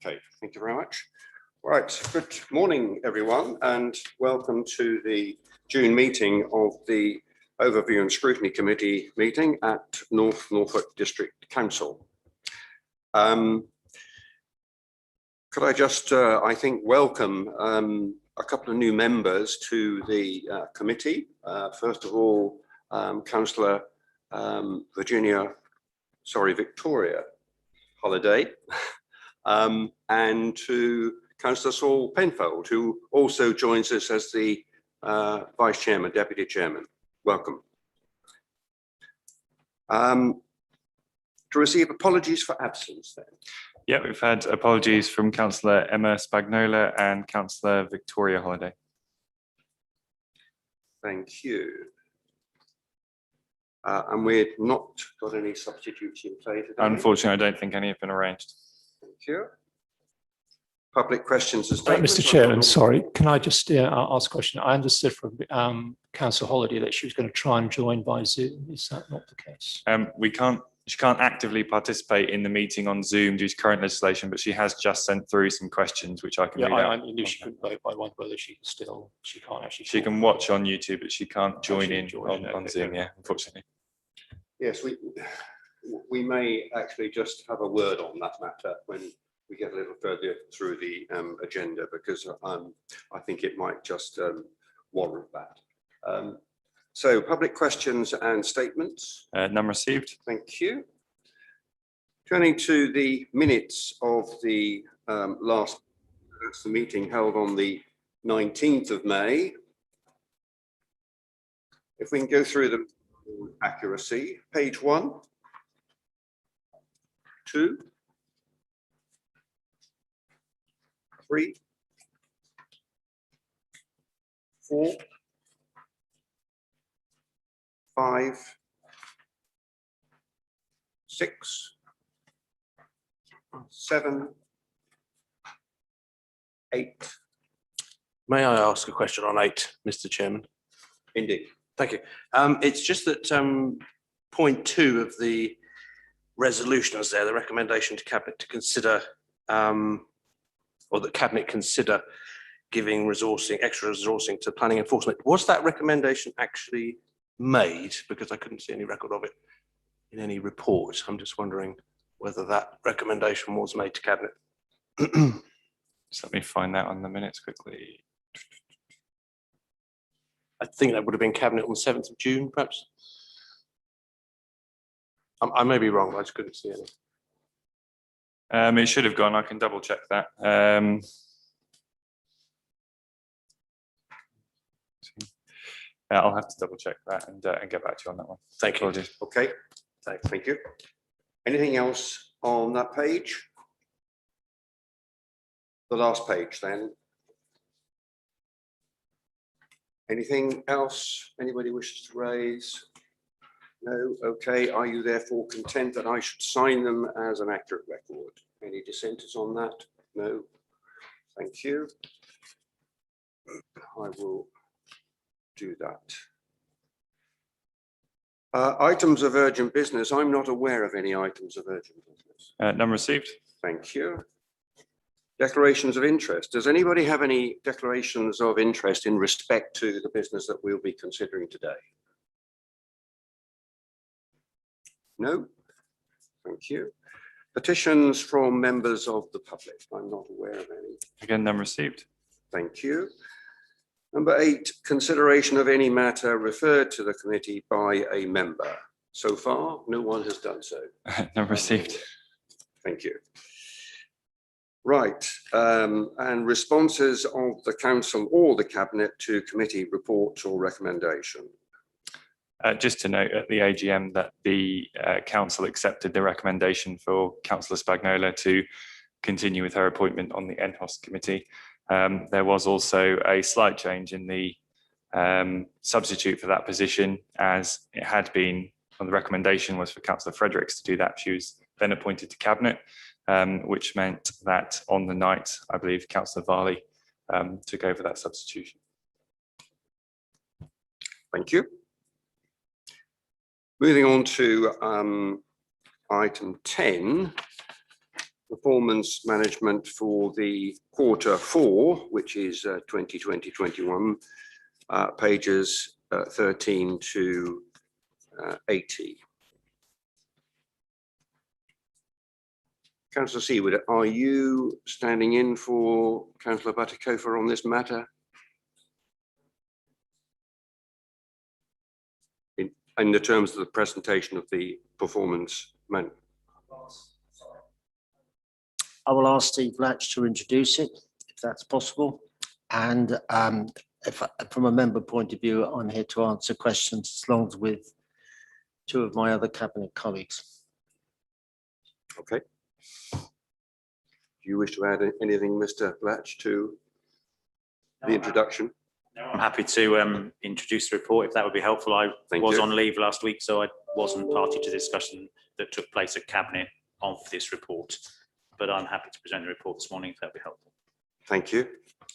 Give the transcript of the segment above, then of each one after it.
Okay, thank you very much. Right, good morning, everyone, and welcome to the June meeting of the Overview and Scrutiny Committee meeting at North Norfolk District Council. Could I just, I think, welcome a couple of new members to the committee. First of all, Councillor Victoria Holiday, and to Councillor Saul Penfold, who also joins us as the Vice Chairman, Deputy Chairman. Welcome. To receive apologies for absence then. Yeah, we've had apologies from Councillor Emma Spagnola and Councillor Victoria Holiday. Thank you. And we've not got any substitutes in play today. Unfortunately, I don't think any have been arranged. Thank you. Public questions and statements. Mr. Chairman, sorry, can I just ask a question? I understood from Councillor Holiday that she was going to try and join by Zoom. Is that not the case? She can't actively participate in the meeting on Zoom due to current legislation, but she has just sent through some questions which I can read out. I knew she couldn't vote, but I wonder whether she can't actually. She can watch on YouTube, but she can't join in on Zoom, yeah, unfortunately. Yes, we may actually just have a word on that matter when we get a little further through the agenda, because I think it might just warrant that. So public questions and statements. None received. Thank you. Turning to the minutes of the last meeting held on the 19th of May. If we can go through them with accuracy. Page 1, 2, 3, 4, 5, 6, 7, 8. May I ask a question on 8, Mr. Chairman? Indeed. Thank you. It's just that point 2 of the resolution is there, the recommendation to Cabinet to consider, or that Cabinet consider giving extra resourcing to planning enforcement. Was that recommendation actually made? Because I couldn't see any record of it in any report. I'm just wondering whether that recommendation was made to Cabinet. Just let me find that on the minutes quickly. I think that would have been Cabinet on the 7th of June, perhaps. I may be wrong, but I just couldn't see any. It should have gone. I can double check that. I'll have to double check that and get back to you on that one. Thank you. Apologies. Okay, thank you. Anything else on that page? The last page then. Anything else anybody wishes to raise? No. Okay. Are you therefore content that I should sign them as an accurate record? Any dissenters on that? No. Thank you. I will do that. Items of urgent business. I'm not aware of any items of urgent business. None received. Thank you. Declarations of interest. Does anybody have any declarations of interest in respect to the business that we'll be considering today? No? Thank you. Petitions from members of the public. I'm not aware of any. Again, none received. Thank you. Number 8, consideration of any matter referred to the committee by a member. So far, no one has done so. None received. Thank you. Right, and responses of the council or the cabinet to committee reports or recommendation. Just to note at the AGM that the council accepted the recommendation for Councillor Spagnola to continue with her appointment on the NHOS committee. There was also a slight change in the substitute for that position, as it had been, well, the recommendation was for Councillor Fredericks to do that. She was then appointed to cabinet, which meant that on the night, I believe Councillor Varley took over that substitution. Thank you. Moving on to item 10, performance management for the Q4, which is 2020-21, pages 13 to 80. Councillor Seawood, are you standing in for Councillor Batikofer on this matter? In the terms of the presentation of the performance man. I will ask Steve Latch to introduce it, if that's possible. And from a member point of view, I'm here to answer questions along with two of my other cabinet colleagues. Okay. Do you wish to add anything, Mr. Latch, to the introduction? No, I'm happy to introduce the report if that would be helpful. I was on leave last week, so I wasn't party to the discussion that took place at Cabinet of this report, but I'm happy to present the report this morning if that would be helpful. Thank you.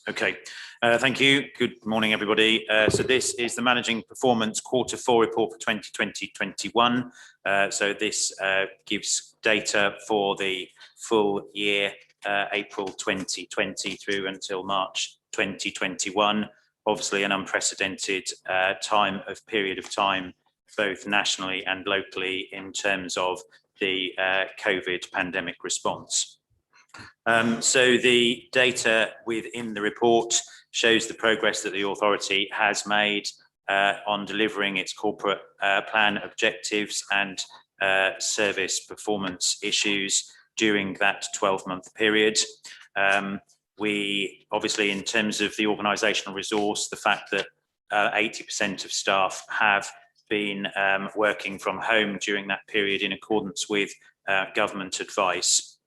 Okay, thank you. Good morning, everybody. So this is the Managing Performance Q4 report for 2020-21. So this gives data for the full year, April 2020 through until March 2021. Obviously an unprecedented period of time, both nationally and locally in terms of the COVID pandemic response. So the data within the report shows the progress that the authority has made on delivering its corporate plan objectives and service performance issues during that 12-month period. We obviously, in terms of the organisational resource, the fact that 80% of staff have been working from home during that period in accordance with government advice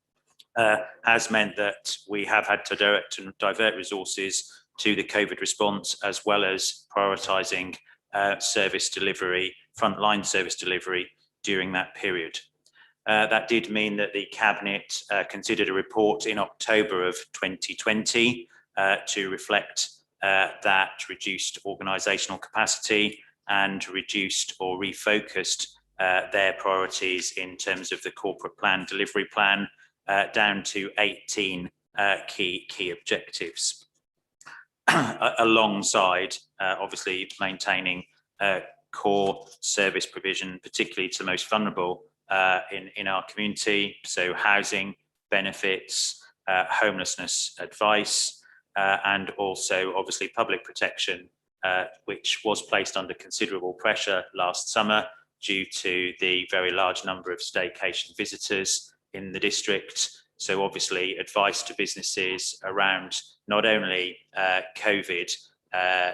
has meant that we have had to direct and divert resources to the COVID response, as well as prioritising service delivery, frontline service delivery during that period. That did mean that the Cabinet considered a report in October of 2020 to reflect that reduced organisational capacity and reduced or refocused their priorities in terms of the corporate plan delivery plan down to 18 key objectives, alongside obviously maintaining core service provision, particularly to the most vulnerable in our community, so housing, benefits, homelessness advice, and also obviously public protection, which was placed under considerable pressure last summer due to the very large number of staycation visitors in the district. So obviously advice to businesses around not only COVID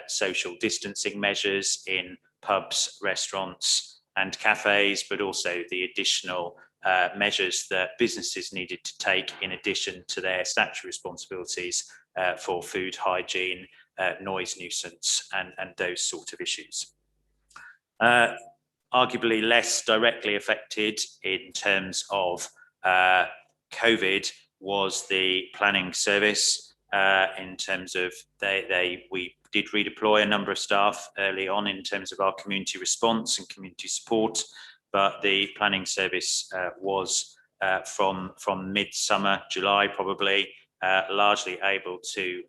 social distancing measures in pubs, restaurants and cafes, but also the additional measures that businesses needed to take in addition to their statutory responsibilities for food hygiene, noise nuisance and those sort of issues. Arguably less directly affected in terms of COVID was the planning service, in terms of we did redeploy a number of staff early on in terms of our community response and community support, but the planning service was from mid-summer, July probably, largely able to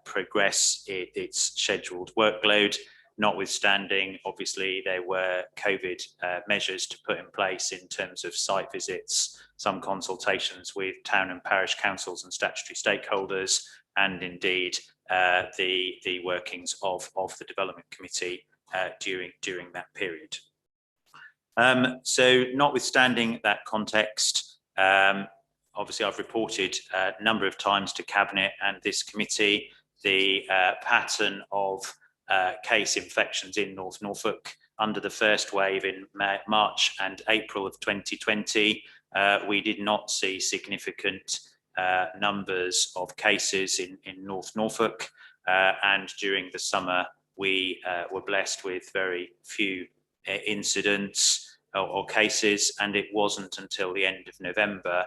progress its scheduled workload, notwithstanding obviously there were COVID measures to put in place in terms of site visits, some consultations with town and parish councils and statutory stakeholders, and indeed the workings of the development committee during that period. So notwithstanding that context, obviously I've reported a number of times to Cabinet and this committee the pattern of case infections in North Norfolk under the first wave in March and April of 2020. We did not see significant numbers of cases in North Norfolk, and during the summer we were blessed with very few incidents or cases, and it wasn't until the end of November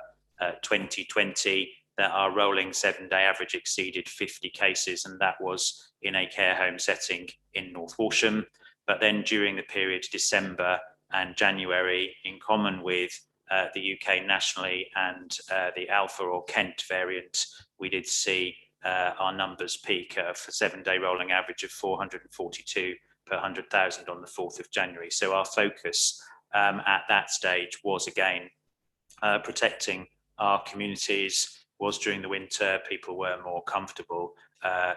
2020 that our rolling 7-day average exceeded 50 cases, and that was in a care home setting in North Walsham. But then during the period December and January, in common with the UK nationally and the Alpha or Kent variant, we did see our numbers peak for 7-day rolling average of 442 per 100,000 on the 4th of January. So our focus at that stage was again protecting our communities. Was during the winter, people were more comfortable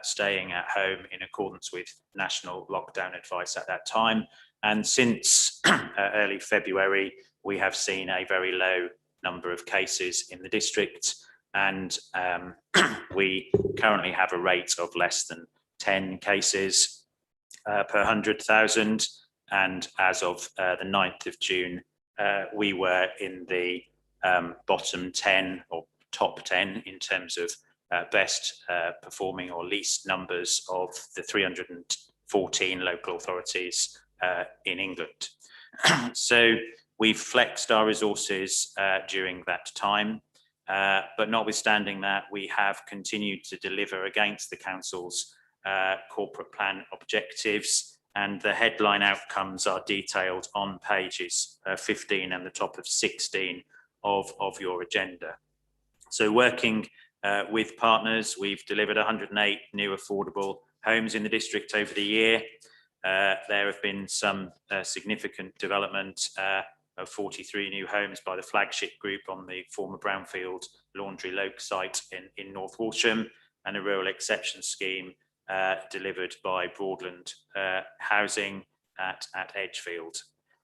staying at home in accordance with national lockdown advice at that time. And since early February, we have seen a very low number of cases in the district, and we currently have a rate of less than 10 cases per 100,000. And as of the 9th of June, we were in the bottom 10 or top 10 in terms of best performing or least numbers of the 314 local authorities in England. So we've flexed our resources during that time, but notwithstanding that, we have continued to deliver against the council's corporate plan objectives, and the headline outcomes are detailed on pages 15 and the top of 16 of your agenda. So working with partners, we've delivered 108 new affordable homes in the district over the year. There have been some significant development of 43 new homes by the flagship group on the former brownfield Laundry Loke site in North Walsham, and a rural exception scheme delivered by Broadland Housing at Edgefield.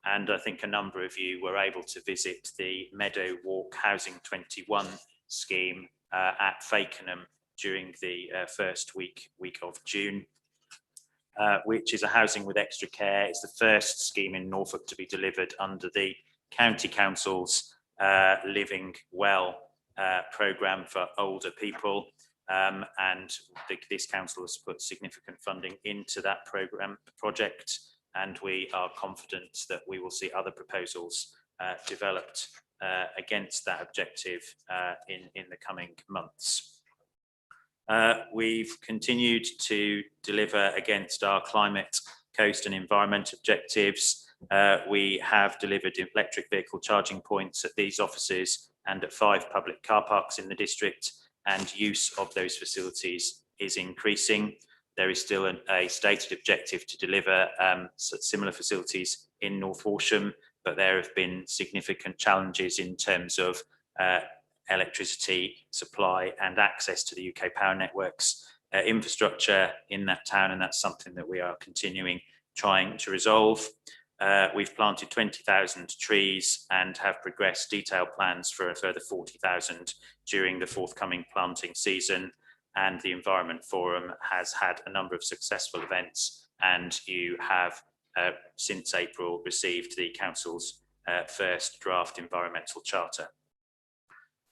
And I think a number of you were able to visit the Meadow Walk Housing 21 scheme at Fakenham during the first week of June, which is a housing with extra care. It's the first scheme in Norfolk to be delivered under the County Council's Living Well programme for older people. And this council has put significant funding into that project, and we are confident that we will see other proposals developed against that objective in the coming months. We've continued to deliver against our climate, coast and environment objectives. We have delivered electric vehicle charging points at these offices and at 5 public car parks in the district, and use of those facilities is increasing. There is still a stated objective to deliver similar facilities in North Walsham, but there have been significant challenges in terms of electricity supply and access to the UK power networks infrastructure in that town, and that's something that we are continuing trying to resolve. We've planted 20,000 trees and have progressed detailed plans for a further 40,000 during the forthcoming planting season. And the Environment Forum has had a number of successful events, and you have since April received the council's first draft environmental charter.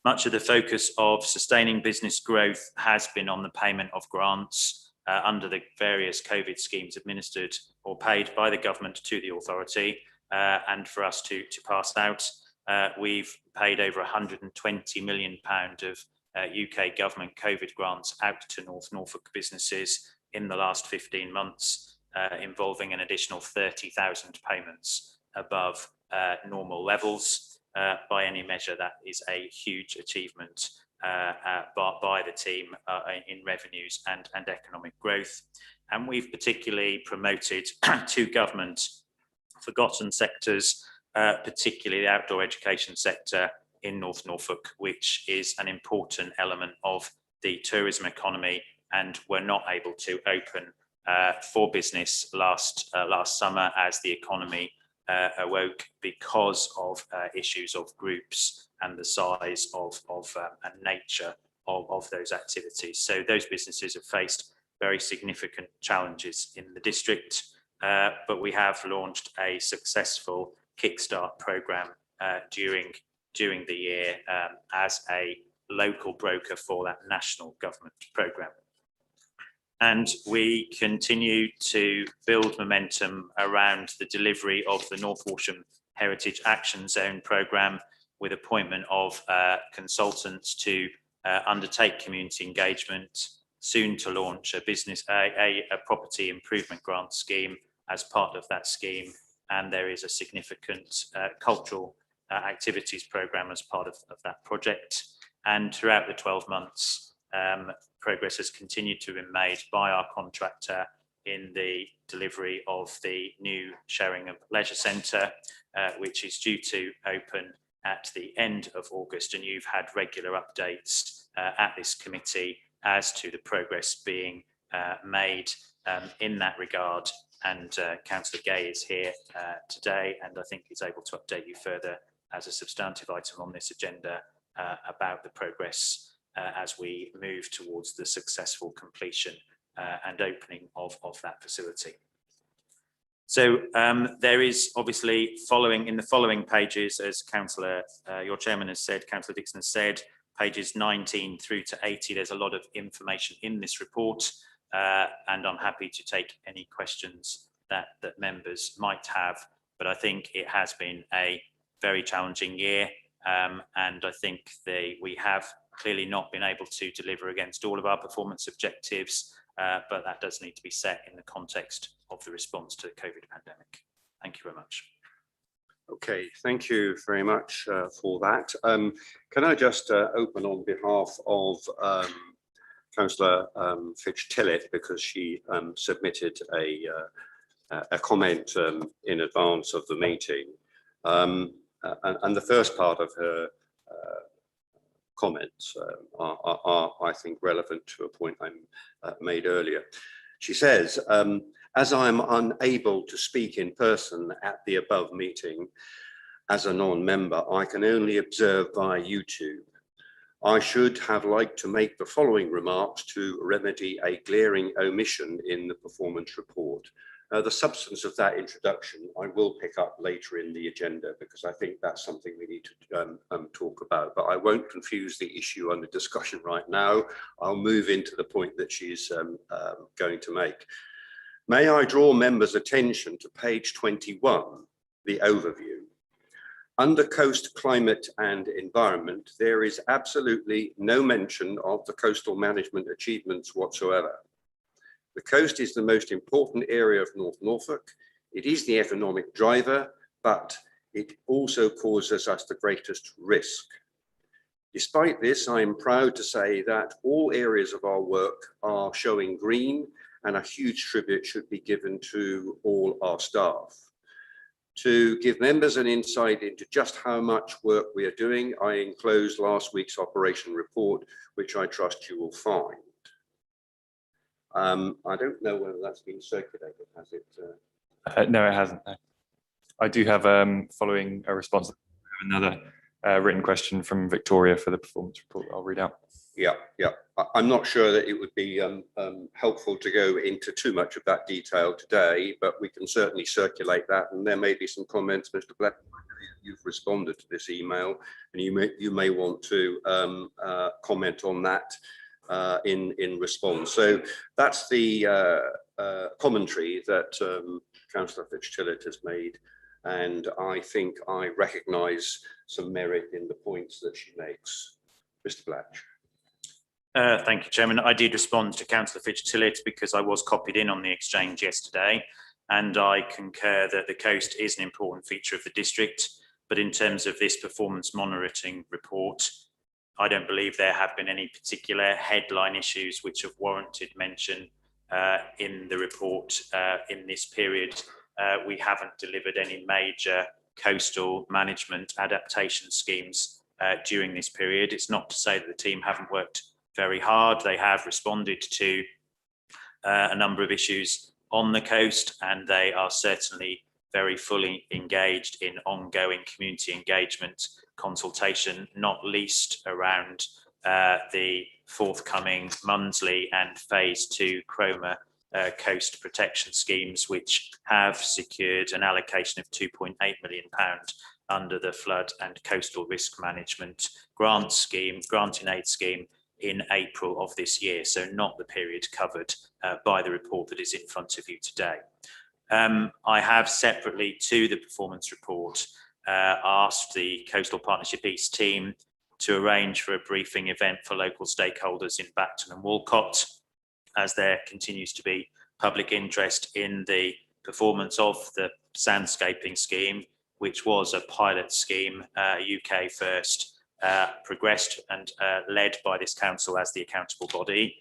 Much of the focus of sustaining business growth has been on the payment of grants under the various COVID schemes administered or paid by the government to the authority, and for us to pass out. We've paid over £120 million of UK government COVID grants out to North Norfolk businesses in the last 15 months, involving an additional 30,000 payments above normal levels. By any measure, that is a huge achievement by the team in revenues and economic growth. And we've particularly promoted 2 government forgotten sectors, particularly the outdoor education sector in North Norfolk, which is an important element of the tourism economy, and were not able to open for business last summer as the economy awoke because of issues of groups and the size of and nature of those activities. So those businesses have faced very significant challenges in the district, but we have launched a successful Kickstart programme during the year as a local broker for that national government programme. And we continue to build momentum around the delivery of the North Walsham Heritage Action Zone programme, with appointment of consultants to undertake community engagement, soon to launch a property improvement grant scheme as part of that scheme. And there is a significant cultural activities programme as part of that project. And throughout the 12 months, progress has continued to be made by our contractor in the delivery of the new Sheringham Leisure Centre, which is due to open at the end of August. And you've had regular updates at this committee as to the progress being made in that regard. And Councillor Gay is here today, and I think he's able to update you further as a substantive item on this agenda about the progress as we move towards the successful completion and opening of that facility. So there is obviously in the following pages, as Councillor, your chairman has said, Councillor Dixon has said, pages 19 through to 80, there's a lot of information in this report, and I'm happy to take any questions that members might have, but I think it has been a very challenging year, and I think we have clearly not been able to deliver against all of our performance objectives, but that does need to be set in the context of the response to the COVID pandemic. Thank you very much. Okay, thank you very much for that. Can I just open on behalf of Councillor Fitch-Tillett, because she submitted a comment in advance of the meeting. And the first part of her comments are, I think, relevant to a point I made earlier. She says, as I am unable to speak in person at the above meeting as a non-member, I can only observe via YouTube. I should have liked to make the following remarks to remedy a glaring omission in the performance report. The substance of that introduction I will pick up later in the agenda, because I think that's something we need to talk about, but I won't confuse the issue under discussion right now. I'll move into the point that she's going to make. May I draw members' attention to page 21, the overview. Under Coast Climate and Environment, there is absolutely no mention of the coastal management achievements whatsoever. The coast is the most important area of North Norfolk. It is the economic driver, but it also causes us the greatest risk. Despite this, I am proud to say that all areas of our work are showing green, and a huge tribute should be given to all our staff. To give members an insight into just how much work we are doing, I enclosed last week's operation report, which I trust you will find. I don't know whether that's been circulated, has it? No, it hasn't. No. I do have, following a response, another written question from Victoria for the performance report. I'll read out. Yeah. I'm not sure that it would be helpful to go into too much of that detail today, but we can certainly circulate that. And there may be some comments, Mr. Black. You've responded to this email, and you may want to comment on that in response. So that's the commentary that Councillor Fitch-Tillett has made, and I think I recognise some merit in the points that she makes. Mr. Blatch. Thank you, Chairman. I did respond to Councillor Fitch-Tillett because I was copied in on the exchange yesterday, and I concur that the coast is an important feature of the district. But in terms of this performance monitoring report, I don't believe there have been any particular headline issues which have warranted mention in the report in this period. We haven't delivered any major coastal management adaptation schemes during this period. It's not to say that the team haven't worked very hard. They have responded to a number of issues on the coast, and they are certainly very fully engaged in ongoing community engagement consultation, not least around the forthcoming Munsley and Phase 2 Cromer coast protection schemes, which have secured an allocation of £2.8 million under the Flood and Coastal Risk Management grant and aid scheme in April of this year, so not the period covered by the report that is in front of you today. I have separately to the performance report asked the Coastal Partnership East team to arrange for a briefing event for local stakeholders in Bacton and Walcott, as there continues to be public interest in the performance of the sandscaping scheme, which was a pilot scheme, UK first, progressed and led by this council as the accountable body.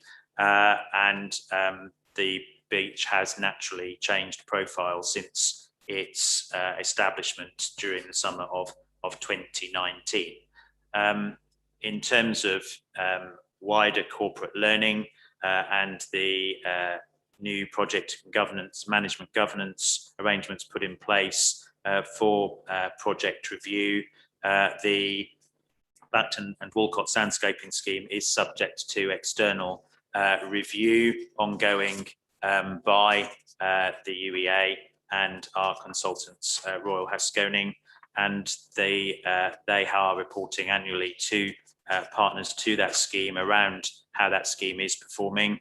The beach has naturally changed profile since its establishment during the summer of 2019. In terms of wider corporate learning and the new project management governance arrangements put in place for project review, the Blackton and Walcott Sandscaping Scheme is subject to external review ongoing by the UEA and our consultants, Royal Haskoning, and they are reporting annually to partners to that scheme around how that scheme is performing.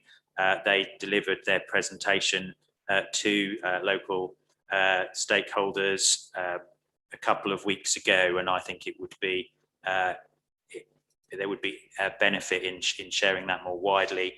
They delivered their presentation to local stakeholders a couple of weeks ago, and I think it would be there would be a benefit in sharing that more widely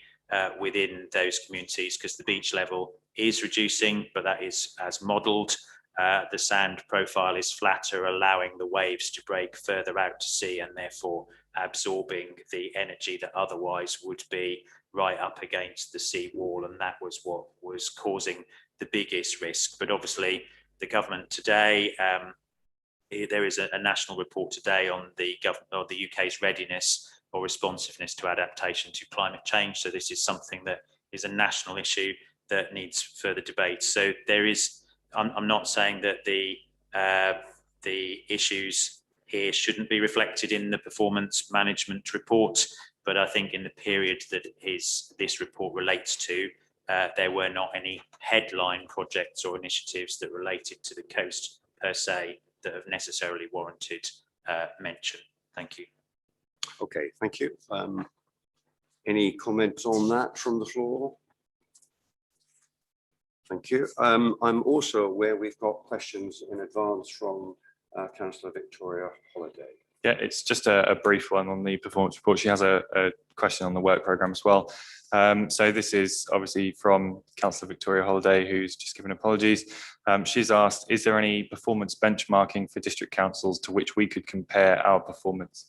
within those communities, because the beach level is reducing, but that is as modelled. The sand profile is flatter, allowing the waves to break further out to sea and therefore absorbing the energy that otherwise would be right up against the sea wall, and that was what was causing the biggest risk. But obviously the government today, there is a national report today on the UK's readiness or responsiveness to adaptation to climate change. So this is something that is a national issue that needs further debate. So there is, I'm not saying that the issues here shouldn't be reflected in the performance management report, but I think in the period that this report relates to, there were not any headline projects or initiatives that related to the coast per se that have necessarily warranted mention. Thank you. Okay, thank you. Any comments on that from the floor? Thank you. I'm also aware we've got questions in advance from Councillor Victoria Holiday. Yeah, it's just a brief one on the performance report. She has a question on the work programme as well. So this is obviously from Councillor Victoria Holiday, who's just given apologies. She's asked, is there any performance benchmarking for district councils to which we could compare our performance?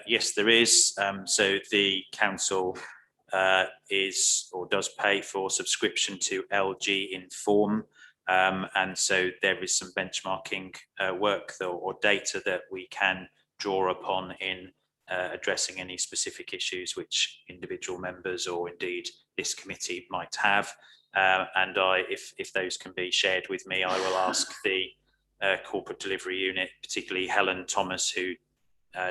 Yes, there is. So the council is or does pay for subscription to LG Inform. And so there is some benchmarking work or data that we can draw upon in addressing any specific issues which individual members or indeed this committee might have. And if those can be shared with me, I will ask the corporate delivery unit, particularly Helen Thomas, who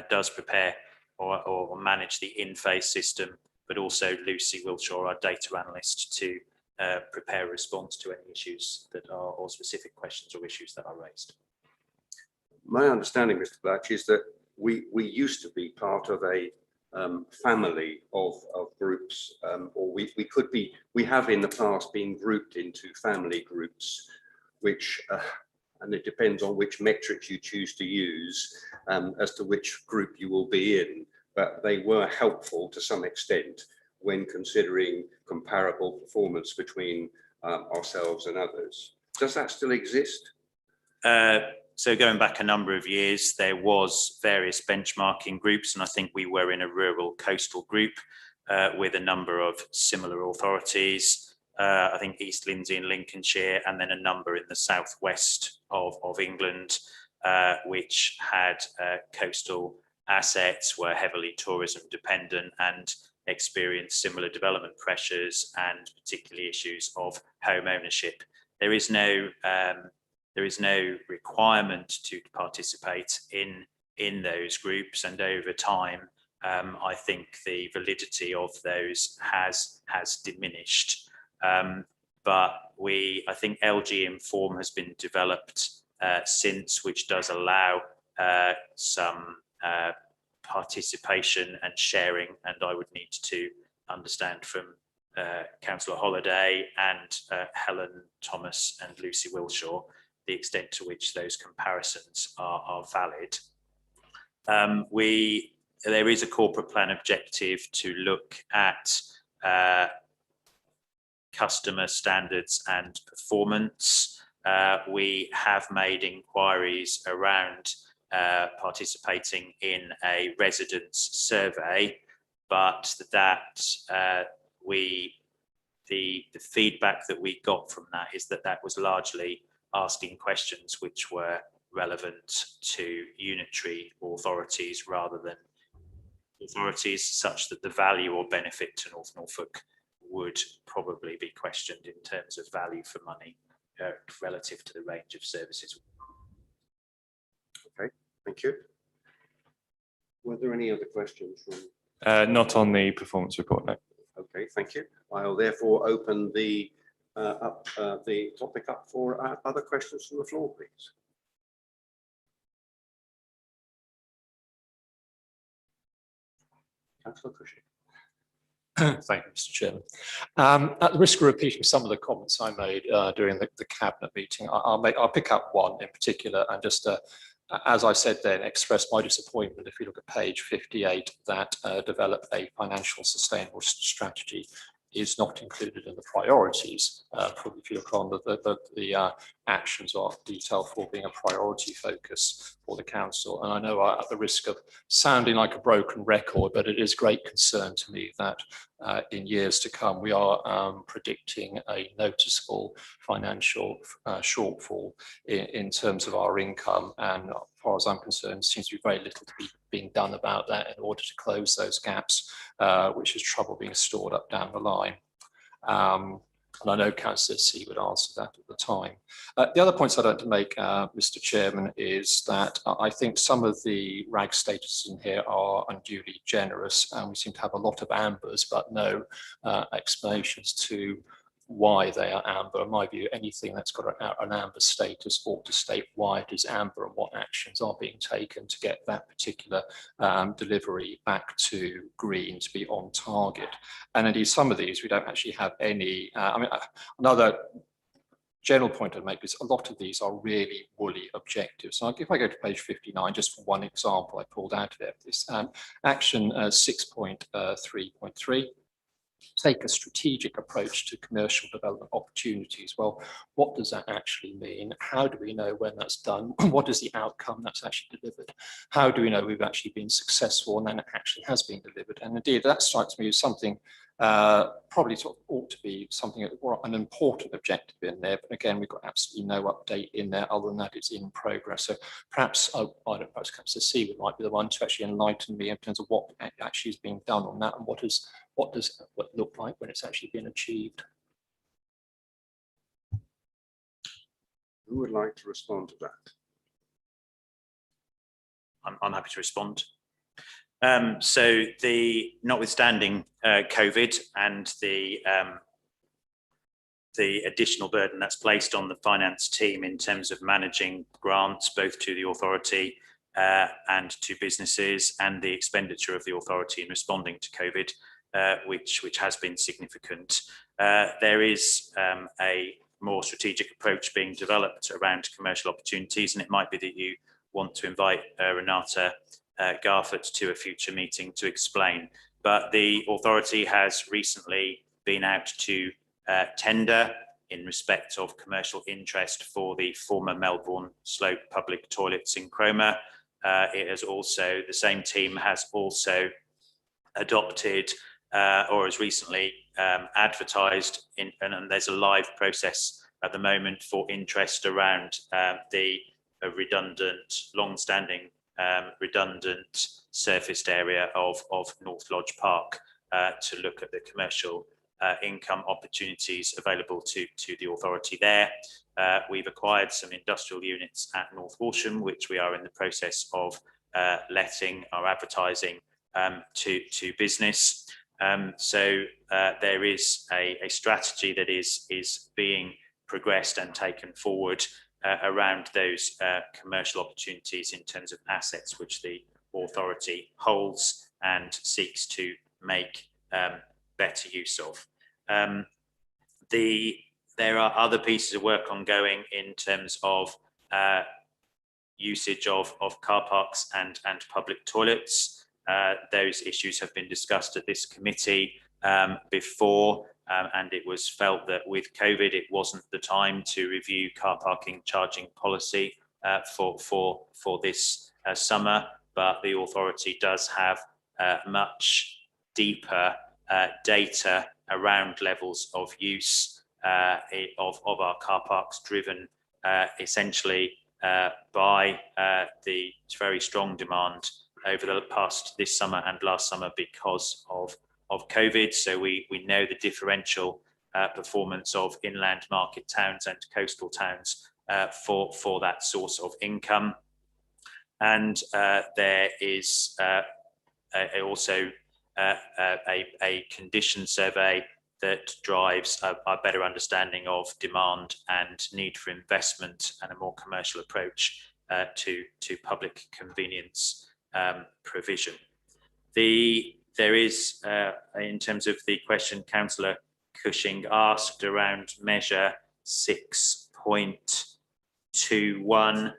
does prepare or manage the in-phase system, but also Lucy Wilshaw, our data analyst, to prepare a response to any issues that are, or specific questions or issues that are raised. My understanding, Mr. Blatch, is that we used to be part of a family of groups, or we have in the past been grouped into family groups, which and it depends on which metrics you choose to use as to which group you will be in, but they were helpful to some extent when considering comparable performance between ourselves and others. Does that still exist? So going back a number of years, there was various benchmarking groups, and I think we were in a rural coastal group with a number of similar authorities. I think East Lindsey in Lincolnshire, and then a number in the southwest of England, which had coastal assets, were heavily tourism dependent and experienced similar development pressures and particularly issues of home ownership. There is no requirement to participate in those groups, and over time, I think the validity of those has diminished. But I think LG Inform has been developed since, which does allow some participation and sharing, and I would need to understand from Councillor Holiday and Helen Thomas and Lucy Wilshaw the extent to which those comparisons are valid. There is a corporate plan objective to look at customer standards and performance. We have made inquiries around participating in a residence survey, but that the feedback that we got from that is that that was largely asking questions which were relevant to unitary authorities rather than authorities, such that the value or benefit to North Norfolk would probably be questioned in terms of value for money relative to the range of services. Okay, thank you. Were there any other questions from? Not on the performance report, no. Okay, thank you. I'll therefore open the topic up for other questions from the floor, please. Councillor Cushing. Thank you, Mr. Chairman. At the risk of repeating some of the comments I made during the cabinet meeting, I'll pick up one in particular and just, as I said then, express my disappointment if you look at page 58 that develop a financial sustainable strategy is not included in the priorities. If you look on the actions or detail for being a priority focus for the council. And I know at the risk of sounding like a broken record, but it is great concern to me that in years to come, we are predicting a noticeable financial shortfall in terms of our income. And as far as I'm concerned, seems to be very little to be being done about that in order to close those gaps, which is trouble being stored up down the line. And I know Councillor C would answer that at the time. The other points I'd like to make, Mr. Chairman, is that I think some of the RAG statuses in here are unduly generous, and we seem to have a lot of ambers, but no explanations to why they are amber. In my view, anything that's got an amber status ought to state why it is amber and what actions are being taken to get that particular delivery back to green, to be on target. And indeed, some of these we don't actually have any. Another general point I'd make is a lot of these are really woolly objectives. So if I go to page 59, just for one example I pulled out of it, this action 6.3.3. Take a strategic approach to commercial development opportunities. Well, what does that actually mean? How do we know when that's done? What is the outcome that's actually delivered? How do we know we've actually been successful and then it actually has been delivered? And indeed, that strikes me as something probably sort of ought to be something, an important objective in there. But again, we've got absolutely no update in there other than that it's in progress. So perhaps, I don't know, perhaps Councillor C might be the one to actually enlighten me in terms of what actually is being done on that and what does it look like when it's actually been achieved. Who would like to respond to that? I'm happy to respond. So notwithstanding COVID and the additional burden that's placed on the finance team in terms of managing grants, both to the authority and to businesses, and the expenditure of the authority in responding to COVID, which has been significant. There is a more strategic approach being developed around commercial opportunities, and it might be that you want to invite Renata Garford to a future meeting to explain. But the authority has recently been out to tender in respect of commercial interest for the former Melbourne Slope public toilets in Cromer. It has also, the same team has also adopted or has recently advertised and there's a live process at the moment for interest around the redundant, long-standing redundant surfaced area of North Lodge Park to look at the commercial income opportunities available to the authority there. We've acquired some industrial units at North Horsham, which we are in the process of letting or advertising to business. So there is a strategy that is being progressed and taken forward around those commercial opportunities in terms of assets which the authority holds and seeks to make better use of. There are other pieces of work ongoing in terms of usage of car parks and public toilets. Those issues have been discussed at this committee before. and it was felt that with COVID, it wasn't the time to review car parking charging policy for this summer, but the authority does have much deeper data around levels of use of our car parks, driven essentially by the very strong demand over the past this summer and last summer because of COVID. So we know the differential performance of inland market towns and coastal towns for that source of income. And there is also a condition survey that drives a better understanding of demand and need for investment and a more commercial approach to public convenience provision. There is, in terms of the question Councillor Cushing asked around measure 6.21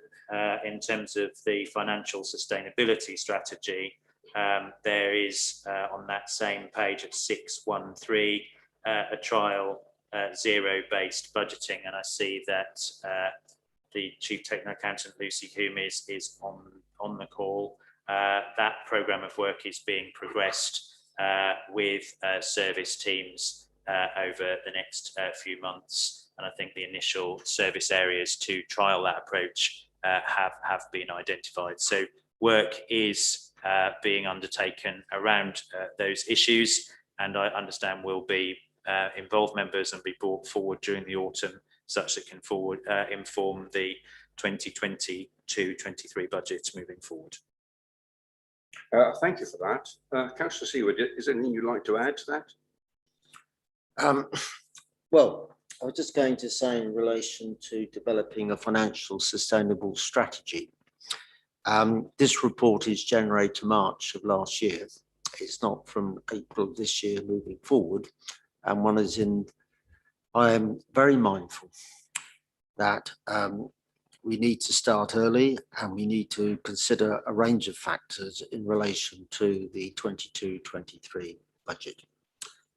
in terms of the financial sustainability strategy, there is on that same page at 613 a trial zero-based budgeting, and I see that the Chief Technical Accountant Lucy Hume is on the call. That programme of work is being progressed with service teams over the next few months, and I think the initial service areas to trial that approach have been identified. So work is being undertaken around those issues, and I understand will be involve members and be brought forward during the autumn, such that can inform the 2022-23 budgets moving forward. Thank you for that. Councillor Seward, is there anything you'd like to add to that? Well, I was just going to say in relation to developing a financial sustainable strategy. This report is January to March of last year. It's not from April this year moving forward. And I am very mindful that we need to start early, and we need to consider a range of factors in relation to the 22-23 budget.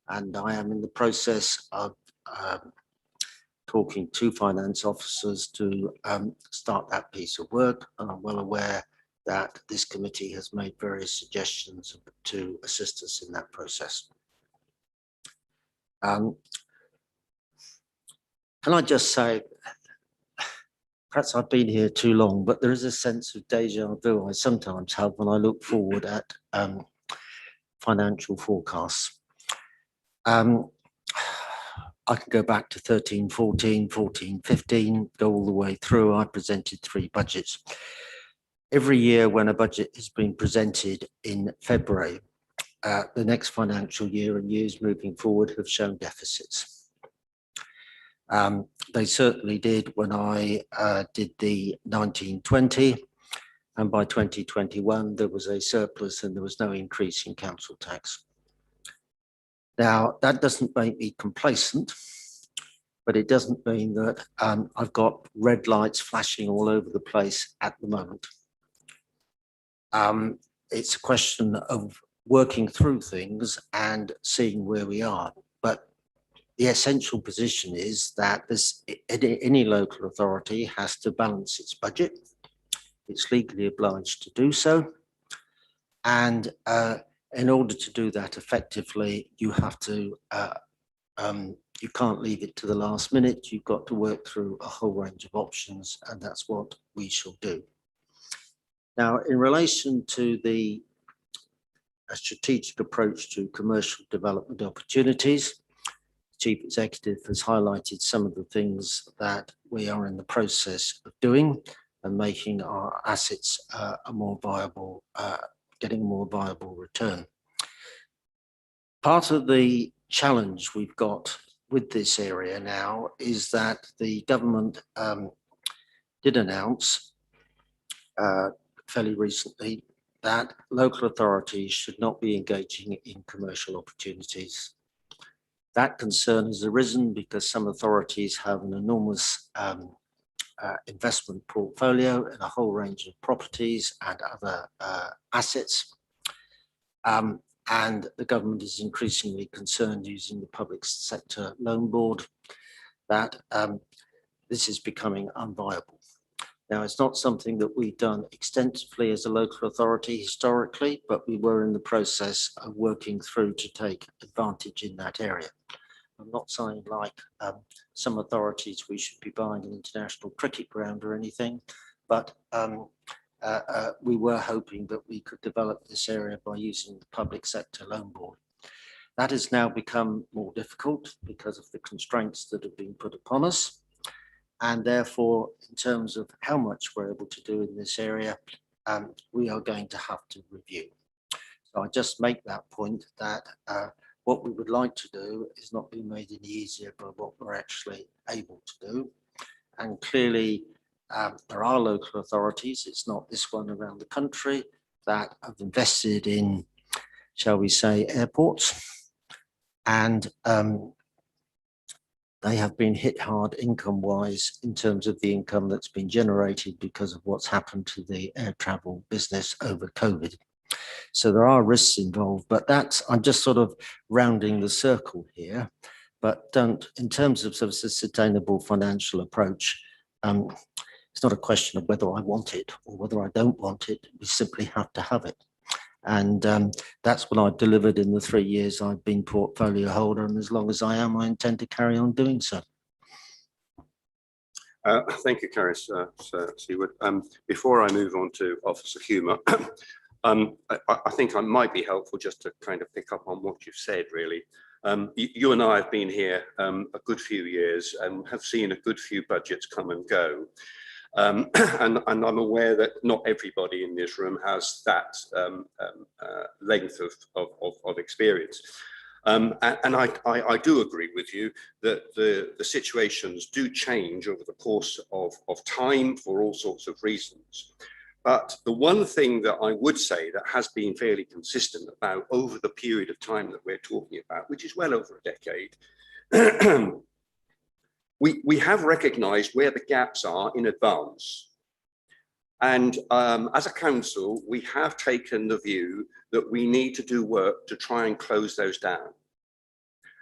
And I am in the process of talking to finance officers to start that piece of work, and I'm well aware that this committee has made various suggestions to assist us in that process. Can I just say, perhaps I've been here too long, but there is a sense of deja vu I sometimes have when I look forward at financial forecasts. I can go back to 13, 14, 14, 15, go all the way through. I presented 3 budgets. Every year when a budget has been presented in February, the next financial year and years moving forward have shown deficits. They certainly did when I did the 1920, and by 2021 there was a surplus and there was no increase in council tax. Now, that doesn't make me complacent, but it doesn't mean that I've got red lights flashing all over the place at the moment. It's a question of working through things and seeing where we are. But the essential position is that any local authority has to balance its budget. It's legally obliged to do so. And in order to do that effectively, you have to, you can't leave it to the last minute. You've got to work through a whole range of options, and that's what we shall do. Now, in relation to a strategic approach to commercial development opportunities, the Chief Executive has highlighted some of the things that we are in the process of doing and making our assets a more viable, getting a more viable return. Part of the challenge we've got with this area now is that the government did announce fairly recently that local authorities should not be engaging in commercial opportunities. That concern has arisen because some authorities have an enormous investment portfolio in a whole range of properties and other assets. and the government is increasingly concerned using the public sector loan board that this is becoming unviable. Now, it's not something that we've done extensively as a local authority historically, but we were in the process of working through to take advantage in that area. I'm not saying like some authorities we should be buying an international cricket ground or anything, but we were hoping that we could develop this area by using the public sector loan board. That has now become more difficult because of the constraints that have been put upon us. And therefore, in terms of how much we're able to do in this area, we are going to have to review. So I just make that point that what we would like to do is not be made any easier by what we're actually able to do. And clearly, there are local authorities, it's not this one around the country, that have invested in, shall we say, airports. And they have been hit hard income-wise in terms of the income that's been generated because of what's happened to the air travel business over COVID. So there are risks involved, but I'm just sort of rounding the circle here. But in terms of, sort of a sustainable financial approach, it's not a question of whether I want it or whether I don't want it. We simply have to have it. And that's what I've delivered in the 3 years I've been portfolio holder. And as long as I am, I intend to carry on doing so. Thank you, Caris, Sir Seward. Before I move on to Officer Humour, I think I might be helpful just to kind of pick up on what you've said, really. You and I have been here a good few years and have seen a good few budgets come and go. And I'm aware that not everybody in this room has that length of experience. And I do agree with you that the situations do change over the course of time for all sorts of reasons. But the one thing that I would say that has been fairly consistent about over the period of time that we're talking about, which is well over a decade, we have recognized where the gaps are in advance. And as a council, we have taken the view that we need to do work to try and close those down.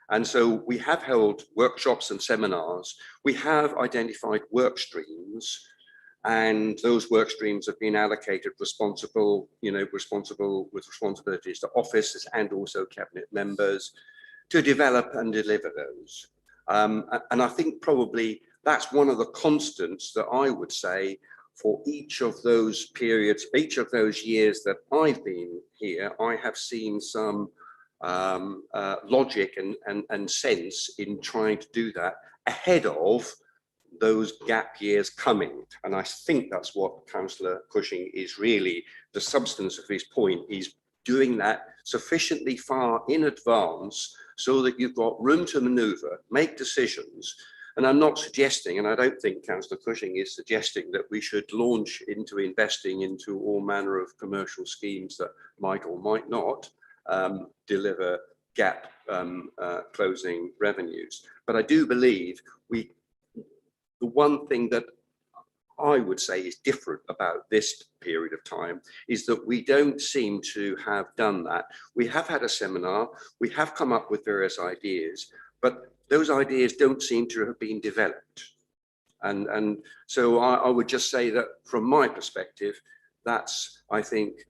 And so we have held workshops and seminars. We have identified work streams, and those work streams have been allocated responsible with responsibilities to officers and also cabinet members to develop and deliver those. And I think probably that's one of the constants that I would say for each of those periods, each of those years that I've been here, I have seen some logic and sense in trying to do that ahead of those gap years coming. And I think that's what Councillor Cushing is really, the substance of his point, is doing that sufficiently far in advance so that you've got room to manoeuvre, make decisions. And I'm not suggesting, and I don't think Councillor Cushing is suggesting, that we should launch into investing into all manner of commercial schemes that might or might not deliver gap closing revenues. But I do believe the one thing that I would say is different about this period of time is that we don't seem to have done that. We have had a seminar, we have come up with various ideas, but those ideas don't seem to have been developed. And so I would just say that from my perspective, that's, I think,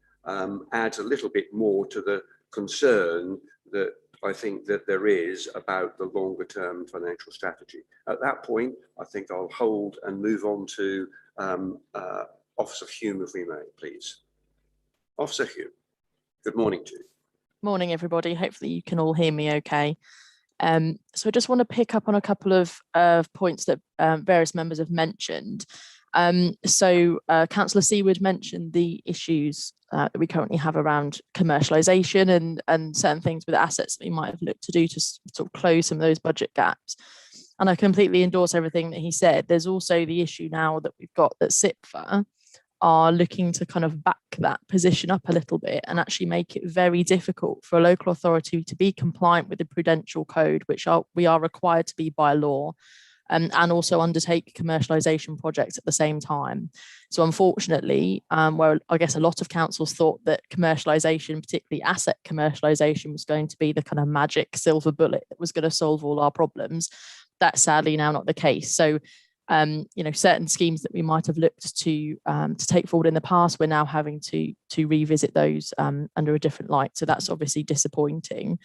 adds a little bit more to the concern that I think that there is about the longer term financial strategy. At that point, I think I'll hold and move on to Officer Hume, if we may, please. Officer Hume, good morning to you. Morning, everybody. Hopefully you can all hear me okay. So I just want to pick up on a couple of points that various members have mentioned. Councillor Seward mentioned the issues that we currently have around commercialisation and certain things with assets that we might have looked to do to sort of close some of those budget gaps. And I completely endorse everything that he said. There's also the issue now that we've got that SIPFA are looking to kind of back that position up a little bit and actually make it very difficult for a local authority to be compliant with the prudential code, which we are required to be by law. and also undertake commercialisation projects at the same time. So unfortunately, where I guess a lot of councils thought that commercialisation, particularly asset commercialisation, was going to be the kind of magic silver bullet that was going to solve all our problems, that's sadly now not the case. So certain schemes that we might have looked to take forward in the past, we're now having to revisit those under a different light. So that's obviously disappointing.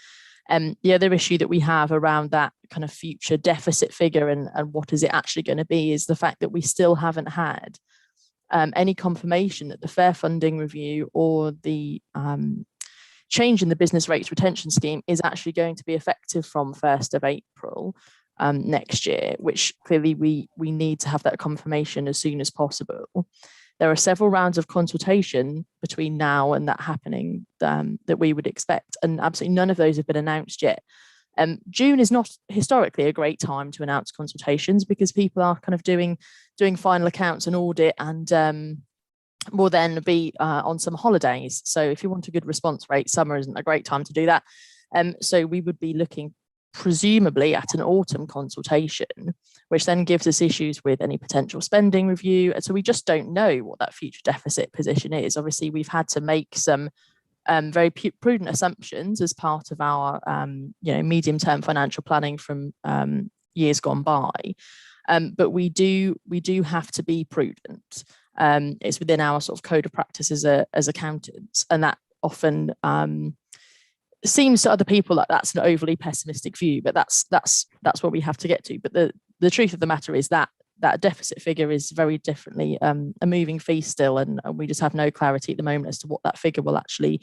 The other issue that we have around that kind of future deficit figure and what is it actually going to be is the fact that we still haven't had any confirmation that the fair funding review or the change in the business rates retention scheme is actually going to be effective from 1st of April next year, which clearly we need to have that confirmation as soon as possible. There are several rounds of consultation between now and that happening that we would expect, and absolutely none of those have been announced yet. June is not historically a great time to announce consultations because people are kind of doing final accounts and audit and will then be on some holidays. So if you want a good response rate, summer isn't a great time to do that. So we would be looking presumably at an autumn consultation, which then gives us issues with any potential spending review. And so we just don't know what that future deficit position is. Obviously, we've had to make some very prudent assumptions as part of our medium-term financial planning from years gone by. But we do have to be prudent. It's within our sort of code of practice as accountants, and that often seems to other people like that's an overly pessimistic view, but that's what we have to get to. But the truth of the matter is that deficit figure is very differently a moving feast still, and we just have no clarity at the moment as to what that figure will actually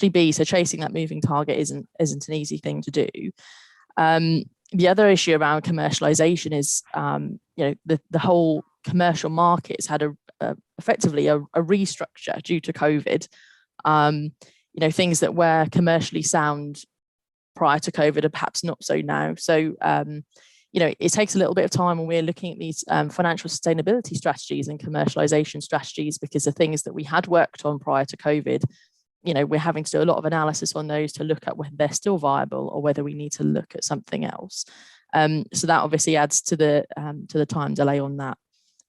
be. So chasing that moving target isn't an easy thing to do. The other issue around commercialisation is the whole commercial markets had effectively a restructure due to COVID. Things that were commercially sound prior to COVID are perhaps not so now. So, it takes a little bit of time when we're looking at these financial sustainability strategies and commercialisation strategies, because the things that we had worked on prior to COVID, we're having to do a lot of analysis on those to look at whether they're still viable or whether we need to look at something else. So that obviously adds to the time delay on that.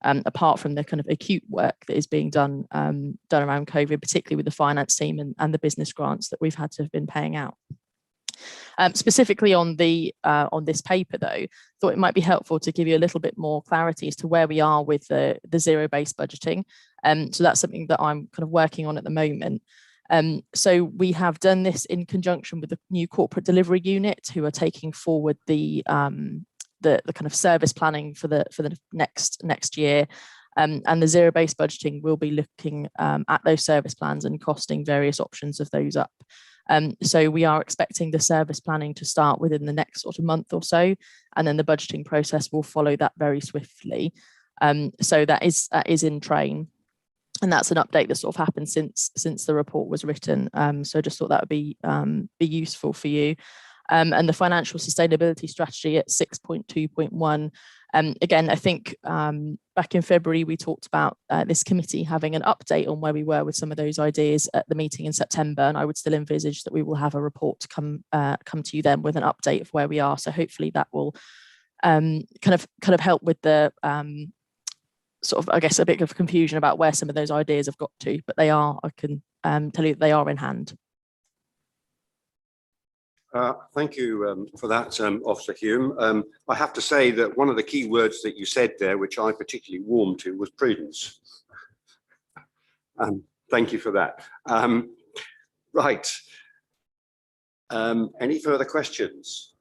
Apart from the kind of acute work that is being done around COVID, particularly with the finance team and the business grants that we've had to have been paying out. Specifically on this paper, though, thought it might be helpful to give you a little bit more clarity as to where we are with the zero-based budgeting. So that's something that I'm kind of working on at the moment. So we have done this in conjunction with the new corporate delivery unit, who are taking forward the kind of service planning for the next year, and the zero-based budgeting will be looking at those service plans and costing various options of those up. So we are expecting the service planning to start within the next sort of month or so, and then the budgeting process will follow that very swiftly. So that is in train, and that's an update that sort of happened since the report was written. So I just thought that would be useful for you. And the financial sustainability strategy at 6.2.1. Again, I think back in February, we talked about this committee having an update on where we were with some of those ideas at the meeting in September. And I would still envisage that we will have a report to come to you then with an update of where we are. So hopefully that will kind of help with the sort of, I guess, a bit of confusion about where some of those ideas have got to. But they are, I can tell you, they are in hand. Thank you for that, Officer Hume. I have to say that one of the key words that you said there, which I particularly warmed to, was prudence. Thank you for that. Right. Any further questions?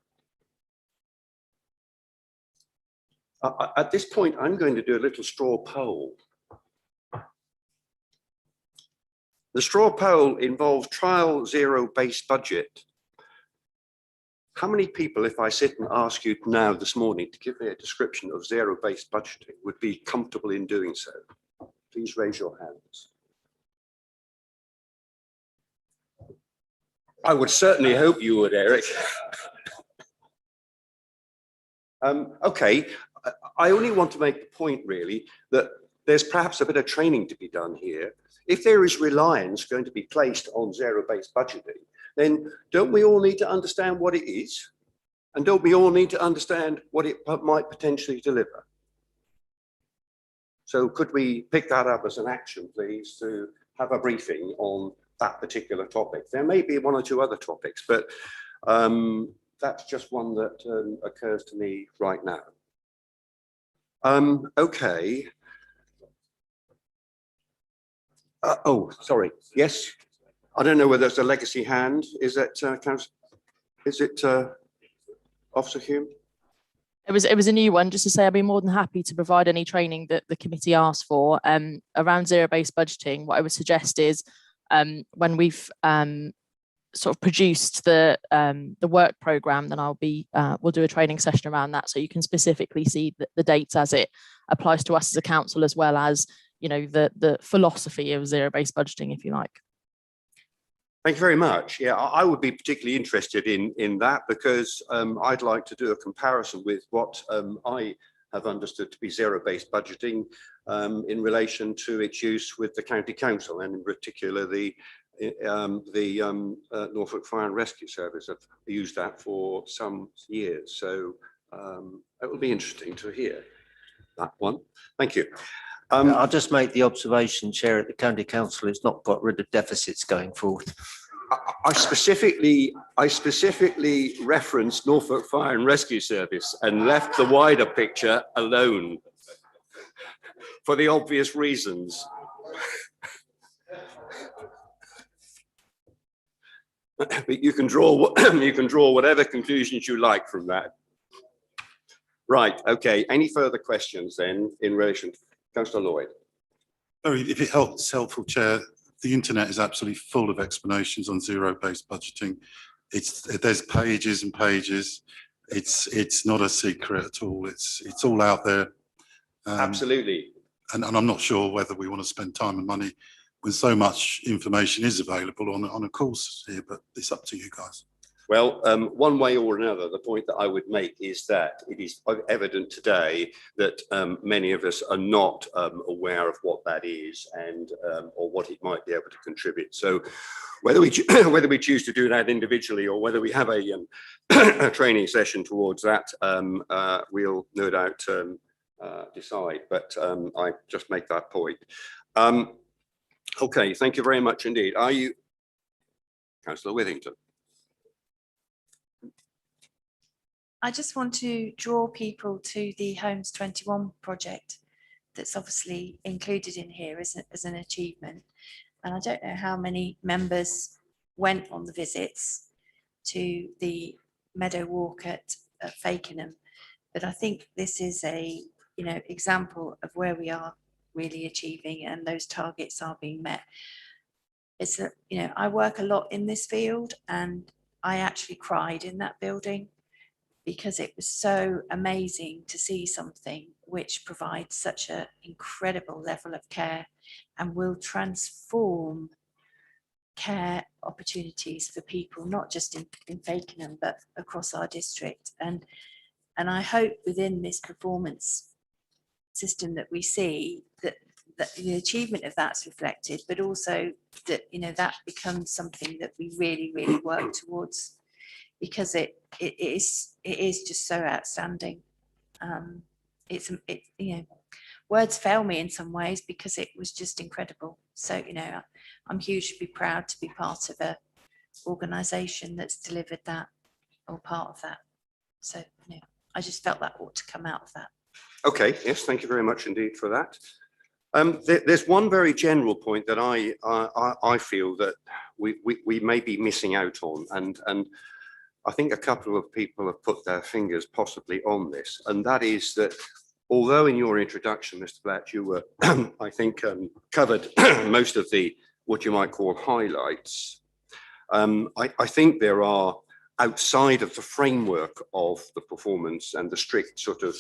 At this point, I'm going to do a little straw poll. The straw poll involves trial zero-based budget. How many people, if I sit and ask you now this morning to give me a description of zero-based budgeting, would be comfortable in doing so? Please raise your hands. I would certainly hope you would, Eric. Okay, I only want to make the point really that there's perhaps a bit of training to be done here. If there is reliance going to be placed on zero-based budgeting, then don't we all need to understand what it is? And don't we all need to understand what it might potentially deliver? So could we pick that up as an action, please, to have a briefing on that particular topic? There may be one or two other topics, but that's just one that occurs to me right now. Okay. Oh, sorry. Yes. I don't know whether it's a legacy hand. Is that Officer Hume? It was a new one, just to say I'd be more than happy to provide any training that the committee asked for around zero-based budgeting. What I would suggest is when we've sort of produced the work program, then we'll do a training session around that, so you can specifically see the dates as it applies to us as a council, as well as, you know, the philosophy of zero-based budgeting, if you like. Thank you very much. Yeah, I would be particularly interested in that, because I'd like to do a comparison with what I have understood to be zero-based budgeting in relation to its use with the county council, and in particular the Norfolk Fire and Rescue Service. Have used that for some years, so it will be interesting to hear that one. Thank you. I'll just make the observation, Chair, at the county council has not got rid of deficits going forward. I specifically referenced Norfolk Fire and Rescue Service and left the wider picture alone for the obvious reasons. But you can draw whatever conclusions you like from that. Right. Okay. Any further questions then in relation to Councillor Lloyd? If it helps, helpful, Chair, the internet is absolutely full of explanations on zero-based budgeting. There's pages and pages. It's not a secret at all. It's all out there. Absolutely. And I'm not sure whether we want to spend time and money when so much information is available on a course here, but it's up to you guys. Well, one way or another, the point that I would make is that it is evident today that many of us are not aware of what that is, and or what it might be able to contribute. So whether we choose to do that individually, or whether we have a training session towards that, we'll no doubt decide. But I just make that point. Okay, thank you very much indeed. Are you, Councillor Withington? I just want to draw people to the Homes 21 project that's obviously included in here as an achievement. And I don't know how many members went on the visits to the Meadow Walk at Fakenham, but I think this is a example of where we are really achieving and those targets are being met. It's I work a lot in this field, and I actually cried in that building, because it was so amazing to see something which provides such an incredible level of care and will transform care opportunities for people, not just in Fakenham, but across our district. And I hope within this performance system that we see that the achievement of that's reflected, but also that that becomes something that we really work towards, because it is just so outstanding. Words fail me in some ways, because it was just incredible. So I'm hugely proud to be part of a organisation that's delivered that, or part of that. So I just felt that ought to come out of that. Okay, yes, thank you very much indeed for that. There's one very general point that I feel that we may be missing out on, and I think a couple of people have put their fingers possibly on this, and that is that although in your introduction, Mr. Blatt, you were, I think, covered most of the what you might call highlights, I think there are, outside of the framework of the performance and the strict sort of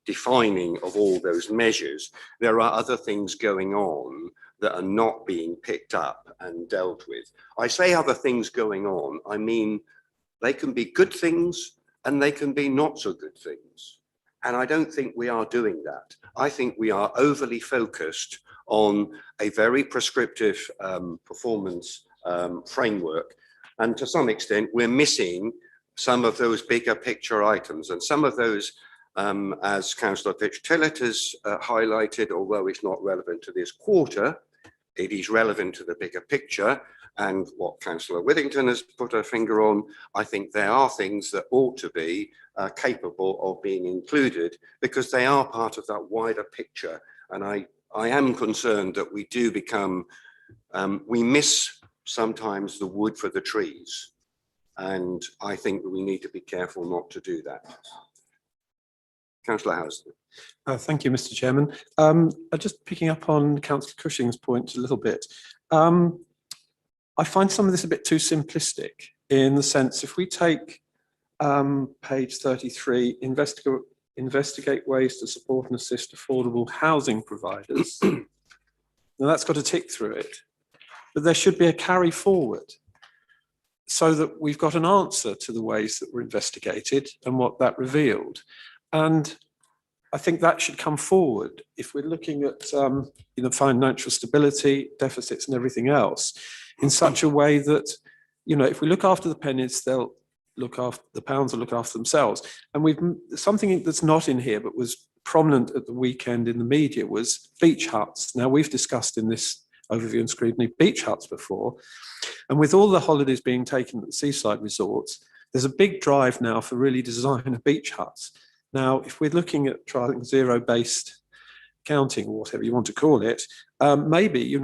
defining of all those measures, there are other things going on that are not being picked up and dealt with. I say other things going on, I mean, they can be good things and they can be not so good things. And I don't think we are doing that. I think we are overly focused on a very prescriptive performance framework. And to some extent, we're missing some of those bigger picture items, and some of those, as Councillor Fitch-Tillett has highlighted, although it's not relevant to this quarter, it is relevant to the bigger picture. And what Councillor Whittington has put her finger on, I think there are things that ought to be capable of being included, because they are part of that wider picture. And I am concerned that we do become, we miss sometimes the wood for the trees. And I think that we need to be careful not to do that. Councillor Housden. Thank you, Mr. Chairman. Just picking up on Councillor Cushing's point a little bit. I find some of this a bit too simplistic, in the sense, if we take page 33, investigate ways to support and assist affordable housing providers. Now that's got a tick through it, but there should be a carry forward, so that we've got an answer to the ways that were investigated and what that revealed. And I think that should come forward if we're looking at financial stability, deficits and everything else, in such a way that, if we look after the pennies, they'll look after the pounds, will look after themselves. And we've something that's not in here but was prominent at the weekend in the media was beach huts. Now, we've discussed in this overview and scrutiny beach huts before, and with all the holidays being taken at the seaside resorts, there's a big drive now for really designer beach huts. Now, if we're looking at trying zero-based counting, or whatever you want to call it, maybe,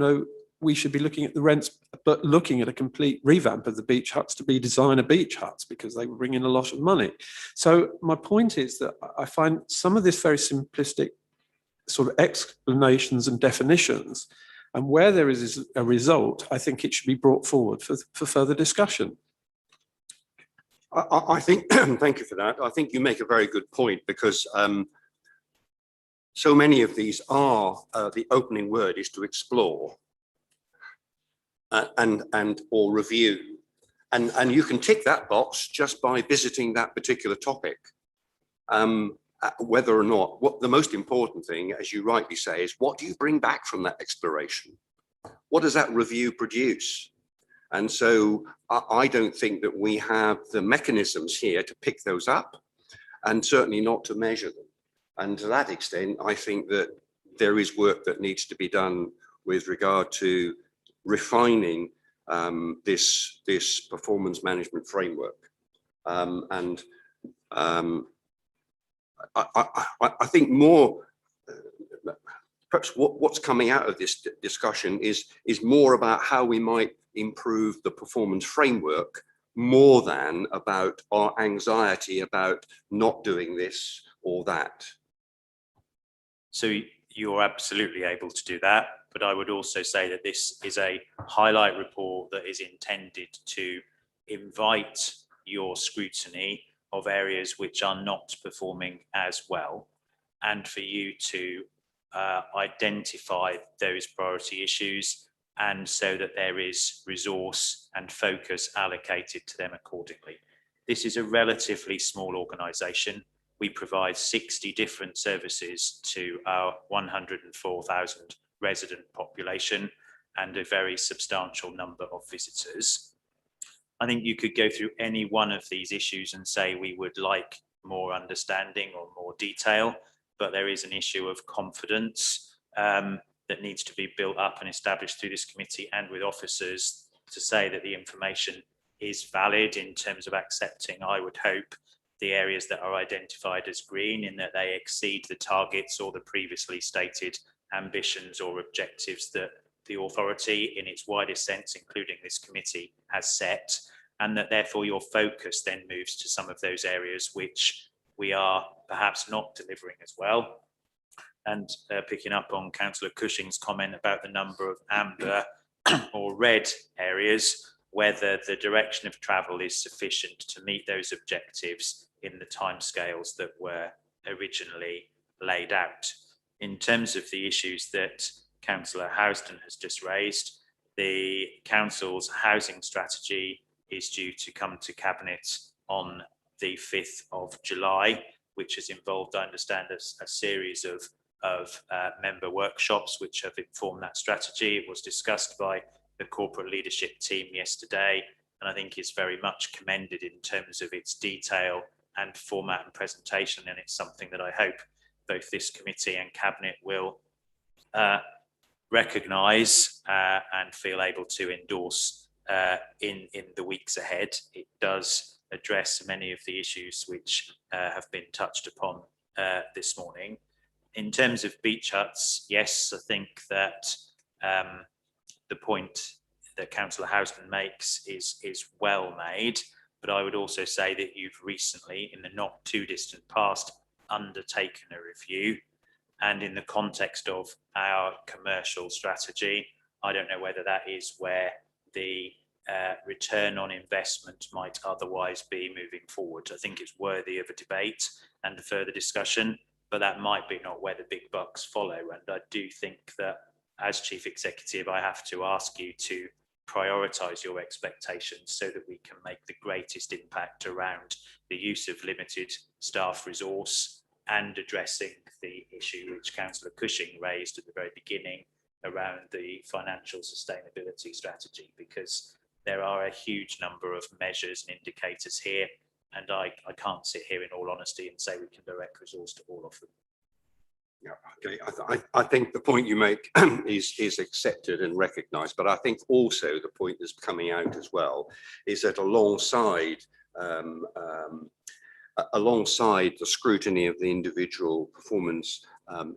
we should be looking at the rents, but looking at a complete revamp of the beach huts to be designer beach huts, because they bring in a lot of money. So my point is that I find some of this very simplistic sort of explanations and definitions, and where there is a result, I think it should be brought forward for further discussion. I think, thank you for that. I think you make a very good point, because so many of these are, the opening word is to explore and or review. And you can tick that box just by visiting that particular topic. Whether or not, what the most important thing, as you rightly say, is what do you bring back from that exploration? What does that review produce? And so I don't think that we have the mechanisms here to pick those up, and certainly not to measure them. And to that extent, I think that there is work that needs to be done with regard to refining this performance management framework. I think more, perhaps what's coming out of this discussion is more about how we might improve the performance framework, more than about our anxiety about not doing this or that. So you're absolutely able to do that, but I would also say that this is a highlight report that is intended to invite your scrutiny of areas which are not performing as well, and for you to identify those priority issues, and so that there is resource and focus allocated to them accordingly. This is a relatively small organisation. We provide 60 different services to our 104,000 resident population and a very substantial number of visitors. I think you could go through any one of these issues and say we would like more understanding or more detail, but there is an issue of confidence that needs to be built up and established through this committee and with officers to say that the information is valid in terms of accepting, I would hope, the areas that are identified as green, in that they exceed the targets or the previously stated ambitions or objectives that the authority in its widest sense, including this committee, has set, and that therefore your focus then moves to some of those areas which we are perhaps not delivering as well. And picking up on Councillor Cushing's comment about the number of amber or red areas, whether the direction of travel is sufficient to meet those objectives in the timescales that were originally laid out. In terms of the issues that Councillor Housden has just raised, the Council's housing strategy is due to come to Cabinet on the 5th of July, which has involved, I understand, a series of member workshops which have informed that strategy. It was discussed by the corporate leadership team yesterday, and I think is very much commended in terms of its detail and format and presentation. And it's something that I hope both this committee and cabinet will recognise and feel able to endorse in the weeks ahead. It does address many of the issues which have been touched upon this morning. In terms of beach huts, yes, I think that the point that Councillor Housden makes is well made, but I would also say that you've recently, in the not too distant past, undertaken a review, and in the context of our commercial strategy, I don't know whether that is where the return on investment might otherwise be moving forward. I think it's worthy of a debate and a further discussion, but that might be not where the big bucks follow. And I do think that as Chief Executive, I have to ask you to prioritise your expectations so that we can make the greatest impact around the use of limited staff resource and addressing the issue which Councillor Cushing raised at the very beginning around the financial sustainability strategy, because there are a huge number of measures and indicators here, and I can't sit here in all honesty and say we can direct resource to all of them. Yeah, okay. I think the point you make is accepted and recognised, but I think also the point that's coming out as well is that alongside the scrutiny of the individual performance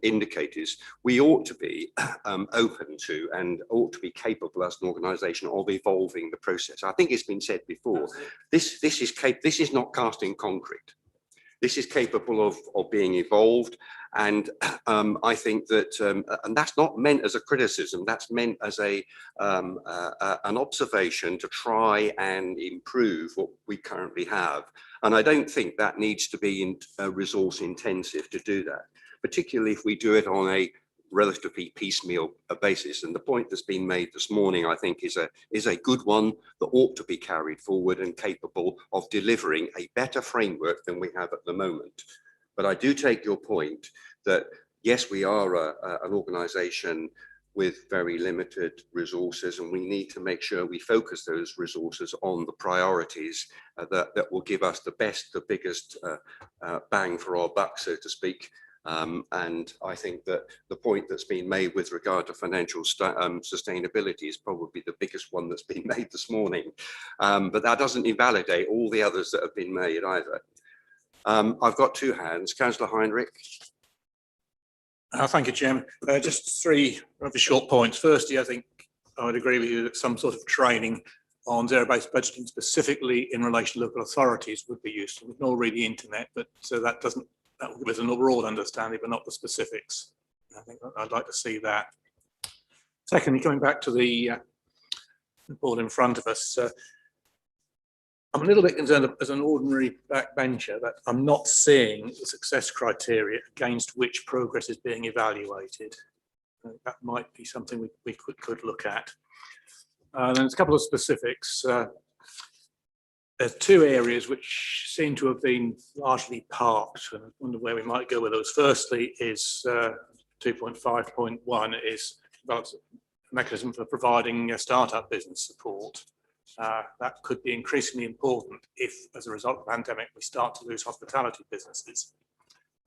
indicators, we ought to be open to and ought to be capable as an organisation of evolving the process. I think it's been said before, this is not cast in concrete. This is capable of being evolved, and I think that, and that's not meant as a criticism, that's meant as an observation to try and improve what we currently have. And I don't think that needs to be resource intensive to do that, particularly if we do it on a relatively piecemeal basis. And the point that's been made this morning, I think, is a good one that ought to be carried forward and capable of delivering a better framework than we have at the moment. But I do take your point that, yes, we are an organisation with very limited resources, and we need to make sure we focus those resources on the priorities that will give us the best, the biggest bang for our buck, so to speak. And I think that the point that's been made with regard to financial sustainability is probably the biggest one that's been made this morning. But that doesn't invalidate all the others that have been made either. I've got two hands. Councillor Heinrich. Thank you, Chairman. Just three rather short points. Firstly, I think I would agree with you that some sort of training on zero-based budgeting, specifically in relation to local authorities, would be useful. We can all read the internet, but that will give us an overall understanding, but not the specifics. I think I'd like to see that. Secondly, coming back to the report in front of us, I'm a little bit concerned as an ordinary backbencher that I'm not seeing the success criteria against which progress is being evaluated. That might be something we could look at. Then there's a couple of specifics. There's two areas which seem to have been largely parked, and I wonder where we might go with those. Firstly is 2.5.1 is about a mechanism for providing startup business support. That could be increasingly important if, as a result of the pandemic, we start to lose hospitality businesses,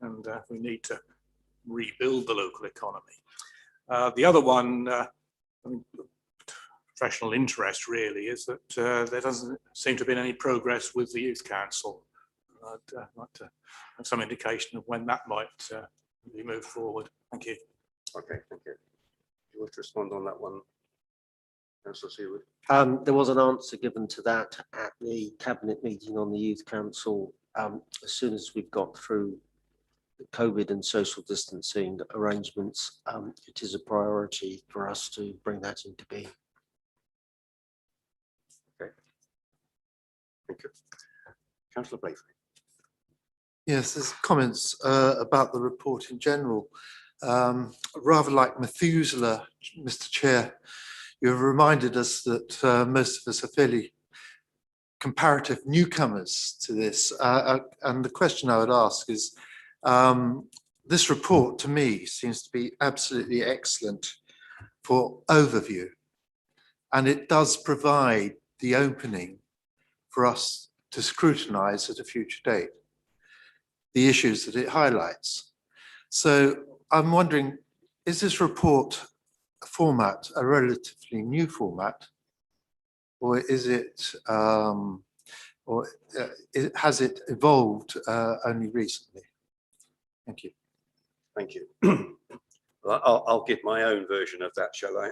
and we need to rebuild the local economy. The other one, professional interest really, is that there doesn't seem to have been any progress with the Youth Council. I'd like to have some indication of when that might be moved forward. Thank you. Okay, thank you. Do you want to respond on that one, Councillor Seawood? There was an answer given to that at the cabinet meeting on the Youth Council. As soon as we've got through the COVID and social distancing arrangements, it is a priority for us to bring that into being. Okay. Thank you. Councillor Blakely. Yes, there's comments about the report in general. Rather like Methuselah, Mr. Chair, you have reminded us that most of us are fairly comparative newcomers to this. And the question I would ask is, this report to me seems to be absolutely excellent for overview. And it does provide the opening for us to scrutinise at a future date the issues that it highlights. So I'm wondering, is this report format a relatively new format, or is it, has it evolved only recently? Thank you. Thank you. Well, I'll give my own version of that, shall I?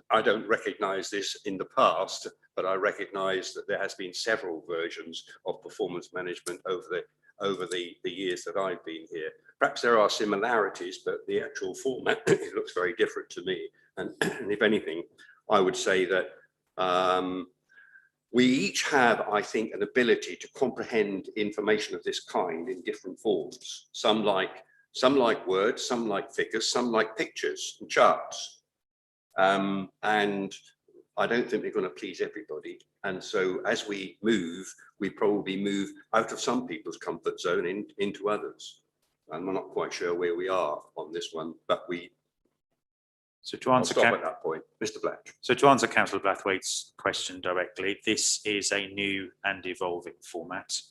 I don't recognise this in the past, but I recognise that there has been several versions of performance management over the years that I've been here. Perhaps there are similarities, but the actual format it looks very different to me. And if anything, I would say that we each have, I think, an ability to comprehend information of this kind in different forms. Some like words, some like figures, some like pictures and charts. And I don't think we're going to please everybody. And so as we move, we probably move out of some people's comfort zone into others. And we're not quite sure where we are on this one, but So to I'll answer, stop at that point. Mr. Black. so to answer Councillor Blathwaite's question directly, this is a new and evolving format.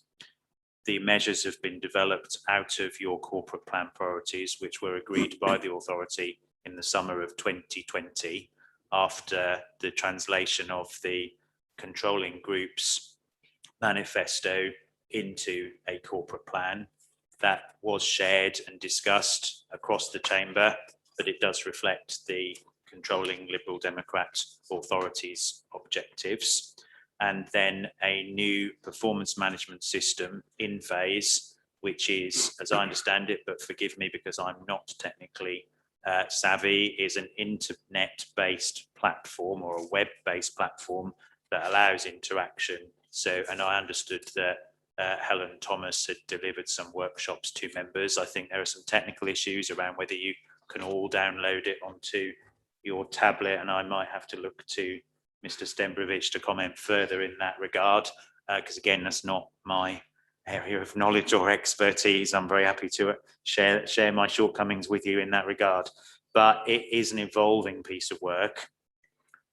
The measures have been developed out of your corporate plan priorities, which were agreed by the authority in the summer of 2020, after the translation of the controlling group's manifesto into a corporate plan that was shared and discussed across the chamber, but it does reflect the controlling Liberal Democrat authorities' objectives. And then a new performance management system in phase, which is, as I understand it, but forgive me because I'm not technically savvy, is an internet-based platform or a web-based platform that allows interaction. So, and I understood that Helen Thomas had delivered some workshops to members. I think there are some technical issues around whether you can all download it onto your tablet, and I might have to look to Mr. Stembrovich to comment further in that regard, because again, that's not my area of knowledge or expertise. I'm very happy to share my shortcomings with you in that regard, but it is an evolving piece of work.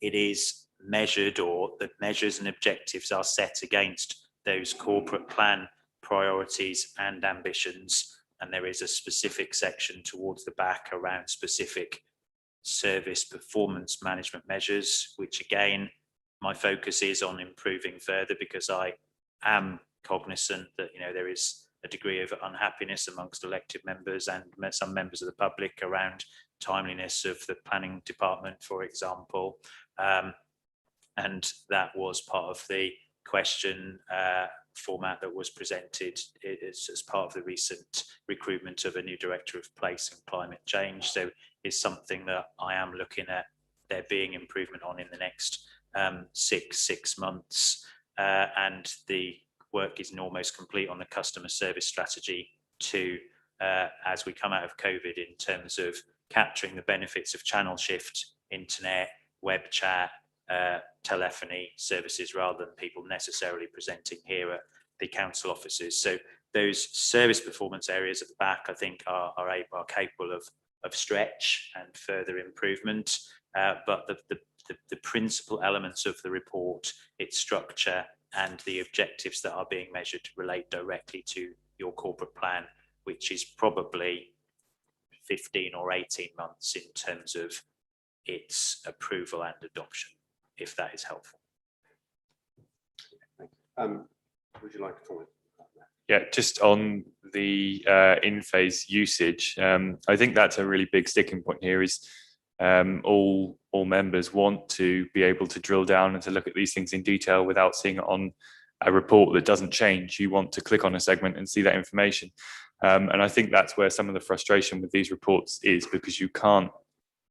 It is measured, or the measures and objectives are set against those corporate plan priorities and ambitions, and there is a specific section towards the back around specific service performance management measures, which again, my focus is on improving further, because I am cognizant that, you know, there is a degree of unhappiness amongst elected members and some members of the public around timeliness of the planning department, for example. And that was part of the question format that was presented as part of the recent recruitment of a new director of place and climate change. So is something that I am looking at there being improvement on in the next six months. And the work is almost complete on the customer service strategy too, as we come out of COVID, in terms of capturing the benefits of channel shift, internet, web chat, telephony services, rather than people necessarily presenting here at the council offices. So those service performance areas at the back, I think, are capable of stretch and further improvement. But the principal elements of the report, its structure and the objectives that are being measured relate directly to your corporate plan, which is probably 15 or 18 months in terms of its approval and adoption, if that is helpful. Would you like to comment? Yeah, just on the in-phase usage, I think that's a really big sticking point here. Is all members want to be able to drill down and to look at these things in detail without seeing it on a report that doesn't change. You want to click on a segment and see that information, and I think that's where some of the frustration with these reports is, because you can't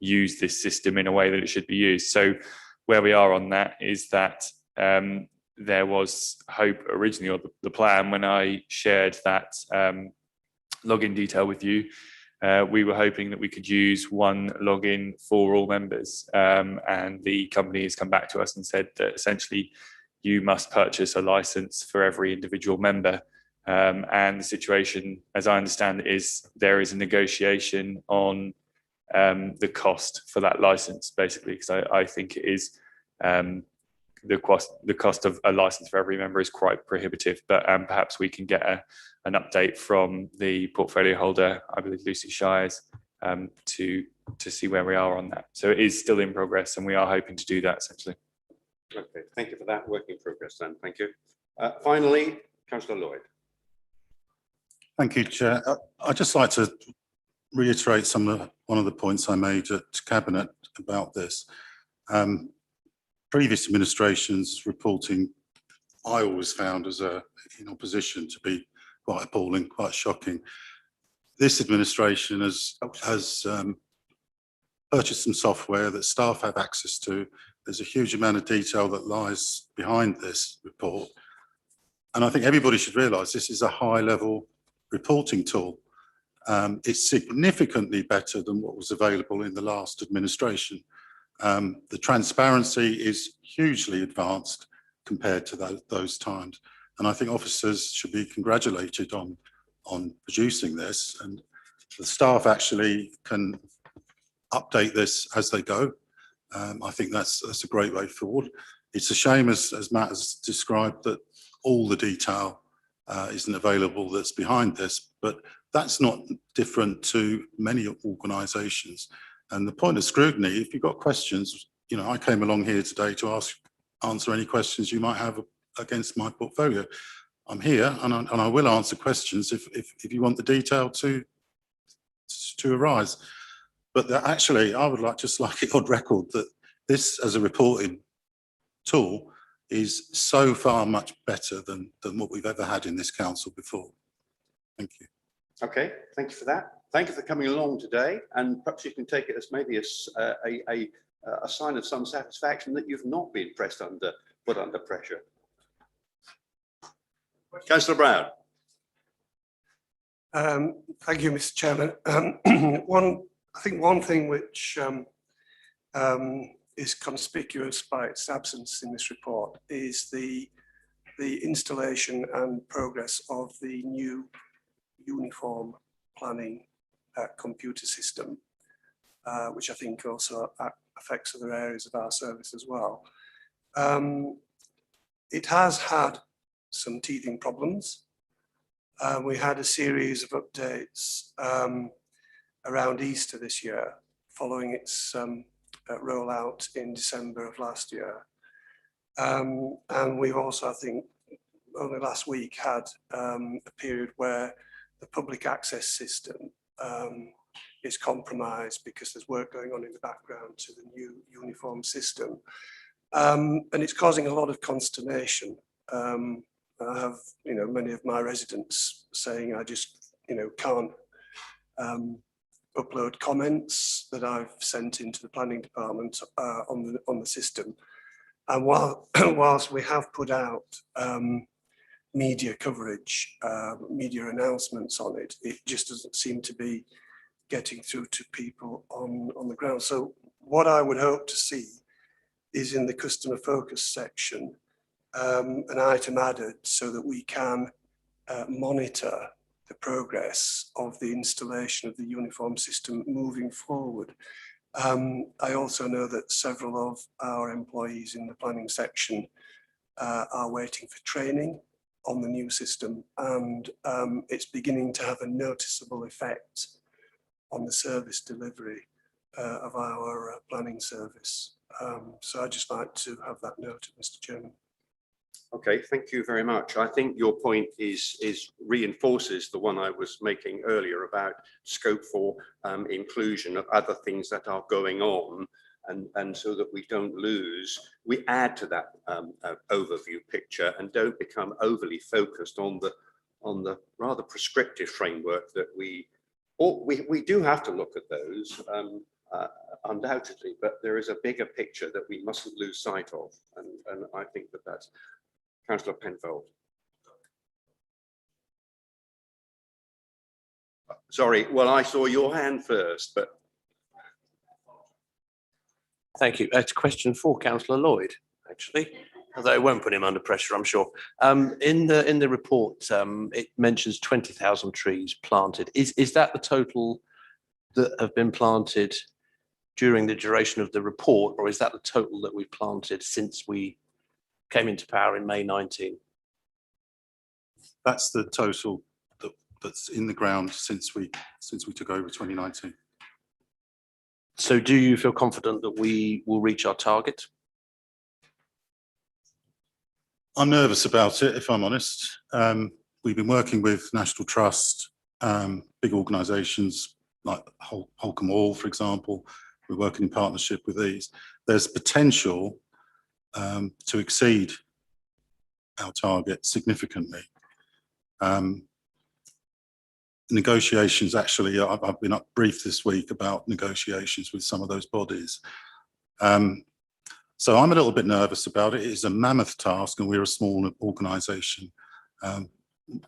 use this system in a way that it should be used. So where we are on that is that there was hope originally, or the plan, when I shared that login detail with you, we were hoping that we could use one login for all members, and the company has come back to us and said that essentially you must purchase a license for every individual member, and the situation, as I understand it, is there is a negotiation on the cost for that license, basically, because I think it is the cost of a license for every member is quite prohibitive, but perhaps we can get an update from the portfolio holder, I believe Lucy Shires, to see where we are on that. So it is still in progress and we are hoping to do that essentially. Okay, thank you for that. Work in progress then. Thank you. Finally, Councillor Lloyd. Thank you, Chair. I'd just like to reiterate one of the points I made at Cabinet about this. Previous administrations reporting, I always found as in opposition to be quite appalling, quite shocking. This administration has purchased some software that staff have access to. There's a huge amount of detail that lies behind this report. And I think everybody should realise this is a high-level reporting tool. It's significantly better than what was available in the last administration. The transparency is hugely advanced compared to those times. And I think officers should be congratulated on producing this, and the staff actually can update this as they go. I think that's a great way forward. It's a shame, as Matt has described, that all the detail isn't available that's behind this, but that's not different to many organisations. And the point of scrutiny, if you've got questions, you know, I came along here today to answer any questions you might have against my portfolio. I'm here and I will answer questions if you want the detail to arise. But actually, I would just like it on record that this, as a reporting tool, is so far much better than what we've ever had in this council before. Thank you. Okay, thank you for that. Thank you for coming along today, and perhaps you can take it as maybe a sign of some satisfaction that you've not been put under pressure. Councillor Brown. Thank you, Mr. Chairman. I think one thing which is conspicuous by its absence in this report is the installation and progress of the new uniform planning computer system, which I think also affects other areas of our service as well. It has had some teething problems. We had a series of updates around Easter this year, following its rollout in December of last year. And we've also, I think, only last week had a period where the public access system is compromised because there's work going on in the background to the new uniform system. And it's causing a lot of consternation. I have, many of my residents saying I just, can't upload comments that I've sent into the planning department on the system. And whilst we have put out media coverage, media announcements on it, it just doesn't seem to be getting through to people on the ground. So what I would hope to see is in the customer focus section, an item added so that we can monitor the progress of the installation of the uniform system moving forward. I also know that several of our employees in the planning section are waiting for training on the new system, and it's beginning to have a noticeable effect on the service delivery of our planning service. So I'd just like to have that noted, Mr. Chairman. Okay, thank you very much. I think your point reinforces the one I was making earlier about scope for inclusion of other things that are going on, and so that we don't lose, we add to that overview picture and don't become overly focused on the rather prescriptive framework that we do have to look at those undoubtedly, but there is a bigger picture that we mustn't lose sight of, and I think that's Councillor Penfold. Sorry, well, I saw your hand first, but. Thank you. It's question for Councillor Lloyd, actually, although it won't put him under pressure, I'm sure. In the report, it mentions 20,000 trees planted. Is that the total that have been planted during the duration of the report, or is that the total that we've planted since we came into power in May 19. That's the total that's in the ground since we took over 2019. So do you feel confident that we will reach our target? I'm nervous about it, if I'm honest. We've been working with National Trust, big organisations like Holcombe Hall, for example. We're working in partnership with these. There's potential to exceed our target significantly. Negotiations, actually, I've been up briefed this week about negotiations with some of those bodies. So I'm a little bit nervous about it. It is a mammoth task and we're a small organisation.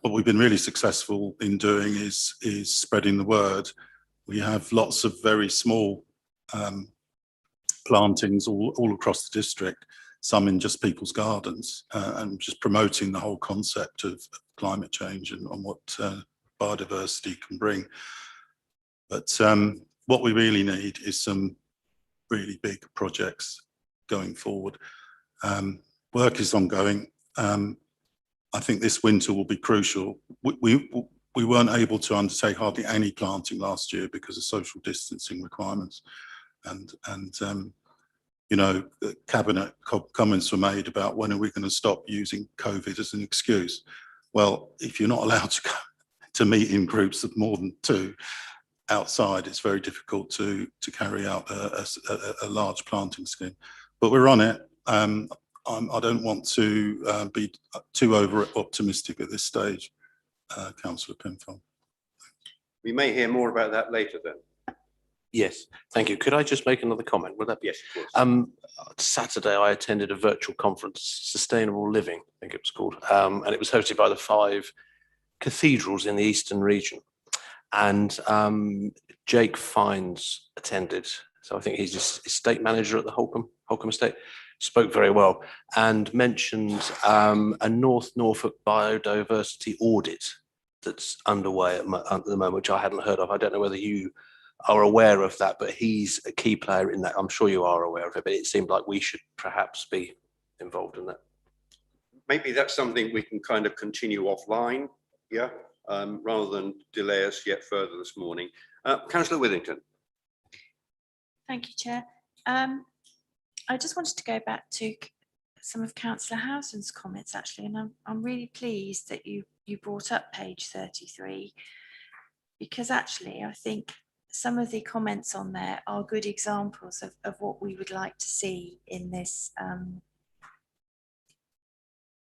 What we've been really successful in doing is spreading the word. We have lots of very small plantings all across the district, some in just people's gardens, and just promoting the whole concept of climate change and on what biodiversity can bring. But what we really need is some really big projects going forward. Work is ongoing. I think this winter will be crucial. We weren't able to undertake hardly any planting last year because of social distancing requirements. And you know, cabinet comments were made about when are we going to stop using COVID as an excuse. Well, if you're not allowed to meet in groups of more than 2 outside, it's very difficult to carry out a large planting scheme. But we're on it. I don't want to be too over optimistic at this stage, Councillor Pinfold. We may hear more about that later then. Yes, thank you. Could I just make another comment? Would that be? Yes, of course. Saturday, I attended a virtual conference, Sustainable Living, I think it was called, and it was hosted by the 5 cathedrals in the Eastern region. And Jake Fines attended. So I think he's estate manager at the Holcombe estate, spoke very well and mentioned a North Norfolk biodiversity audit that's underway at the moment, which I hadn't heard of. I don't know whether you are aware of that, but he's a key player in that. I'm sure you are aware of it, but it seemed like we should perhaps be involved in that. Maybe that's something we can kind of continue offline, yeah, rather than delay us yet further this morning. Councillor Withington. Thank you, Chair. I just wanted to go back to some of Councillor Howson's comments, actually, and I'm really pleased that you brought up page 33, because actually I think some of the comments on there are good examples of what we would like to see in this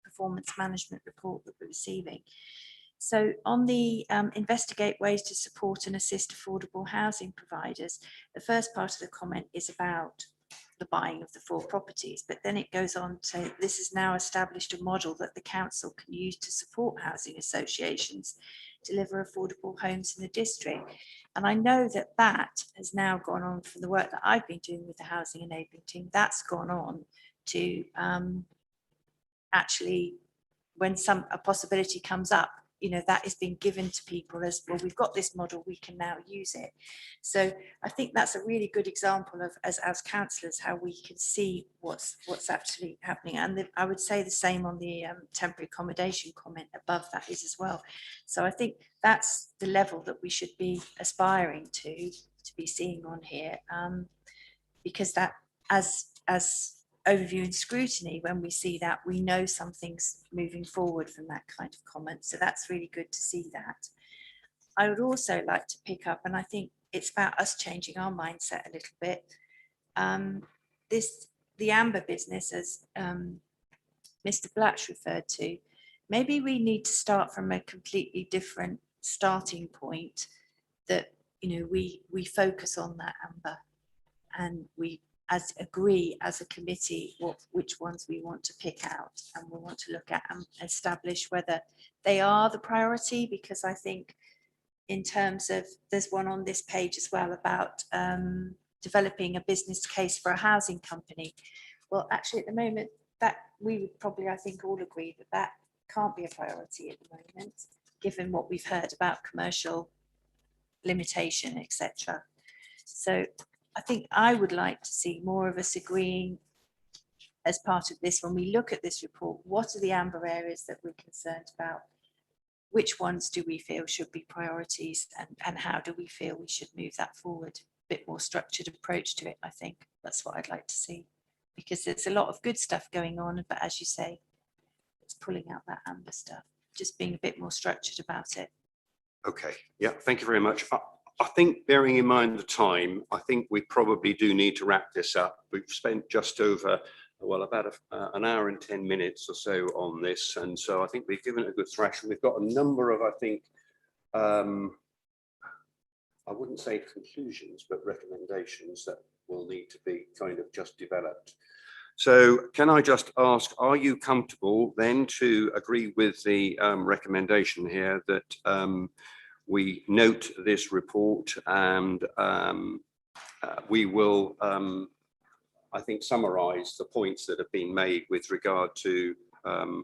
performance management report that we're receiving. So on the investigate ways to support and assist affordable housing providers, the first part of the comment is about the buying of the 4 properties, but then it goes on to, this is now established a model that the council can use to support housing associations deliver affordable homes in the district. And I know that that has now gone on from the work that I've been doing with the housing enabling team, that's gone on to actually, when a possibility comes up, you know, that is being given to people as, well, we've got this model, we can now use it. So I think that's a really good example of, as councillors, how we can see what's actually happening. And I would say the same on the temporary accommodation comment above that is as well. So I think that's the level that we should be aspiring to be seeing on here, because that, as overview and scrutiny, when we see that, we know something's moving forward from that kind of comment. So that's really good to see that. I would also like to pick up, and I think it's about us changing our mindset a little bit. The amber business, as Mr. Blatch referred to, maybe we need to start from a completely different starting point, that, you know, we focus on that amber and we agree as a committee which ones we want to pick out and we want to look at and establish whether they are the priority, because I think in terms of, there's one on this page as well about developing a business case for a housing company. Well, actually at the moment that we would probably, I think, all agree that that can't be a priority at the moment, given what we've heard about commercial limitation, etc. So I think I would like to see more of us agreeing as part of this, when we look at this report, what are the amber areas that we're concerned about? Which ones do we feel should be priorities, and how do we feel we should move that forward? A bit more structured approach to it, I think. That's what I'd like to see, because there's a lot of good stuff going on, but as you say, it's pulling out that amber stuff, just being a bit more structured about it. Okay, yeah, thank you very much. I think, bearing in mind the time, I think we probably do need to wrap this up. We've spent just over, well, about an hour and 10 minutes or so on this. And so I think we've given it a good thrash. We've got a number of, I think, I wouldn't say conclusions, but recommendations that will need to be kind of just developed. So can I just ask, are you comfortable then to agree with the recommendation here that we note this report, and we will, I think, summarise the points that have been made with regard to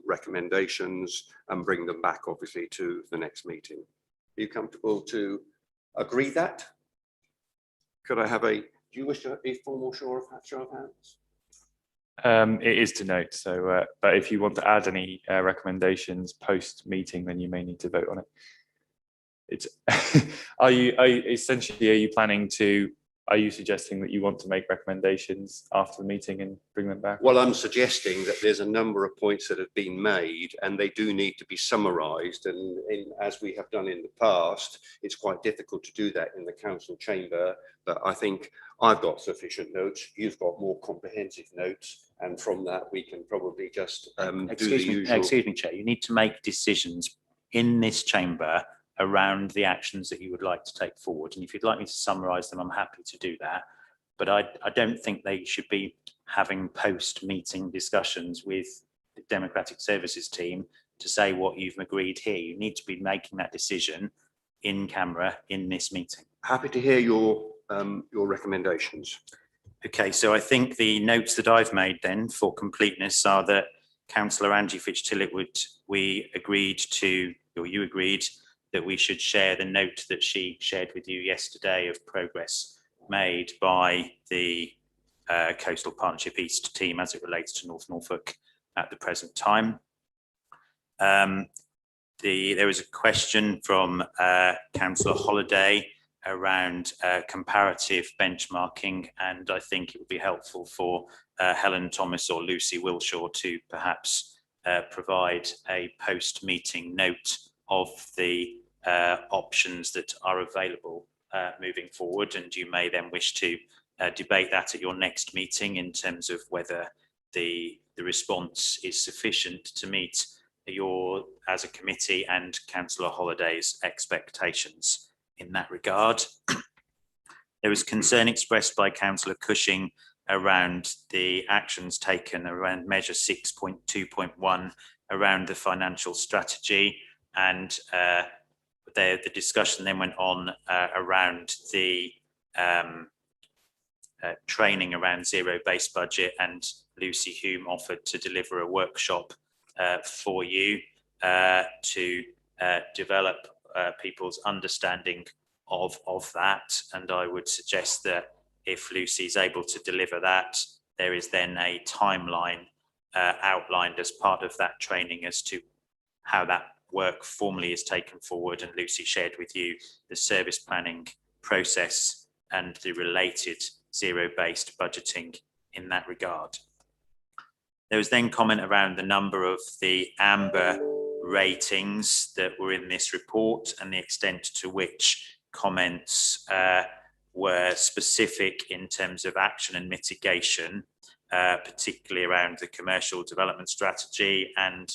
recommendations and bring them back, obviously, to the next meeting? Are you comfortable to agree that? Could I have do you wish to a formal show of hands? It is to note, so, but if you want to add any recommendations post-meeting, then you may need to vote on it. It's are you planning to, are you suggesting that you want to make recommendations after the meeting and bring them back? Well, I'm suggesting that there's a number of points that have been made, and they do need to be summarised, and as we have done in the past, it's quite difficult to do that in the council chamber, but I think I've got sufficient notes, you've got more comprehensive notes, and from that we can probably just do the usual. Excuse me, Chair, you need to make decisions in this chamber around the actions that you would like to take forward. And if you'd like me to summarise them, I'm happy to do that. But I don't think they should be having post-meeting discussions with the Democratic Services team to say what you've agreed here. You need to be making that decision in camera in this meeting. Happy to hear your recommendations. Okay, so I think the notes that I've made then for completeness are that Councillor Angie Fitch-Tillotwood, we agreed to, or you agreed, that we should share the note that she shared with you yesterday of progress made by the Coastal Partnership East team as it relates to North Norfolk at the present time. There was a question from Councillor Holliday around comparative benchmarking, and I think it would be helpful for Helen Thomas or Lucy Wilshaw to perhaps provide a post-meeting note of the options that are available moving forward, and you may then wish to debate that at your next meeting in terms of whether the response is sufficient to meet your, as a committee, and Councillor Holliday's expectations in that regard. There was concern expressed by Councillor Cushing around the actions taken around measure 6.2.1 around the financial strategy, and the discussion then went on around the training around zero-based budget, and Lucy Hume offered to deliver a workshop for you to develop people's understanding of that. And I would suggest that if Lucy is able to deliver that, there is then a timeline outlined as part of that training as to how that work formally is taken forward, and Lucy shared with you the service planning process and the related zero-based budgeting in that regard. There was then comment around the number of the amber ratings that were in this report and the extent to which comments were specific in terms of action and mitigation, particularly around the commercial development strategy. And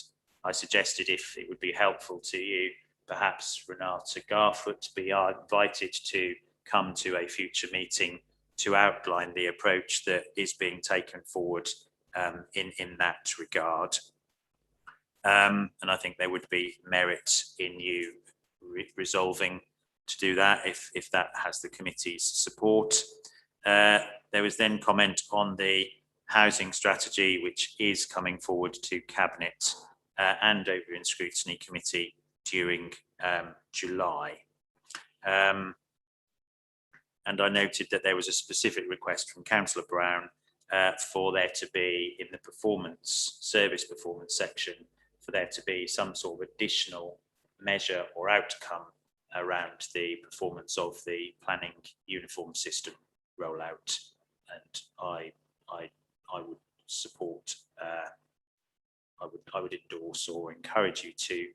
I suggested, if it would be helpful to you, perhaps Renata Garfoot be invited to come to a future meeting to outline the approach that is being taken forward in that regard. And I think there would be merit in you resolving to do that if that has the committee's support. There was then comment on the housing strategy, which is coming forward to Cabinet and over in Scrutiny Committee during July. And I noted that there was a specific request from Councillor Brown for there to be in the service performance section, for there to be some sort of additional measure or outcome around the performance of the planning uniform system rollout. And I would support, I would endorse or encourage you to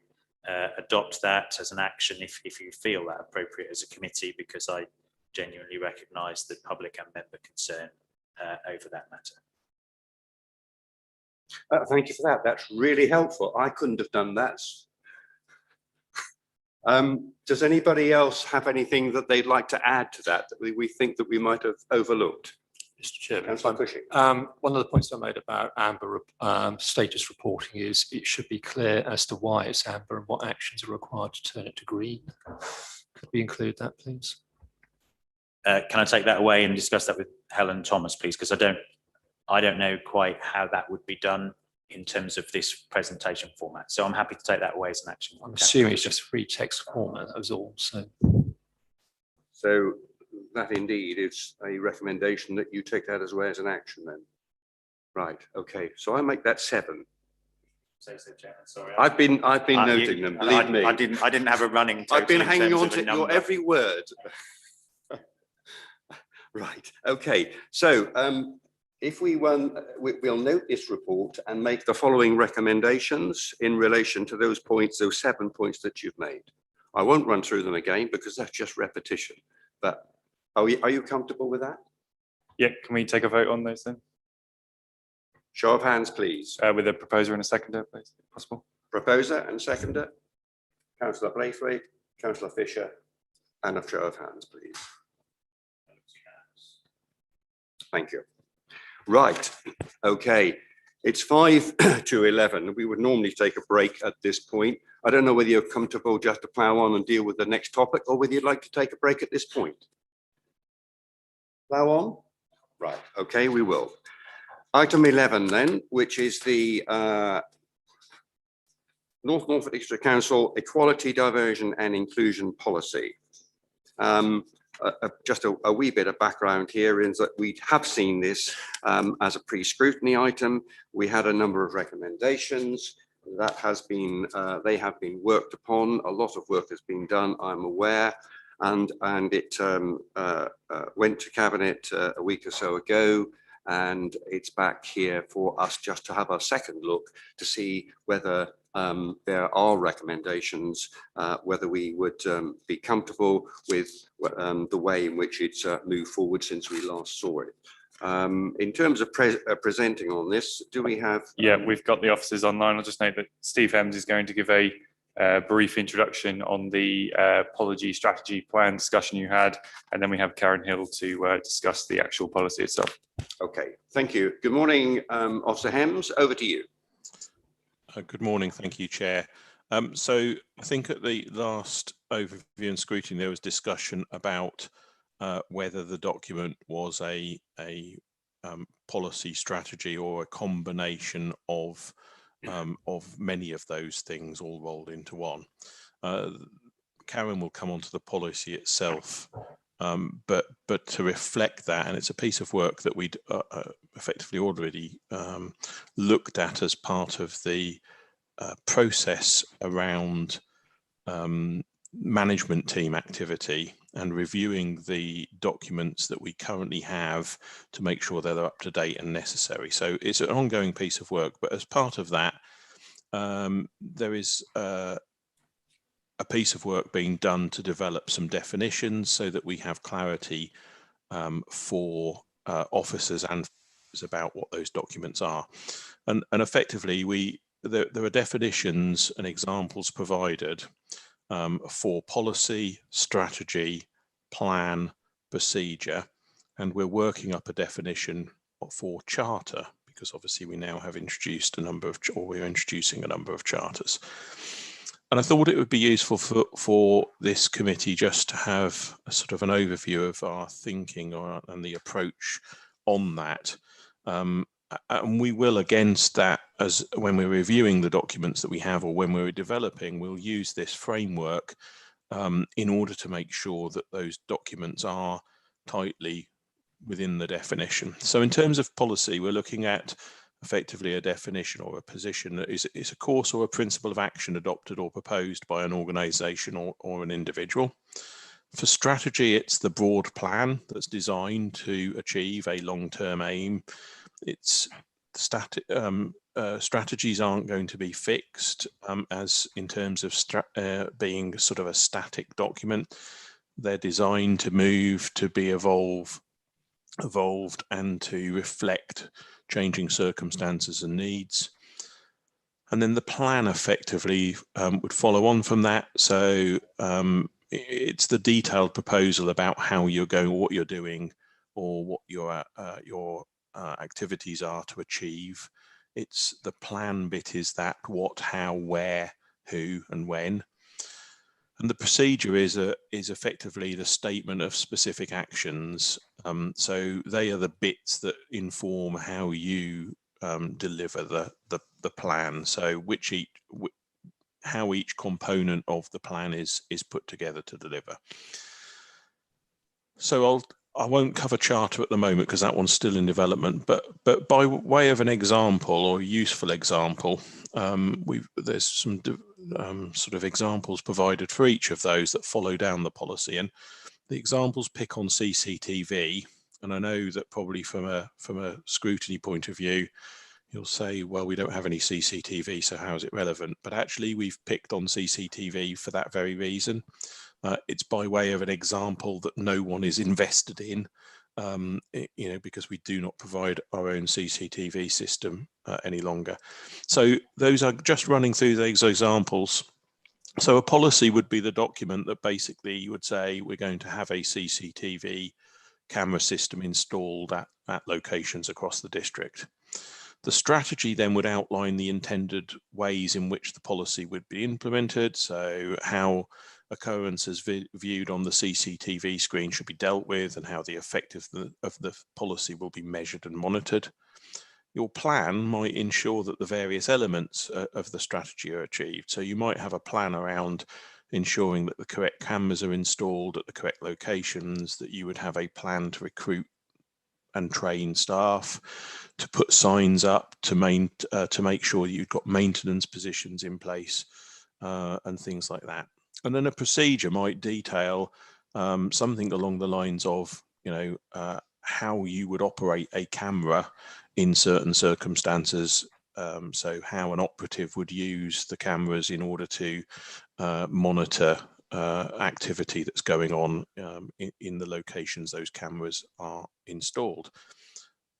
adopt that as an action if you feel that appropriate as a committee, because I genuinely recognise the public and member concern over that matter. Thank you for that. That's really helpful. I couldn't have done that. Does anybody else have anything that they'd like to add to that we think that we might have overlooked? Mr. Chairman, Councillor Cushing. one of the points I made about amber status reporting is it should be clear as to why it's amber and what actions are required to turn it to green. Could we include that, please? Can I take that away and discuss that with Helen Thomas, please? Because I don't know quite how that would be done in terms of this presentation format. So I'm happy to take that away as an action. I'm assuming it's just free text format, that was all. So that indeed is a recommendation that you take that as well as an action then. Right, okay, so I make that 7. Sorry. I've been noting them, believe me. I didn't have a running total. I've been in hanging terms on of a to your number. every word. Right, okay, so if we'll note this report and make the following recommendations in relation to those points, those 7 points that you've made. I won't run through them again because that's just repetition, but are you comfortable with that? Yeah, can we take a vote on those then? Show of hands, please. With a proposer and a seconder, please, if possible. Proposer and seconder, Councillor Braithwaite, Councillor Fisher, and a show of hands, please. Thank you. Right, okay. It's 5 to 11. We would normally take a break at this point. I don't know whether you're comfortable just to plough on and deal with the next topic or whether you'd like to take a break at this point. Plough on? Right, okay, we will. Item 11 then, which is the North Norfolk District Council Equality, Diversion and Inclusion Policy. Just a wee bit of background here is that we have seen this as a pre-scrutiny item. We had a number of recommendations that has been, they have been worked upon. A lot of work has been done, I'm aware, and it went to Cabinet a week or so ago, and it's back here for us just to have a second look to see whether there are recommendations, whether we would be comfortable with the way in which it's moved forward since we last saw it. In terms of presenting on this, do we have? Yeah, we've got the officers online. I'll just note that Steve Hems is going to give a brief introduction on the policy strategy plan discussion you had, and then we have Karen Hill to discuss the actual policy itself. Okay, thank you. Good morning, Officer Hems, over to you. Good morning, thank you, Chair. So I think at the last overview and scrutiny, there was discussion about whether the document was a policy strategy or a combination of many of those things all rolled into one. Karen will come on to the policy itself, but to reflect that, and it's a piece of work that we'd effectively already looked at as part of the process around management team activity and reviewing the documents that we currently have to make sure they're up to date and necessary. So it's an ongoing piece of work, but as part of that, there is a piece of work being done to develop some definitions so that we have clarity for officers and about what those documents are. And effectively, there are definitions and examples provided for policy, strategy, plan, procedure, and we're working up a definition for charter because obviously we now have introduced a number of, or we're introducing a number of charters. And I thought it would be useful for this committee just to have a sort of an overview of our thinking and the approach on that. And we will, against that, as when we're reviewing the documents that we have or when we're developing, we'll use this framework in order to make sure that those documents are tightly within the definition. So in terms of policy, we're looking at effectively a definition or a position that is a course or a principle of action adopted or proposed by an organisation or an individual. For strategy, it's the broad plan that's designed to achieve a long-term aim. It's strategies aren't going to be fixed as in terms of being sort of a static document. They're designed to move, to be evolved and to reflect changing circumstances and needs. And then the plan effectively would follow on from that. So it's the detailed proposal about how you're going, what you're doing, or what your activities are to achieve. It's the plan bit is that what, how, where, who, and when. And the procedure is effectively the statement of specific actions. So they are the bits that inform how you deliver the plan. So how each component of the plan is put together to deliver. So I won't cover charter at the moment because that one's still in development. But by way of an example or a useful example, there's some sort of examples provided for each of those that follow down the policy, and the examples pick on CCTV. And I know that probably from a scrutiny point of view, you'll say, well, we don't have any CCTV, so how is it relevant? But actually, we've picked on CCTV for that very reason. It's by way of an example that no one is invested in, because we do not provide our own CCTV system any longer. So those are just running through those examples. So a policy would be the document that basically you would say we're going to have a CCTV camera system installed at locations across the district. The strategy then would outline the intended ways in which the policy would be implemented. So how occurrences viewed on the CCTV screen should be dealt with and how the effect of the policy will be measured and monitored. Your plan might ensure that the various elements of the strategy are achieved. So you might have a plan around ensuring that the correct cameras are installed at the correct locations, that you would have a plan to recruit and train staff, to put signs up, to make sure you've got maintenance positions in place and things like that. And then a procedure might detail something along the lines of, how you would operate a camera in certain circumstances. So how an operative would use the cameras in order to monitor activity that's going on in the locations those cameras are installed.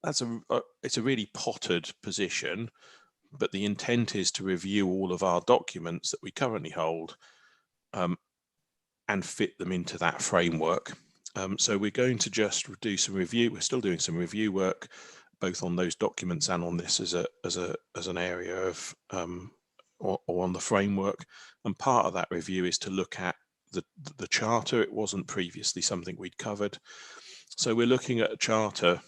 It's a really potted position, but the intent is to review all of our documents that we currently hold and fit them into that framework. So we're going to just do some review. We're still doing some review work, both on those documents and on this as an area of or on the framework. And part of that review is to look at the charter. It wasn't previously something we'd covered. So we're looking at a charter,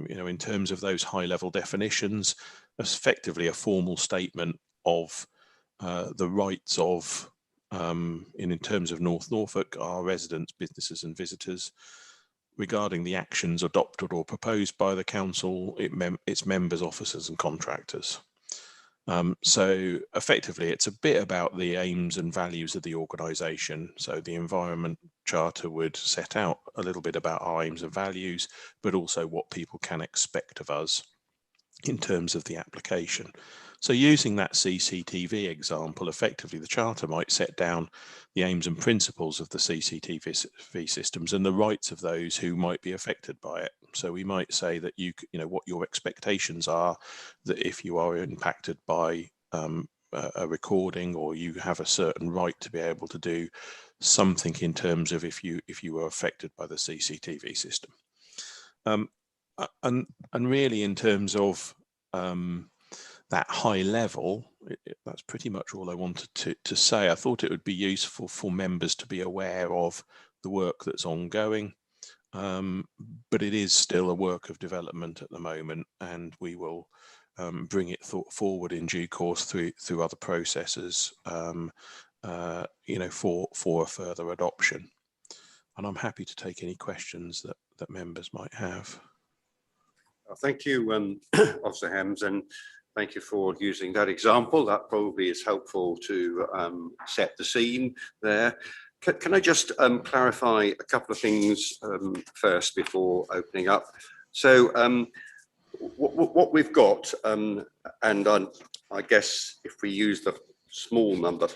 in terms of those high-level definitions, as effectively a formal statement of the rights of, in terms of North Norfolk, our residents, businesses and visitors, regarding the actions adopted or proposed by the council, its members, officers and contractors. So effectively, it's a bit about the aims and values of the organisation. So the Environment Charter would set out a little bit about our aims and values, but also what people can expect of us in terms of the application. So using that CCTV example, effectively the Charter might set down the aims and principles of the CCTV systems and the rights of those who might be affected by it. So we might say that what your expectations are, that if you are impacted by a recording, or you have a certain right to be able to do something in terms of if you were affected by the CCTV system. And really in terms of that high level, that's pretty much all I wanted to say. I thought it would be useful for members to be aware of the work that's ongoing, but it is still a work of development at the moment, and we will bring it forward in due course through other processes, for a further adoption. And I'm happy to take any questions that members might have. Thank you, Officer Hems, and thank you for using that example. That probably is helpful to set the scene there. Can I just clarify a couple of things first before opening up? So what we've got, and I guess if we use the small number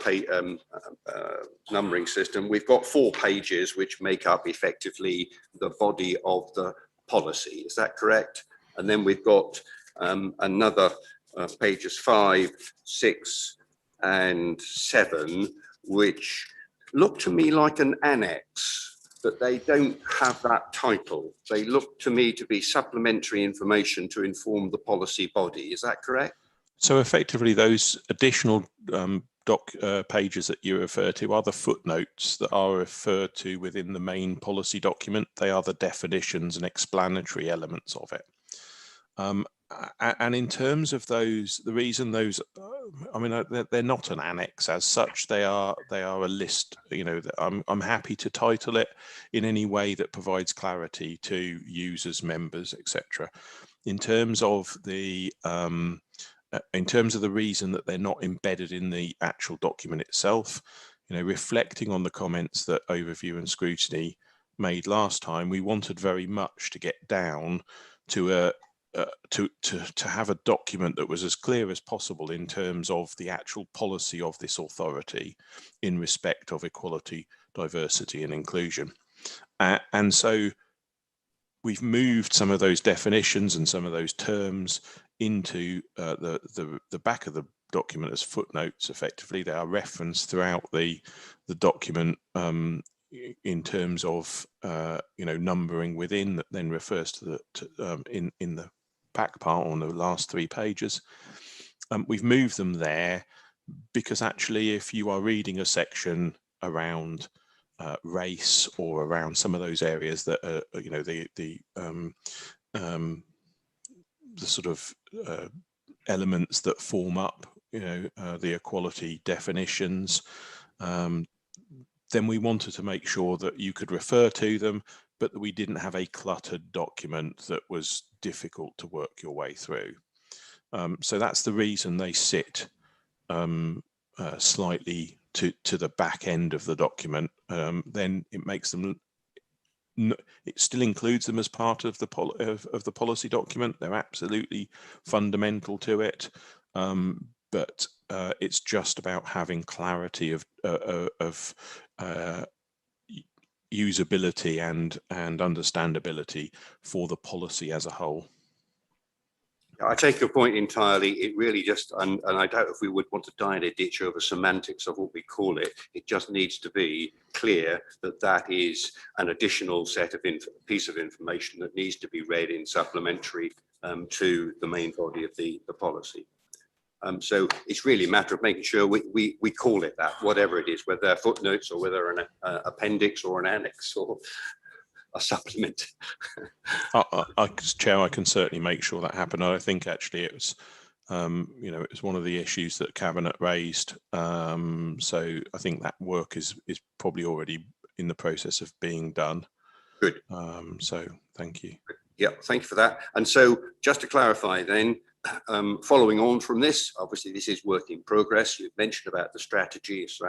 numbering system, we've got 4 pages which make up effectively the body of the policy. Is that correct? And then we've got another pages 5, 6, and 7, which look to me like an annex, but they don't have that title. They look to me to be supplementary information to inform the policy body. Is that correct? So effectively, those additional pages that you refer to are the footnotes that are referred to within the main policy document. They are the definitions and explanatory elements of it. And in terms of those, the reason those, I mean, they're not an annex as such. They are a list. You know, I'm happy to title it in any way that provides clarity to users, members, etc. In terms of the reason that they're not embedded in the actual document itself, you know, reflecting on the comments that Overview and Scrutiny made last time, we wanted very much to get down to to have a document that was as clear as possible in terms of the actual policy of this authority in respect of equality, diversity and inclusion. And so we've moved some of those definitions and some of those terms into the back of the document as footnotes. Effectively, they are referenced throughout the document in terms of you know, numbering within that then refers to the in the back part on the last 3 pages. We've moved them there because actually, if you are reading a section around race or around some of those areas that are, you know, the sort of elements that form up, you know, the equality definitions, then we wanted to make sure that you could refer to them, but that we didn't have a cluttered document that was difficult to work your way through. So that's the reason they sit slightly to the back end of the document. Then it makes them, it still includes them as part of the policy document. They're absolutely fundamental to it, but it's just about having clarity of usability and understandability for the policy as a whole. I take your point entirely. It really just, and I doubt if we would want to die in a ditch over semantics of what we call it. It just needs to be clear that that is an additional set of piece of information that needs to be read in supplementary to the main body of the policy. So it's really a matter of making sure we call it that, whatever it is, whether they're footnotes or whether an appendix or an annex or a supplement. Chair, I can certainly make sure that happened. I think actually it was, you know, it was one of the issues that Cabinet raised. So I think that work is probably already in the process of being done. Good. So thank you. Yeah, thank you for that. And so just to clarify then, following on from this, obviously this is work in progress. You've mentioned about the strategies,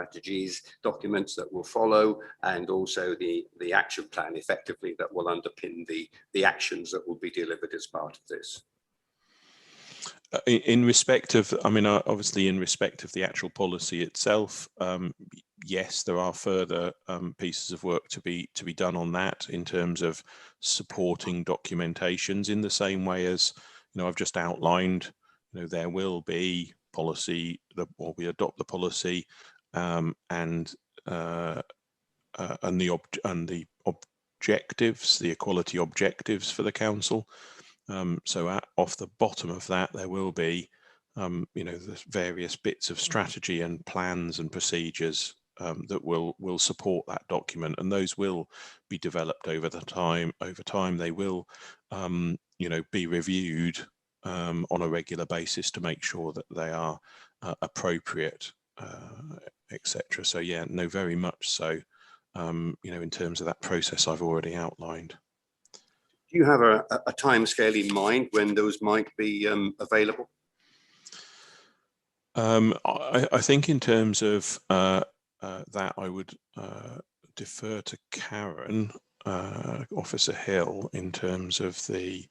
documents that will follow, and also the action plan effectively that will underpin the actions that will be delivered as part of this. In respect of, I mean, obviously in respect of the actual policy itself, yes, there are further pieces of work to be done on that in terms of supporting documentations in the same way as, you know, I've just outlined. You know, there will be policy or we adopt the policy and the objectives, the equality objectives for the council. So off the bottom of that, there will be, you know, the various bits of strategy and plans and procedures that will support that document, and those will be developed over time. They will, you know, be reviewed on a regular basis to make sure that they are appropriate, etc. So yeah, no, very much so. You know, in terms of that process I've already outlined. Do you have a timescale in mind when those might be available? I think in terms of that, I would defer to Karen, Officer Hill, in terms of the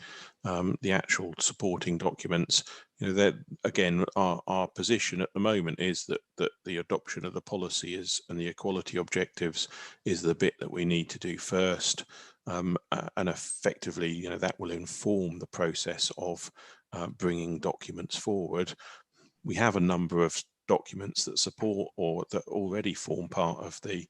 actual supporting documents. You know, that again, our position at the moment is that the adoption of the policy and the equality objectives is the bit that we need to do first, and effectively, you know, that will inform the process of bringing documents forward. We have a number of documents that support or that already form part of the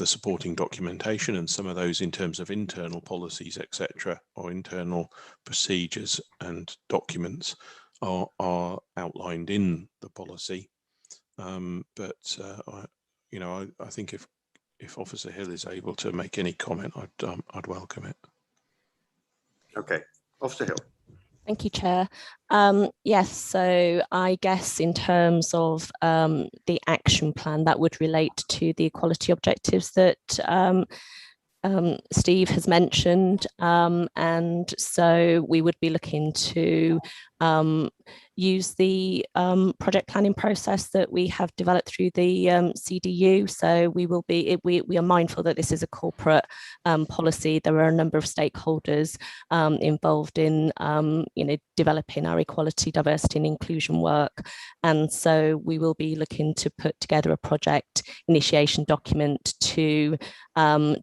supporting documentation, and some of those in terms of internal policies, etc., or internal procedures and documents are outlined in the policy. You know, I think if Officer Hill is able to make any comment, I'd welcome it. Okay, Officer Hill. Thank you, Chair. Yes, so I guess in terms of the action plan, that would relate to the equality objectives that Steve has mentioned. And so we would be looking to use the project planning process that we have developed through the CDU. So we will be, we are mindful that this is a corporate policy. There are a number of stakeholders involved in developing our equality, diversity and inclusion work. And so we will be looking to put together a project initiation document to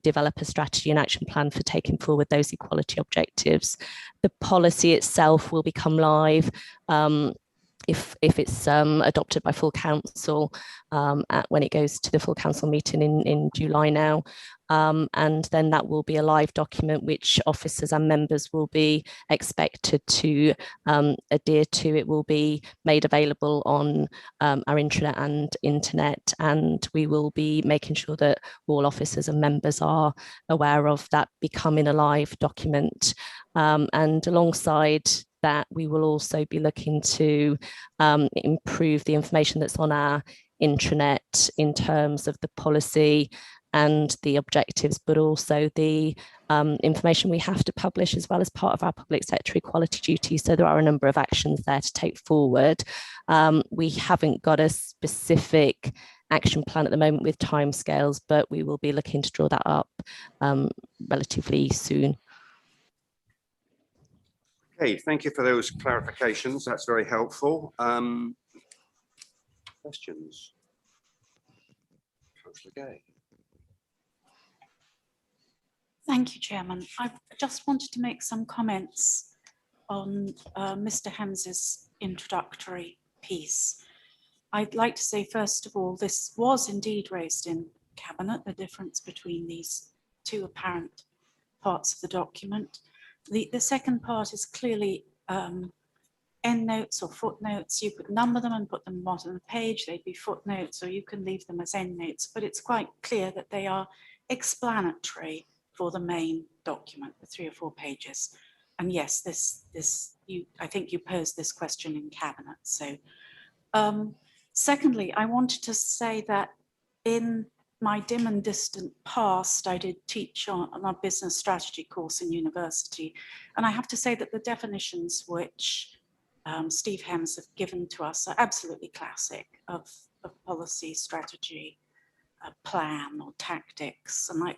develop a strategy and action plan for taking forward those equality objectives. The policy itself will become live if it's adopted by full council when it goes to the full council meeting in July now. And then that will be a live document which officers and members will be expected to adhere to. It will be made available on our intranet and internet, and we will be making sure that all officers and members are aware of that becoming a live document. And alongside that, we will also be looking to improve the information that's on our intranet in terms of the policy and the objectives, but also the information we have to publish as well as part of our public sector equality duties. So there are a number of actions there to take forward. We haven't got a specific action plan at the moment with timescales, but we will be looking to draw that up relatively soon. Okay, thank you for those clarifications. That's very helpful. Questions? Councillor Gay. Thank you, Chairman. I just wanted to make some comments on Mr. Hems's introductory piece. I'd like to say, first of all, this was indeed raised in Cabinet, the difference between these two apparent parts of the document. The second part is clearly endnotes or footnotes. You could number them and put them at the bottom of the page. They'd be footnotes, or you can leave them as endnotes, but it's quite clear that they are explanatory for the main document, the 3 or 4 pages. And yes, I think you posed this question in Cabinet. So secondly, I wanted to say that in my dim and distant past, I did teach on our business strategy course in university. And I have to say that the definitions which Steve Hems have given to us are absolutely classic of policy, strategy, plan or tactics. And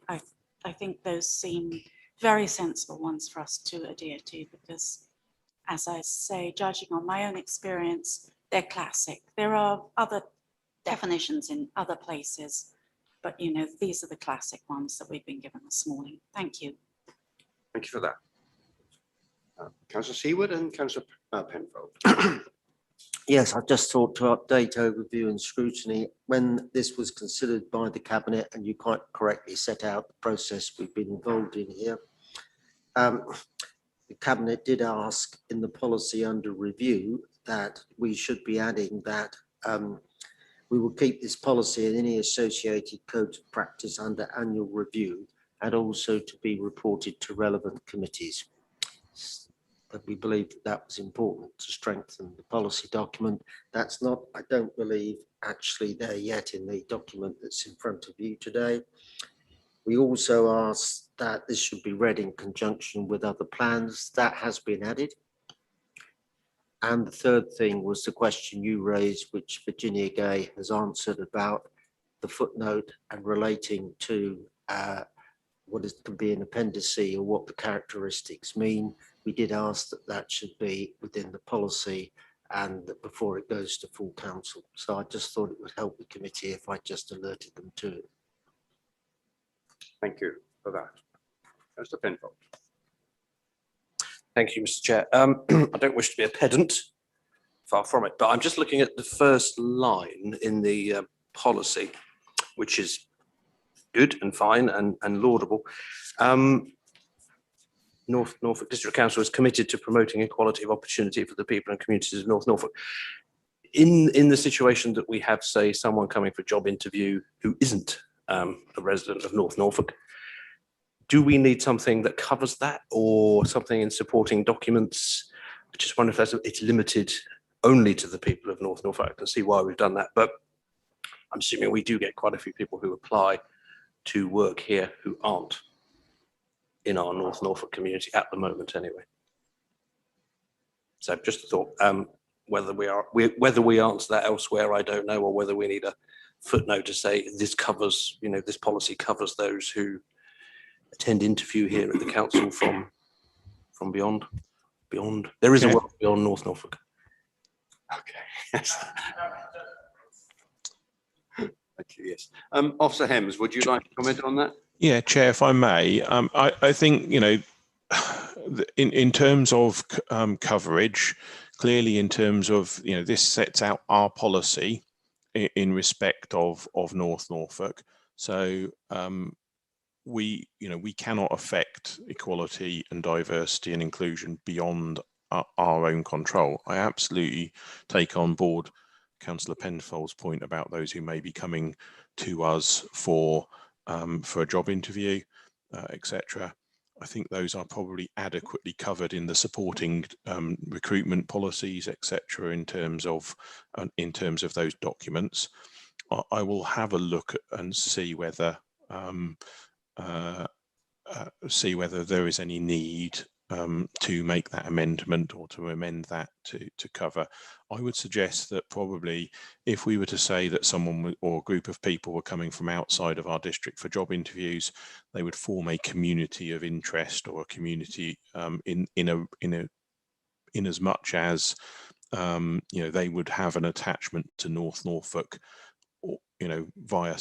I think those seem very sensible ones for us to adhere to, because as I say, judging on my own experience, they're classic. There are other definitions in other places, but these are the classic ones that we've been given this morning. Thank you. Thank you for that. Councillor Seaward and Councillor Penfold. Yes, I just thought to update overview and scrutiny when this was considered by the Cabinet, and you quite correctly set out the process we've been involved in here. The Cabinet did ask in the policy under review that we should be adding that we will keep this policy and any associated codes of practice under annual review, and also to be reported to relevant committees. But we believe that was important to strengthen the policy document. That's not, I don't believe, actually there yet in the document that's in front of you today. We also asked that this should be read in conjunction with other plans. That has been added. And the third thing was the question you raised, which Virginia Gay has answered about the footnote and relating to what is, can be an appendice or what the characteristics mean. We did ask that that should be within the policy and that before it goes to full council. So I just thought it would help the committee if I just alerted them to it. Thank you for that. Mr. Penfold. Thank you, Mr. Chair. I don't wish to be a pedant, far from it, but I'm just looking at the first line in the policy, which is good and fine and laudable. Norfolk District Council is committed to promoting equality of opportunity for the people and communities of North Norfolk. In the situation that we have, say, someone coming for a job interview who isn't a resident of North Norfolk, do we need something that covers that or something in supporting documents? I just wonder if it's limited only to the people of North Norfolk. I can see why we've done that, but I'm assuming we do get quite a few people who apply to work here who aren't in our North Norfolk community at the moment anyway. So just a thought, whether we answer that elsewhere, I don't know, or whether we need a footnote to say this covers, this policy covers those who attend interview here at the council from beyond. There is a world beyond North Norfolk. Okay. Yes. Thank you. Yes. Officer Hems, would you like to comment on that? Yeah, Chair, if I may, I think, in terms of coverage, clearly in terms of, this sets out our policy in respect of North Norfolk. So we cannot affect equality and diversity and inclusion beyond our own control. I absolutely take on board Councillor Penfold's point about those who may be coming to us for a job interview, etc. I think those are probably adequately covered in the supporting recruitment policies, etc. in terms of those documents. I will have a look and see whether there is any need to make that amendment or to amend that to cover. I would suggest that probably if we were to say that someone or a group of people were coming from outside of our district for job interviews, they would form a community of interest or a community in as much as they would have an attachment to North Norfolk, via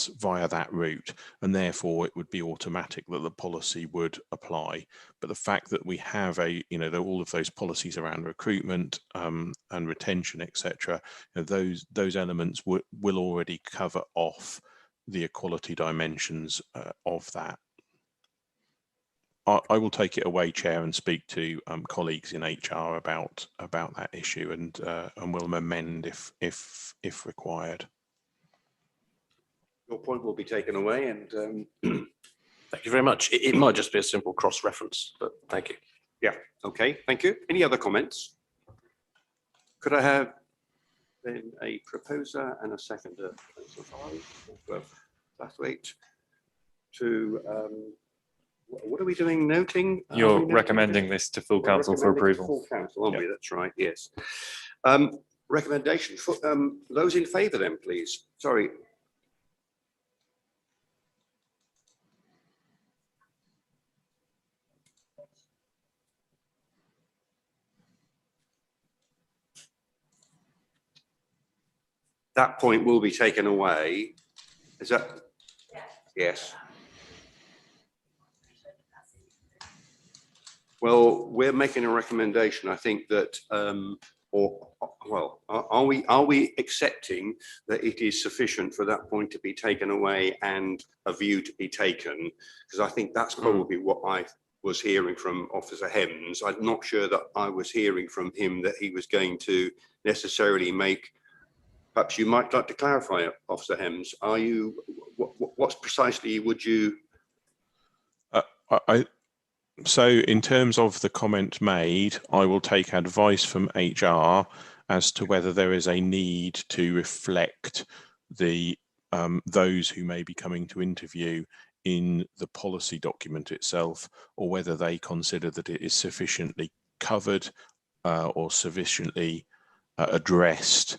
that route, and therefore it would be automatic that the policy would apply. But the fact that we have all of those policies around recruitment and retention, etc., those elements will already cover off the equality dimensions of that. I will take it away, Chair, and speak to colleagues in HR about that issue, and we'll amend if required. Your point will be taken away, and thank you very much. It might just be a simple cross-reference, but thank you. Yeah, okay, thank you. Any other comments? Could I have then a proposer and a seconder? Wait to what are we doing? Noting? You're recommending this to full council for approval. Full council, aren't we? That's right. Yes. Recommendation for those in favour, then, please. Sorry. That point will be taken away. Is that? Yes. Well, we're making a recommendation. I think that, are we accepting that it is sufficient for that point to be taken away and a view to be taken? Because I think that's probably what I was hearing from Officer Hems. I'm not sure that I was hearing from him that he was going to necessarily make. Perhaps you might like to clarify, Officer Hems. Are you? What precisely would you? So in terms of the comment made, I will take advice from HR as to whether there is a need to reflect the those who may be coming to interview in the policy document itself, or whether they consider that it is sufficiently covered or sufficiently addressed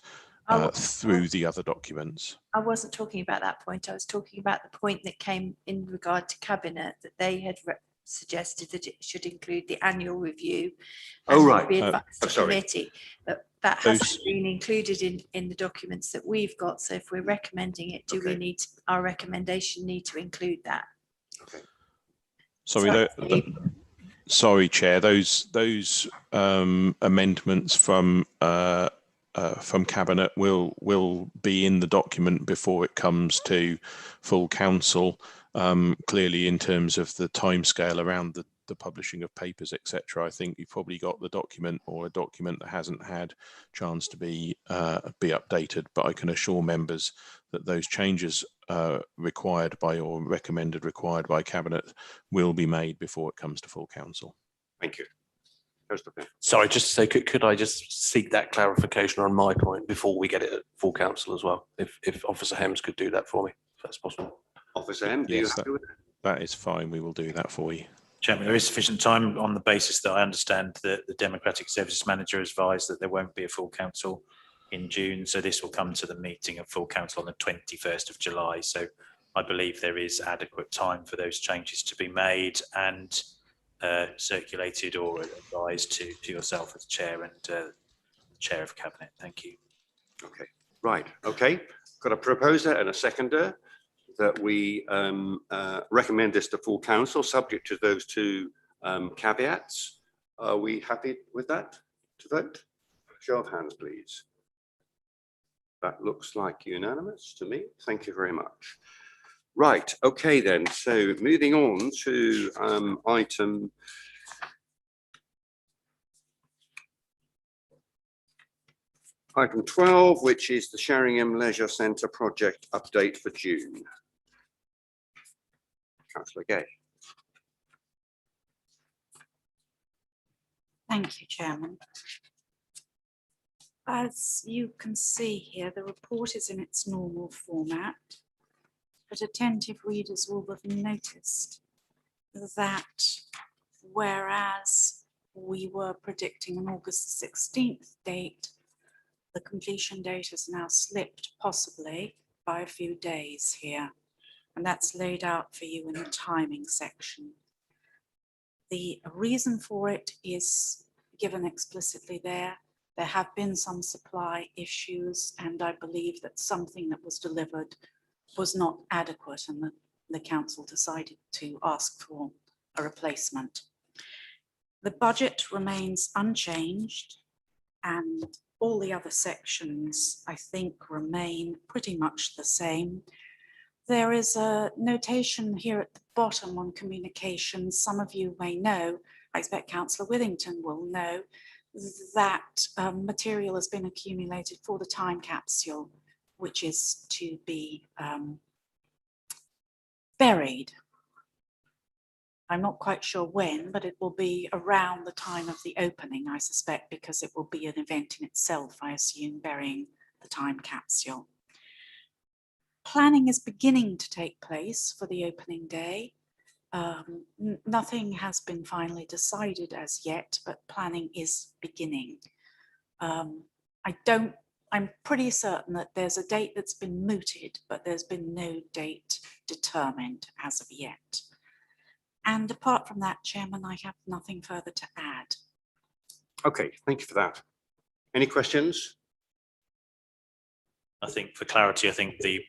through the other documents. I wasn't talking about that point. I was talking about the point that came in regard to Cabinet, that they had suggested that it should include the annual review. Oh, and right. be advised to sorry. committee. But that hasn't been included in the documents that we've got. So if we're recommending it, do we need, our recommendation need to include that? Okay. Sorry, sorry, Chair. Those amendments from Cabinet will be in the document before it comes to full council. Clearly, in terms of the timescale around the publishing of papers, etc., I think you've probably got the document or a document that hasn't had chance to be updated. But I can assure members that those changes required by or recommended required by Cabinet will be made before it comes to full council. Thank you. Sorry, just to say, could I just seek that clarification on my point before we get it at full council as well? If Officer Hems could do that for me, if that's possible. Officer Hems, do you happy with it? That is fine. We will do that for you. Chairman, there is sufficient time on the basis that I understand that the Democratic Services Manager has advised that there won't be a full council in June. So this will come to the meeting of full council on the 21st of July. So I believe there is adequate time for those changes to be made and circulated or advised to yourself as chair and the chair of cabinet. Thank you. Okay, right. Okay, got a proposer and a seconder that we recommend this to full council subject to those two caveats. Are we happy with that to vote? Show of hands, please. That looks like unanimous to me. Thank you very much. Right, okay then. So moving on to item Item 12, which is the Sheringham Leisure Centre project update for June. Councillor Gay. Thank you, Chairman. As you can see here, the report is in its normal format, but attentive readers will have noticed that whereas we were predicting an August 16th date, the completion date has now slipped possibly by a few days here, and that's laid out for you in the timing section. The reason for it is given explicitly there. There have been some supply issues, and I believe that something that was delivered was not adequate, and the council decided to ask for a replacement. The budget remains unchanged, and all the other sections, I think, remain pretty much the same. There is a notation here at the bottom on communications. Some of you may know, I expect Councillor Withington will know, that material has been accumulated for the time capsule, which is to be buried. I'm not quite sure when, but it will be around the time of the opening, I suspect, because it will be an event in itself, I assume, burying the time capsule. Planning is beginning to take place for the opening day. Nothing has been finally decided as yet, but planning is beginning. I'm pretty certain that there's a date that's been mooted, but there's been no date determined as of yet. And apart from that, Chairman, I have nothing further to add. Okay, thank you for that. Any questions? I think for clarity, I think the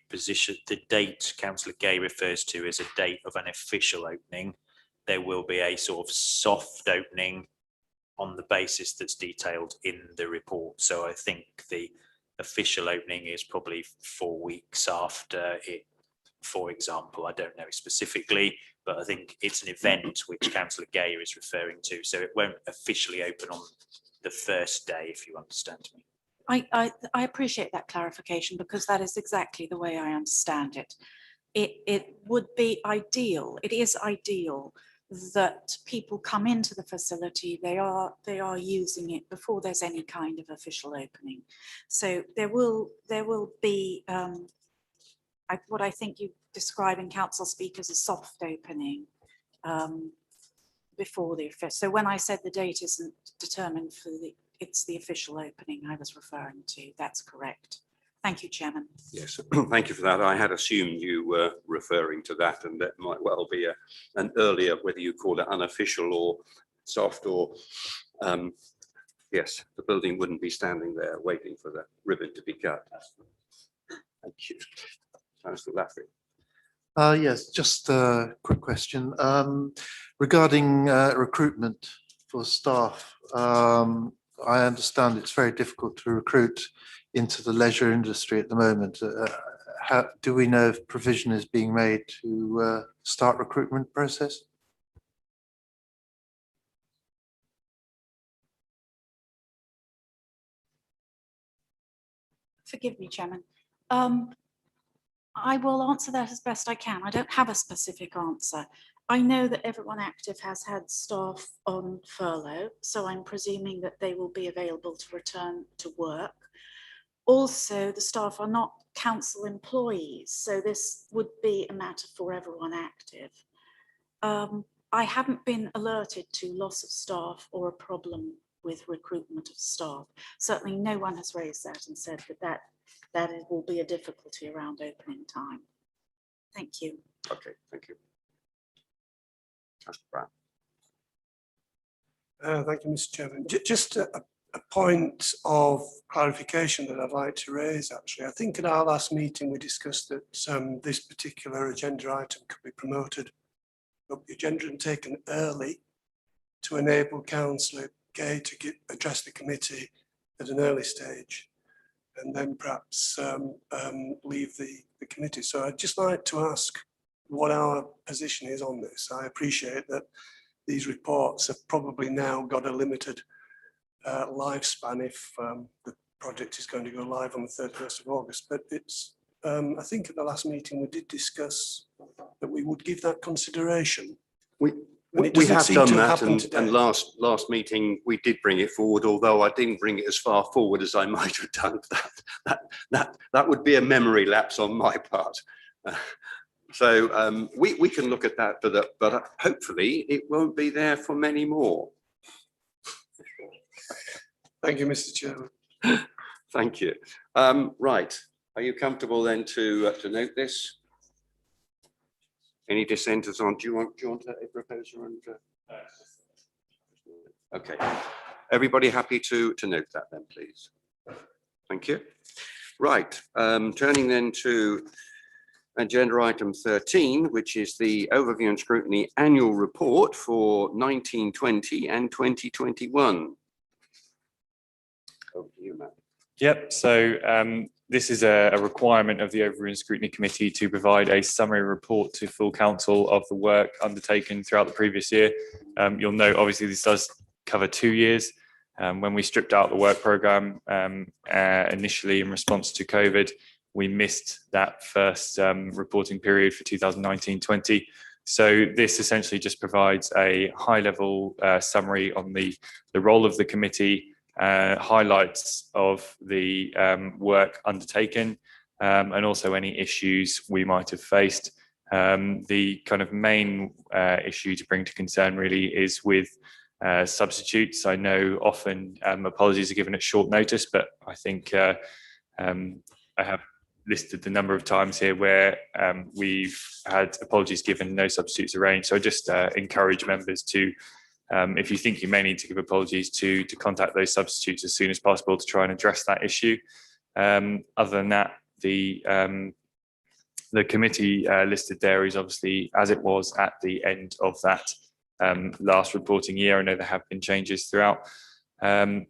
date Councillor Gay refers to is a date of an official opening. There will be a sort of soft opening on the basis that's detailed in the report. So I think the official opening is probably 4 weeks after it, for example. I don't know specifically, but I think it's an event which Councillor Gay is referring to. So it won't officially open on the first day, if you understand me. I appreciate that clarification, because that is exactly the way I understand it. It would be ideal, it is ideal that people come into the facility, they are using it before there's any kind of official opening. So there will be what I think you describing council speak as a soft opening before the official. So when I said the date isn't determined for it's the official opening I was referring to. That's correct. Thank you, Chairman. Yes, thank you for that. I had assumed you were referring to that, and that might well be an earlier, whether you call it unofficial or soft or, yes, the building wouldn't be standing there waiting for the ribbon to be cut. Thank you. Councillor Lafferty. Yes, just a quick question. Regarding recruitment for staff, I understand it's very difficult to recruit into the leisure industry at the moment. How do we know if provision is being made to start recruitment process? Forgive me, Chairman. I will answer that as best I can. I don't have a specific answer. I know that everyone active has had staff on furlough, so I'm presuming that they will be available to return to work. Also, the staff are not council employees, so this would be a matter for everyone active. I haven't been alerted to loss of staff or a problem with recruitment of staff. Certainly no one has raised that and said that it will be a difficulty around opening time. Thank you. Okay, thank you. Councillor Brown. Thank you, Mr. Chairman. Just a point of clarification that I'd like to raise, actually. I think at our last meeting, we discussed that this particular agenda item could be promoted up the agenda and taken early to enable Councillor Gay to address the committee at an early stage and then perhaps leave the committee. So I'd just like to ask what our position is on this. I appreciate that these reports have probably now got a limited lifespan if the project is going to go live on the 31st of August. But it's, I think at the last meeting we did discuss that we would give that consideration. We have done that, and last meeting we did bring it forward, although I didn't bring it as far forward as I might have done. That would be a memory lapse on my part. So we can look at that, but hopefully it won't be there for many more. Thank you, Mr. Chairman. Thank you. Right, are you comfortable then to note this? Any dissenters on? Do you want a proposer? And okay, everybody happy to note that then, please. Thank you. Right, turning then to agenda item 13, which is the overview and scrutiny annual report for 1920 and 2021. Over to you, Matt. Yep, so this is a requirement of the Overview and Scrutiny Committee to provide a summary report to full council of the work undertaken throughout the previous year. You'll note, obviously, this does cover 2 years. When we stripped out the work programme initially in response to COVID, we missed that first reporting period for 2019-20. So this essentially just provides a high-level summary on the role of the committee, highlights of the work undertaken, and also any issues we might have faced. The kind of main issue to bring to concern really is with substitutes. I know often apologies are given at short notice, but I think I have listed the number of times here where we've had apologies given, no substitutes arranged. So I just encourage members to, if you think you may need to give apologies, to contact those substitutes as soon as possible to try and address that issue. Other than that, the committee listed there is obviously as it was at the end of that last reporting year. I know there have been changes throughout. I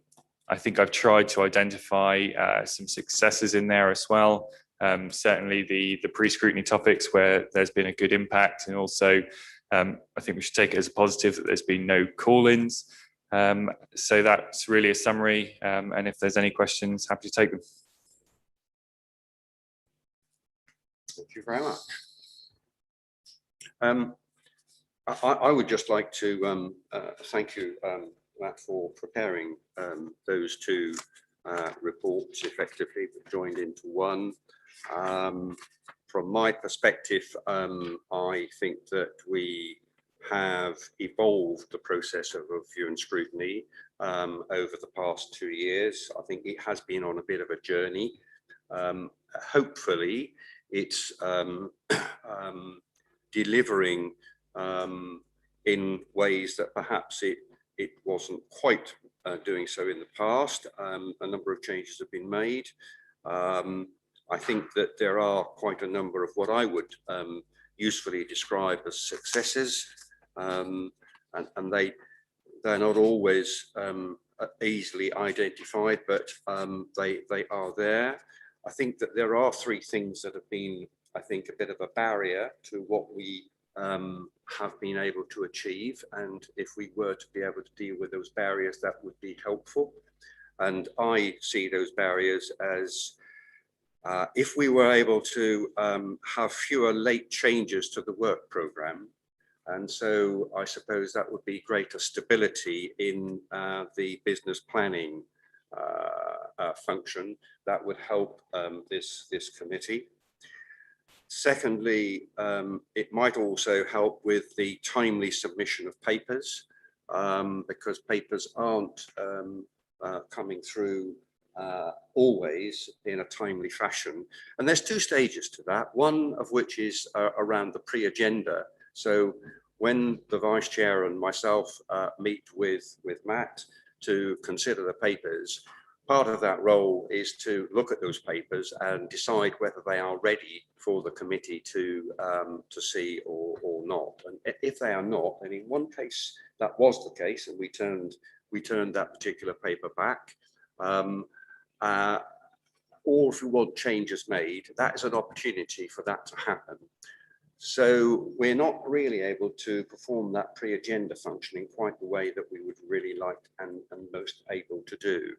think I've tried to identify some successes in there as well. Certainly the pre-scrutiny topics where there's been a good impact, and also I think we should take it as a positive that there's been no call-ins. So that's really a summary, and if there's any questions, happy to take them. Thank you very much. I would just like to thank you, Matt, for preparing those two reports effectively, joined into one. from my perspective, I think that we have evolved the process of review and scrutiny over the past 2 years. I think it has been on a bit of a journey. Hopefully, it's delivering in ways that perhaps it wasn't quite doing so in the past. A number of changes have been made. I think that there are quite a number of what I would usefully describe as successes, and they're not always easily identified, but they are there. I think that there are 3 things that have been, I think, a bit of a barrier to what we have been able to achieve. And if we were to be able to deal with those barriers, that would be helpful. And I see those barriers as if we were able to have fewer late changes to the work programme. And so I suppose that would be greater stability in the business planning function that would help this committee. Secondly, it might also help with the timely submission of papers, because papers aren't coming through always in a timely fashion. And there's 2 stages to that, one of which is around the pre-agenda. So when the Vice Chair and myself meet with Matt to consider the papers, part of that role is to look at those papers and decide whether they are ready for the committee to see or not. And if they are not, then in one case that was the case, and we turned that particular paper back. Or if we want changes made, that is an opportunity for that to happen. So we're not really able to perform that pre-agenda function in quite the way that we would really like and most able to do.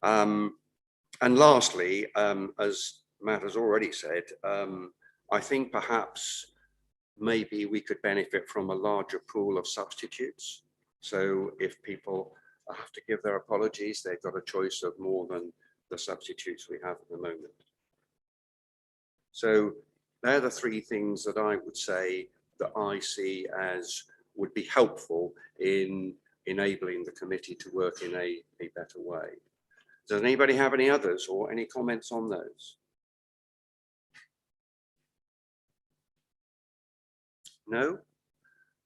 And lastly, as Matt has already said, I think perhaps maybe we could benefit from a larger pool of substitutes. So if people have to give their apologies, they've got a choice of more than the substitutes we have at the moment. So they're the 3 things that I would say that I see as would be helpful in enabling the committee to work in a better way. Does anybody have any others or any comments on those? No?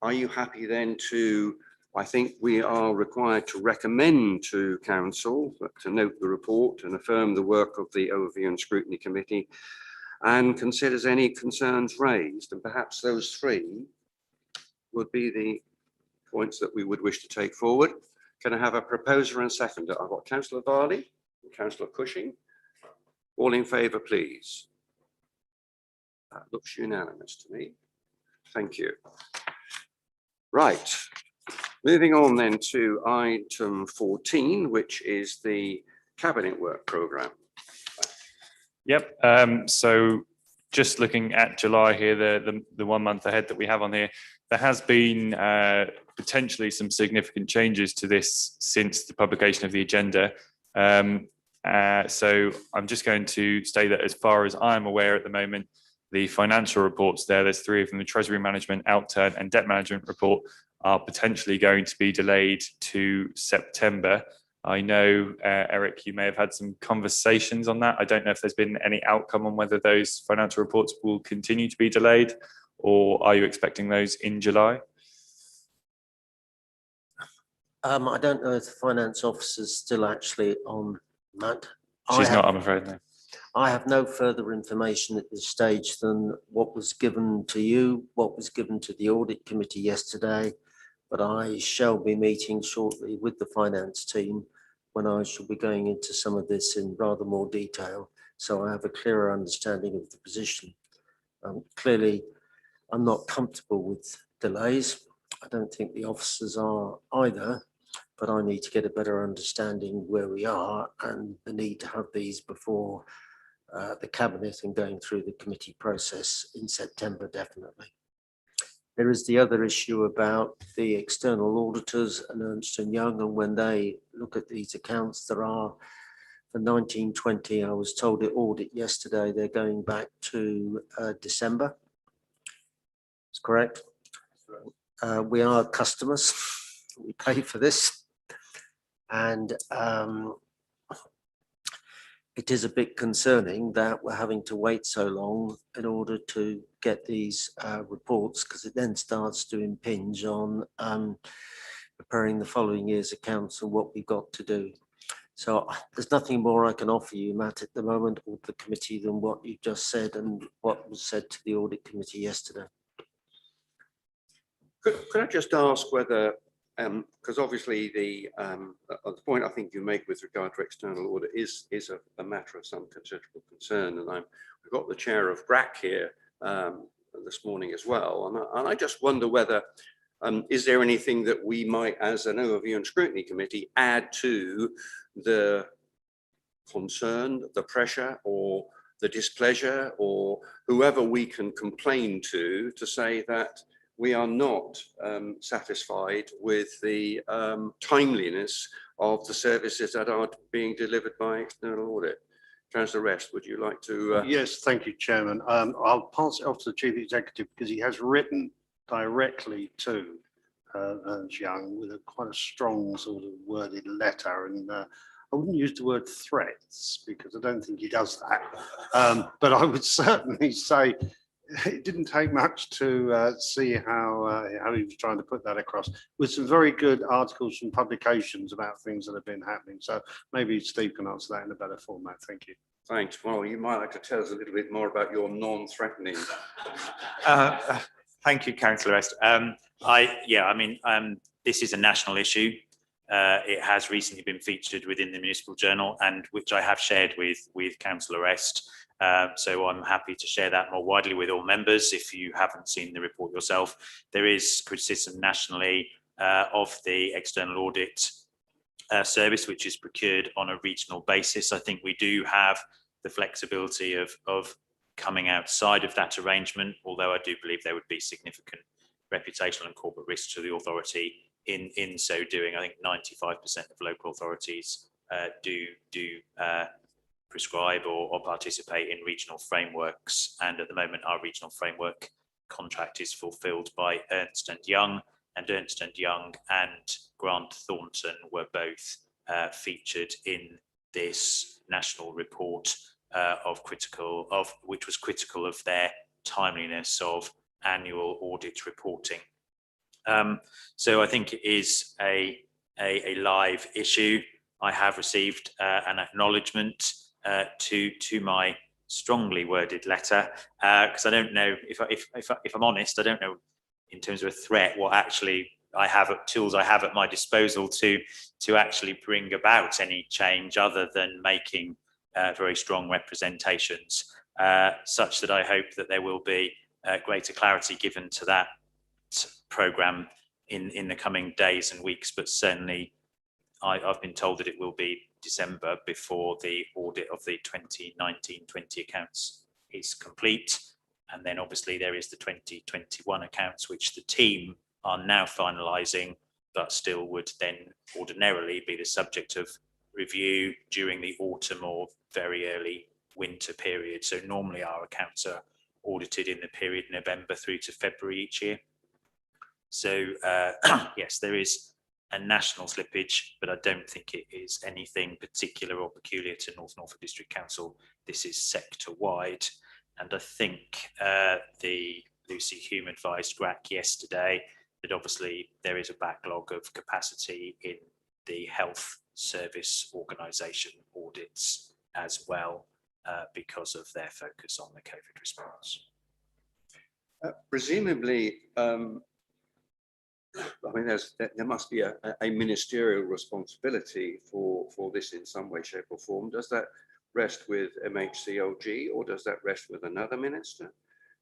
Are you happy then to, I think we are required to recommend to Council to note the report and affirm the work of the Overview and Scrutiny Committee and considers any concerns raised, and perhaps those 3 would be the points that we would wish to take forward. Can I have a proposer and seconder? I've got Councillor Varley and Councillor Cushing. All in favour, please. That looks unanimous to me. Thank you. Right, moving on then to item 14, which is the Cabinet Work Programme. Yep. So just looking at July here, the 1 month ahead that we have on here, there has been potentially some significant changes to this since the publication of the agenda. So I'm just going to say that as far as I'm aware at the moment, the financial reports there's 3 of them, the Treasury Management, Outturn and Debt Management report, are potentially going to be delayed to September. I know, Eric, you may have had some conversations on that. I don't know if there's been any outcome on whether those financial reports will continue to be delayed, or are you expecting those in July? I don't know if the finance officer's still actually on, Matt. She's not, I'm afraid, no. I have no further information at this stage than what was given to you, what was given to the audit committee yesterday, but I shall be meeting shortly with the finance team when I shall be going into some of this in rather more detail, so I have a clearer understanding of the position. Clearly, I'm not comfortable with delays. I don't think the officers are either, but I need to get a better understanding where we are and the need to have these before the Cabinet and going through the committee process in September, definitely. There is the other issue about the external auditors and Ernst & Young, and when they look at these accounts, there are for 1920. I was told at audit yesterday, they're going back to December. That's correct. We are customers. We pay for this. And it is a bit concerning that we're having to wait so long in order to get these reports, because it then starts to impinge on preparing the following year's accounts and what we've got to do. So there's nothing more I can offer you, Matt, at the moment, or the committee, than what you just said and what was said to the audit committee yesterday. Could I just ask whether, because obviously the point I think you make with regard to external audit is a matter of some considerable concern, and we've got the chair of GRAC here this morning as well, and I just wonder whether is there anything that we might, as an overview and scrutiny committee, add to the concern, the pressure, or the displeasure, or whoever we can complain to say that we are not satisfied with the timeliness of the services that are being delivered by external audit. Councillor Rest, would you like to? Yes, thank you, Chairman. I'll pass it off to the Chief Executive because he has written directly to Ernst Young with quite a strong sort of worded letter, and I wouldn't use the word threats because I don't think he does that. But I would certainly say it didn't take much to see how he was trying to put that across, with some very good articles from publications about things that have been happening. So maybe Steve can answer that in a better format. Thank you. Thanks. Well, you might like to tell us a little bit more about your non-threatening. Thank you, Councillor West. This is a national issue. It has recently been featured within the Municipal Journal, and which I have shared with Councillor West. So I'm happy to share that more widely with all members. If you haven't seen the report yourself, there is criticism nationally of the external audit service, which is procured on a regional basis. I think we do have the flexibility of coming outside of that arrangement, although I do believe there would be significant reputational and corporate risks to the authority in so doing. I think 95% of local authorities do prescribe or participate in regional frameworks, and at the moment our regional framework contract is fulfilled by Ernst & Young, and Ernst & Young and Grant Thornton were both featured in this national report which was critical of their timeliness of annual audit reporting. So I think it is a live issue. I have received an acknowledgement to my strongly worded letter, because I don't know, if I'm honest, I don't know in terms of a threat what actually I have tools I have at my disposal to actually bring about any change other than making very strong representations, such that I hope that there will be greater clarity given to that programme in the coming days and weeks. But certainly I've been told that it will be December before the audit of the 2019-20 accounts is complete. And then obviously there is the 2021 accounts, which the team are now finalising, but still would then ordinarily be the subject of review during the autumn or very early winter period. So normally our accounts are audited in the period November through to February each year. So yes, there is a national slippage, but I don't think it is anything particular or peculiar to North Norfolk District Council. This is sector-wide, and I think the Lucy Hume advised GRAC yesterday that obviously there is a backlog of capacity in the health service organisation audits as well, because of their focus on the COVID response. Presumably, I mean, there must be a ministerial responsibility for this in some way, shape or form. Does that rest with MHCLG, or does that rest with another minister?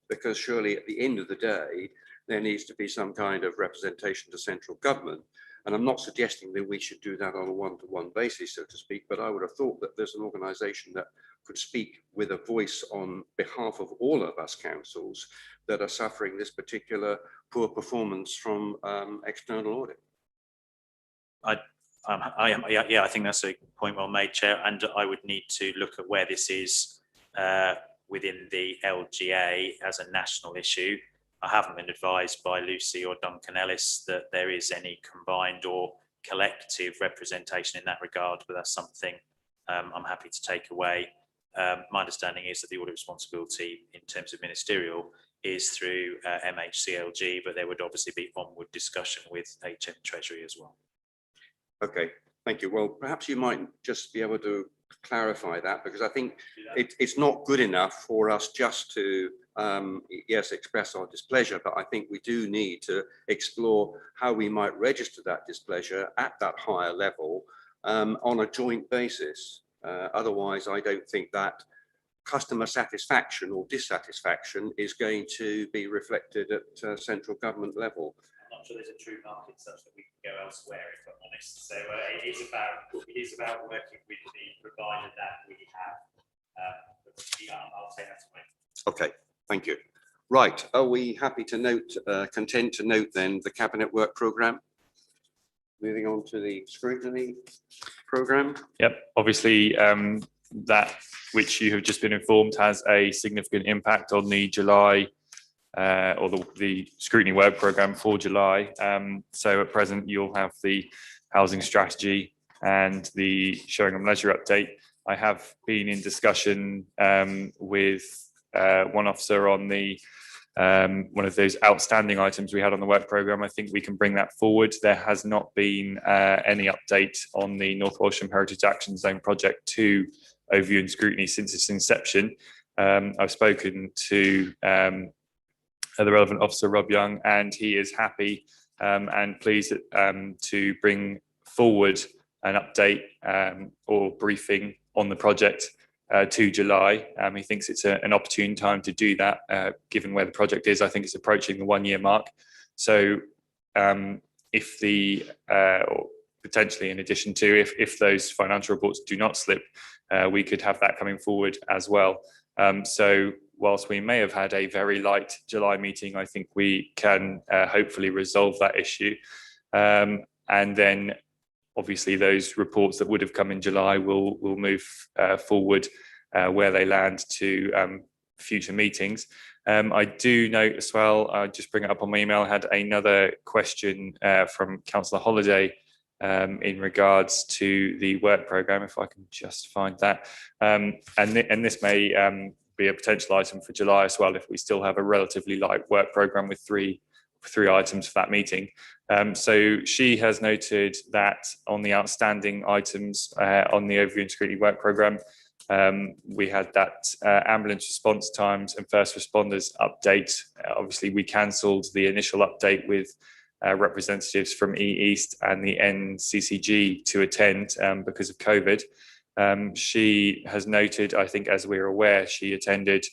Because surely at the end of the day, there needs to be some kind of representation to central government. And I'm not suggesting that we should do that on a one-to-one basis, so to speak, but I would have thought that there's an organisation that could speak with a voice on behalf of all of us councils that are suffering this particular poor performance from external audit. Yeah, I think that's a point well made, Chair, and I would need to look at where this is within the LGA as a national issue. I haven't been advised by Lucy or Duncan Ellis that there is any combined or collective representation in that regard, but that's something I'm happy to take away. My understanding is that the audit responsibility in terms of ministerial is through MHCLG, but there would obviously be onward discussion with HM Treasury as well. Okay, thank you. Well, perhaps you might just be able to clarify that, because I think it's not good enough for us just to, yes, express our displeasure, but I think we do need to explore how we might register that displeasure at that higher level on a joint basis. Otherwise, I don't think that customer satisfaction or dissatisfaction is going to be reflected at central government level. I'm not sure there's a true market such that we can go elsewhere, if I'm honest. So it is about working with the provider that we have. I'll take that away. Okay, thank you. Right, are we happy to note, content to note then the Cabinet Work Programme? Moving on to the Scrutiny Programme. Yep, obviously that which you have just been informed has a significant impact on the July or the Scrutiny Work Programme for July. So at present you'll have the housing strategy and the Sheringham Leisure update. I have been in discussion with one officer on the one of those outstanding items we had on the work programme. I think we can bring that forward. There has not been any update on the North Walsham Heritage Action Zone project to overview and scrutiny since its inception. I've spoken to the relevant officer, Rob Young, and he is happy and pleased to bring forward an update or briefing on the project to July. He thinks it's an opportune time to do that, given where the project is. I think it's approaching the 1 year mark. So if the, or potentially in addition to, if those financial reports do not slip, we could have that coming forward as well. So whilst we may have had a very light July meeting, I think we can hopefully resolve that issue. And then obviously those reports that would have come in July will move forward where they land to future meetings. I do note as well, I'll just bring it up on my email, I had another question from Councillor Holliday in regards to the work programme, if I can just find that. And this may be a potential item for July as well, if we still have a relatively light work programme with three items for that meeting. So she has noted that on the outstanding items on the overview and scrutiny work programme, we had that ambulance response times and first responders update. Obviously, we cancelled the initial update with representatives from E-East and the NCCG to attend because of COVID. She has noted, I think as we're aware, she attended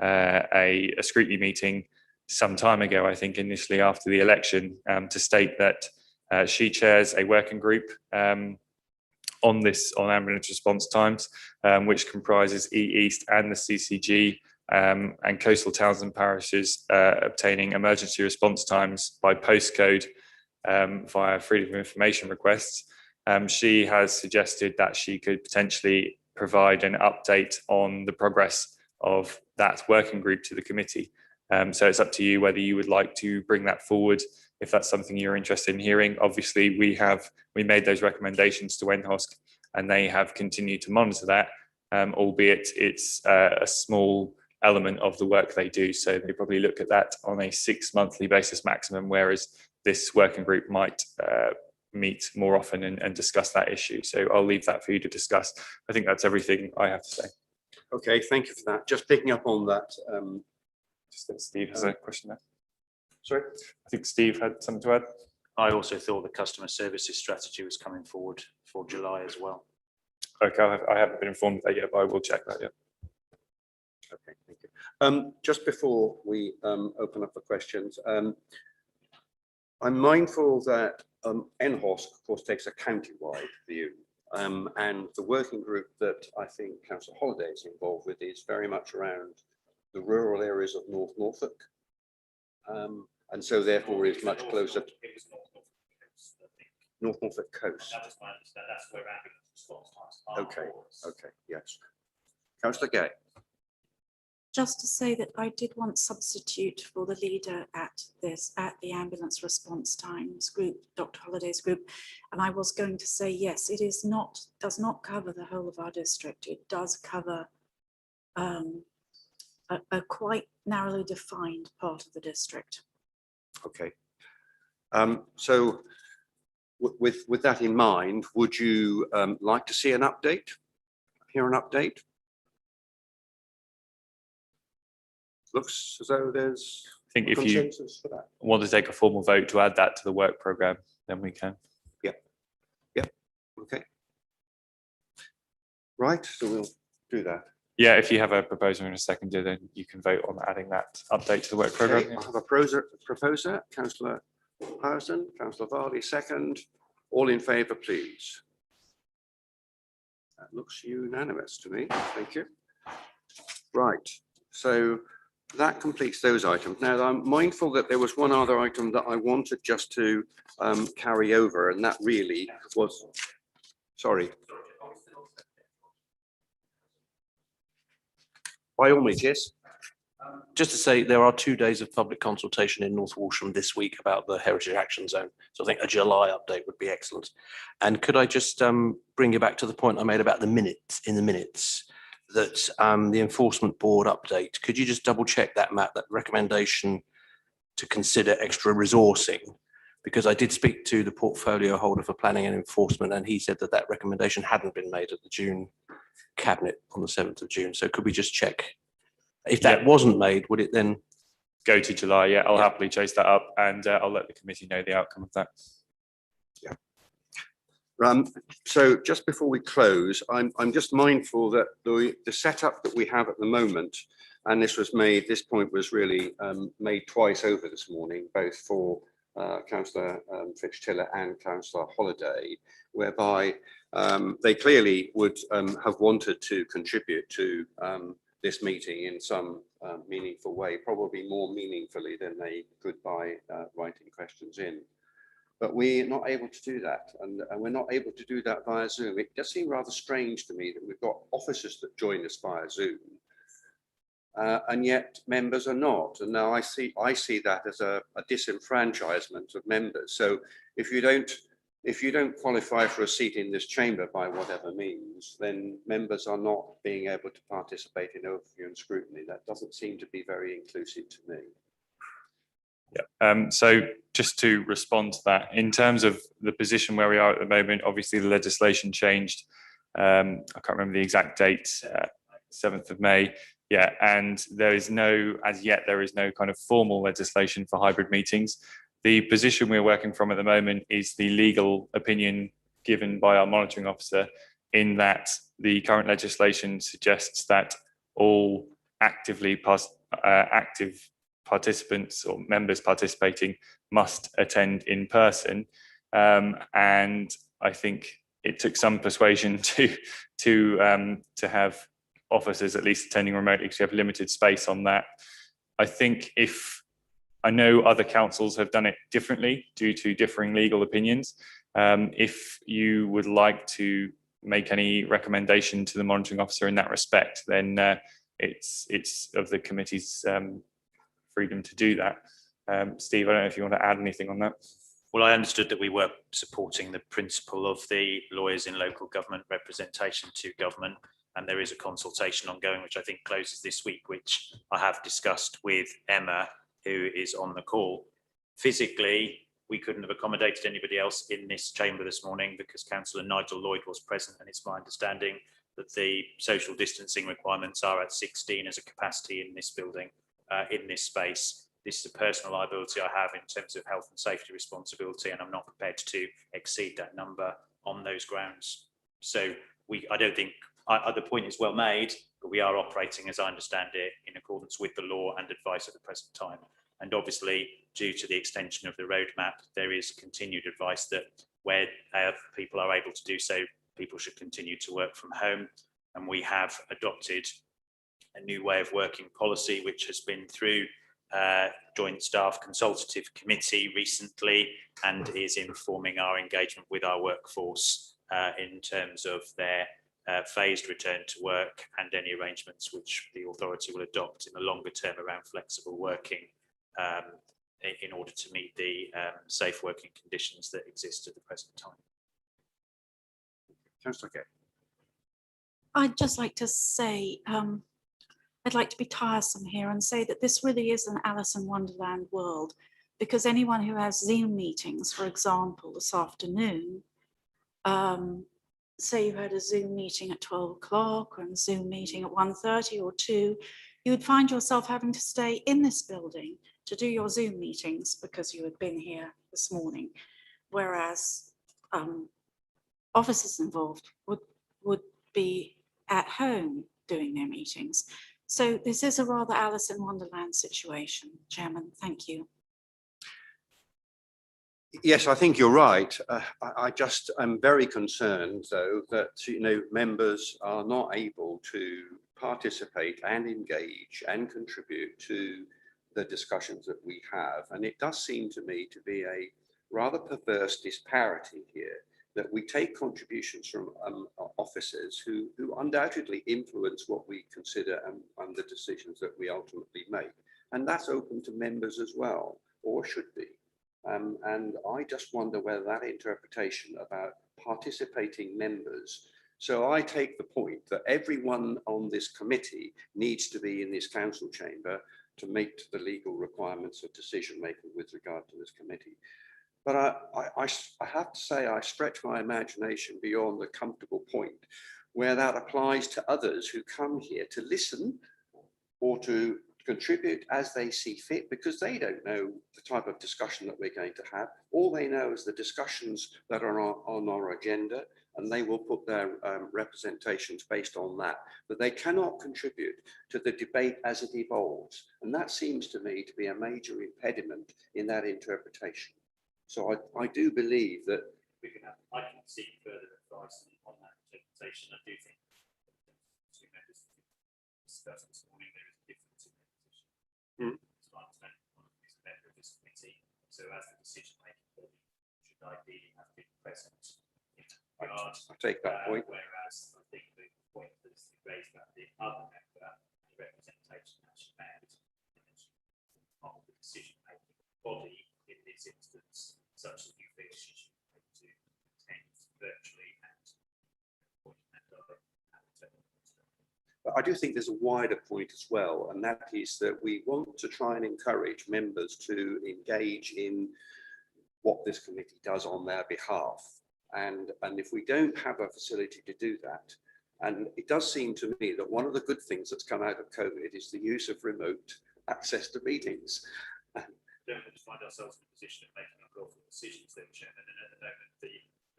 a scrutiny meeting some time ago, I think initially after the election, to state that she chairs a working group on ambulance response times, which comprises E-East and the CCG and coastal towns and parishes obtaining emergency response times by postcode via freedom of information requests. She has suggested that she could potentially provide an update on the progress of that working group to the committee. So it's up to you whether you would like to bring that forward, if that's something you're interested in hearing. Obviously, we made those recommendations to NHOSC and they have continued to monitor that, albeit it's a small element of the work they do. So they probably look at that on a 6 monthly basis maximum, whereas this working group might meet more often and discuss that issue. So I'll leave that for you to discuss. I think that's everything I have to say. Okay, thank you for that. Just picking up on that. Just that Steve has a question there. Sorry? I think Steve had something to add. I also thought the customer services strategy was coming forward for July as well. Okay, I haven't been informed of that yet, but I will check that, yeah. Okay, thank you. Just before we open up for questions, I'm mindful that NHOSC, of course, takes a county-wide view, and the working group that I think Councillor Holliday is involved with is very much around the rural areas of North Norfolk, and so therefore is much closer. North Norfolk Coast. That was my understanding. That's where ambulance response times are. Okay, okay, yes. Councillor Gay. Just to say that I did want substitute for the leader at the ambulance response times group, Dr. Holliday's group. And I was going to say, yes, it does not cover the whole of our district. It does cover a quite narrowly defined part of the district. Okay. So with that in mind, would you like to see an update? Hear an update? Looks as though there's I think if you consensus for that. want to take a formal vote to add that to the work programme, then we can. Yeah. Yeah. Okay. Right. So we'll do that. Yeah, if you have a proposer and a seconder, then you can vote on adding that update to the work Okay, programme. I have a proposer, Councillor Howson, Councillor Varley, second. All in favour, please. That looks unanimous to me. Thank you. Right. So that completes those items. Now, I'm mindful that there was one other item that I wanted just to carry over, and that really was, sorry. By all means, yes. Just to say, there are 2 days of public consultation in North Walsham this week about the Heritage Action Zone. So I think a July update would be excellent. And could I just bring you back to the point I made about the minutes, that the Enforcement Board update, could you just double check that, Matt, that recommendation to consider extra resourcing? Because I did speak to the portfolio holder for planning and enforcement, and he said that that recommendation hadn't been made at the June cabinet on the 7th of June. So could we just check? If that wasn't made, would it then go to July? Yeah, I'll happily chase that up, and I'll let the committee know the outcome of that. Yeah. So just before we close, I'm just mindful that the setup that we have at the moment, and this point was really made twice over this morning, both for Councillor Fitch-Tiller and Councillor Holliday, whereby they clearly would have wanted to contribute to this meeting in some meaningful way, probably more meaningfully than they could by writing questions in. But we're not able to do that, and we're not able to do that via Zoom. It does seem rather strange to me that we've got officers that join us via Zoom, and yet members are not. And now I see that as a disenfranchisement of members. So if you don't qualify for a seat in this chamber by whatever means, then members are not being able to participate in overview and scrutiny. That doesn't seem to be very inclusive to me. Yeah. So just to respond to that, in terms of the position where we are at the moment, obviously the legislation changed. I can't remember the exact date, 7th of May. Yeah, and as yet, there is no kind of formal legislation for hybrid meetings. The position we're working from at the moment is the legal opinion given by our monitoring officer, in that the current legislation suggests that all active participants or members participating must attend in person. And I think it took some persuasion to have officers at least attending remotely, because we have limited space on that. I know other councils have done it differently due to differing legal opinions. If you would like to make any recommendation to the monitoring officer in that respect, then it's of the committee's freedom to do that. Steve, I don't know if you want to add anything on that. Well, I understood that we were supporting the principle of the lawyers in local government representation to government, and there is a consultation ongoing, which I think closes this week, which I have discussed with Emma, who is on the call. Physically, we couldn't have accommodated anybody else in this chamber this morning because Councillor Nigel Lloyd was present, and it's my understanding that the social distancing requirements are at 16 as a capacity in this building, in this space. This is a personal liability I have in terms of health and safety responsibility, and I'm not prepared to exceed that number on those grounds. So I don't think, the point is well made, but we are operating, as I understand it, in accordance with the law and advice at the present time. And obviously, due to the extension of the roadmap, there is continued advice that where people are able to do so, people should continue to work from home. And we have adopted a new way of working policy, which has been through Joint Staff Consultative Committee recently and is informing our engagement with our workforce in terms of their phased return to work and any arrangements which the authority will adopt in the longer term around flexible working in order to meet the safe working conditions that exist at the present time. Councillor Gay. I'd just like to say, I'd like to be tiresome here and say that this really is an Alice in Wonderland world, because anyone who has Zoom meetings, for example, this afternoon, say you had a Zoom meeting at 12 o'clock or a Zoom meeting at 1:30 or 2, you would find yourself having to stay in this building to do your Zoom meetings because you had been here this morning, whereas officers involved would be at home doing their meetings. So this is a rather Alice in Wonderland situation, Chairman. Thank you. Yes, I think you're right. I just am very concerned, though, that members are not able to participate and engage and contribute to the discussions that we have. And it does seem to me to be a rather perverse disparity here, that we take contributions from officers who undoubtedly influence what we consider and the decisions that we ultimately make. And that's open to members as well, or should be. And I just wonder whether that interpretation about participating members, so I take the point that everyone on this committee needs to be in this council chamber to meet the legal requirements of decision making with regard to this committee. But I have to say I stretch my imagination beyond the comfortable point where that applies to others who come here to listen or to contribute as they see fit, because they don't know the type of discussion that we're going to have. All they know is the discussions that are on our agenda, and they will put their representations based on that. But they cannot contribute to the debate as it evolves. And that seems to me to be a major impediment in that interpretation. So I do believe that I can seek further advice on that interpretation. I do think two members discussed this morning there is a difference in their position. So I understand one of these member of this committee. So as the decision making body, should ideally have been present in that regard. I take that point. Whereas I think the point that's raised about the other member, the representation that she made, of the decision making body in this instance, such that you feel she should be able to attend virtually and But I do think there's a wider point as well, and that is that we want to try and encourage members to engage in what this committee does on their behalf. And if we don't have a facility to do that, and it does seem to me that one of the good things that's come out of COVID is the use of remote access to meetings. Don't want to find ourselves in a position of making unlawful decisions, then, Chairman, and at the moment the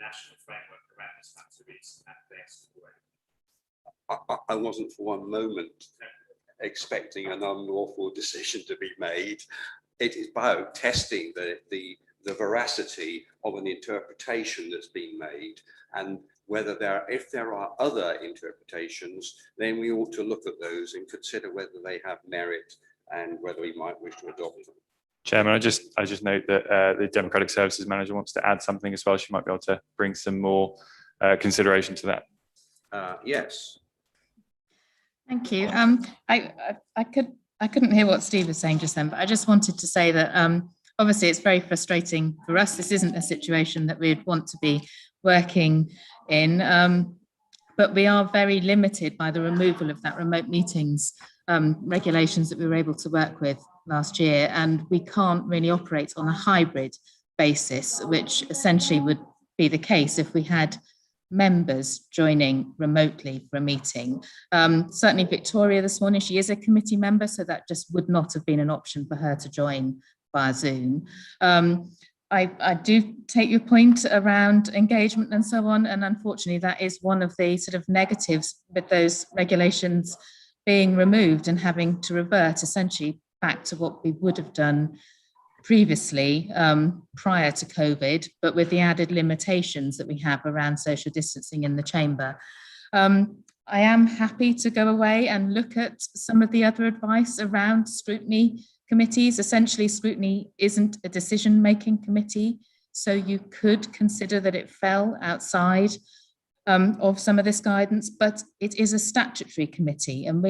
national framework around this matter is at best already. I wasn't for one moment expecting an unlawful decision to be made. It is about testing the veracity of an interpretation that's being made, and whether if there are other interpretations, then we ought to look at those and consider whether they have merit and whether we might wish to adopt them. Chairman, I just note that the Democratic Services Manager wants to add something as well. She might be able to bring some more consideration to that. Yes. Thank you. I couldn't hear what Steve was saying just then, but I just wanted to say that obviously it's very frustrating for us. This isn't a situation that we'd want to be working in, but we are very limited by the removal of that remote meetings regulations that we were able to work with last year, and we can't really operate on a hybrid basis, which essentially would be the case if we had members joining remotely for a meeting. Certainly Victoria this morning, she is a committee member, so that just would not have been an option for her to join via Zoom. I do take your point around engagement and so on, and unfortunately that is one of the sort of negatives with those regulations being removed and having to revert essentially back to what we would have done previously prior to COVID, but with the added limitations that we have around social distancing in the chamber. I am happy to go away and look at some of the other advice around scrutiny committees. Essentially, scrutiny isn't a decision-making committee, so you could consider that it fell outside of some of this guidance, but it is a statutory committee, and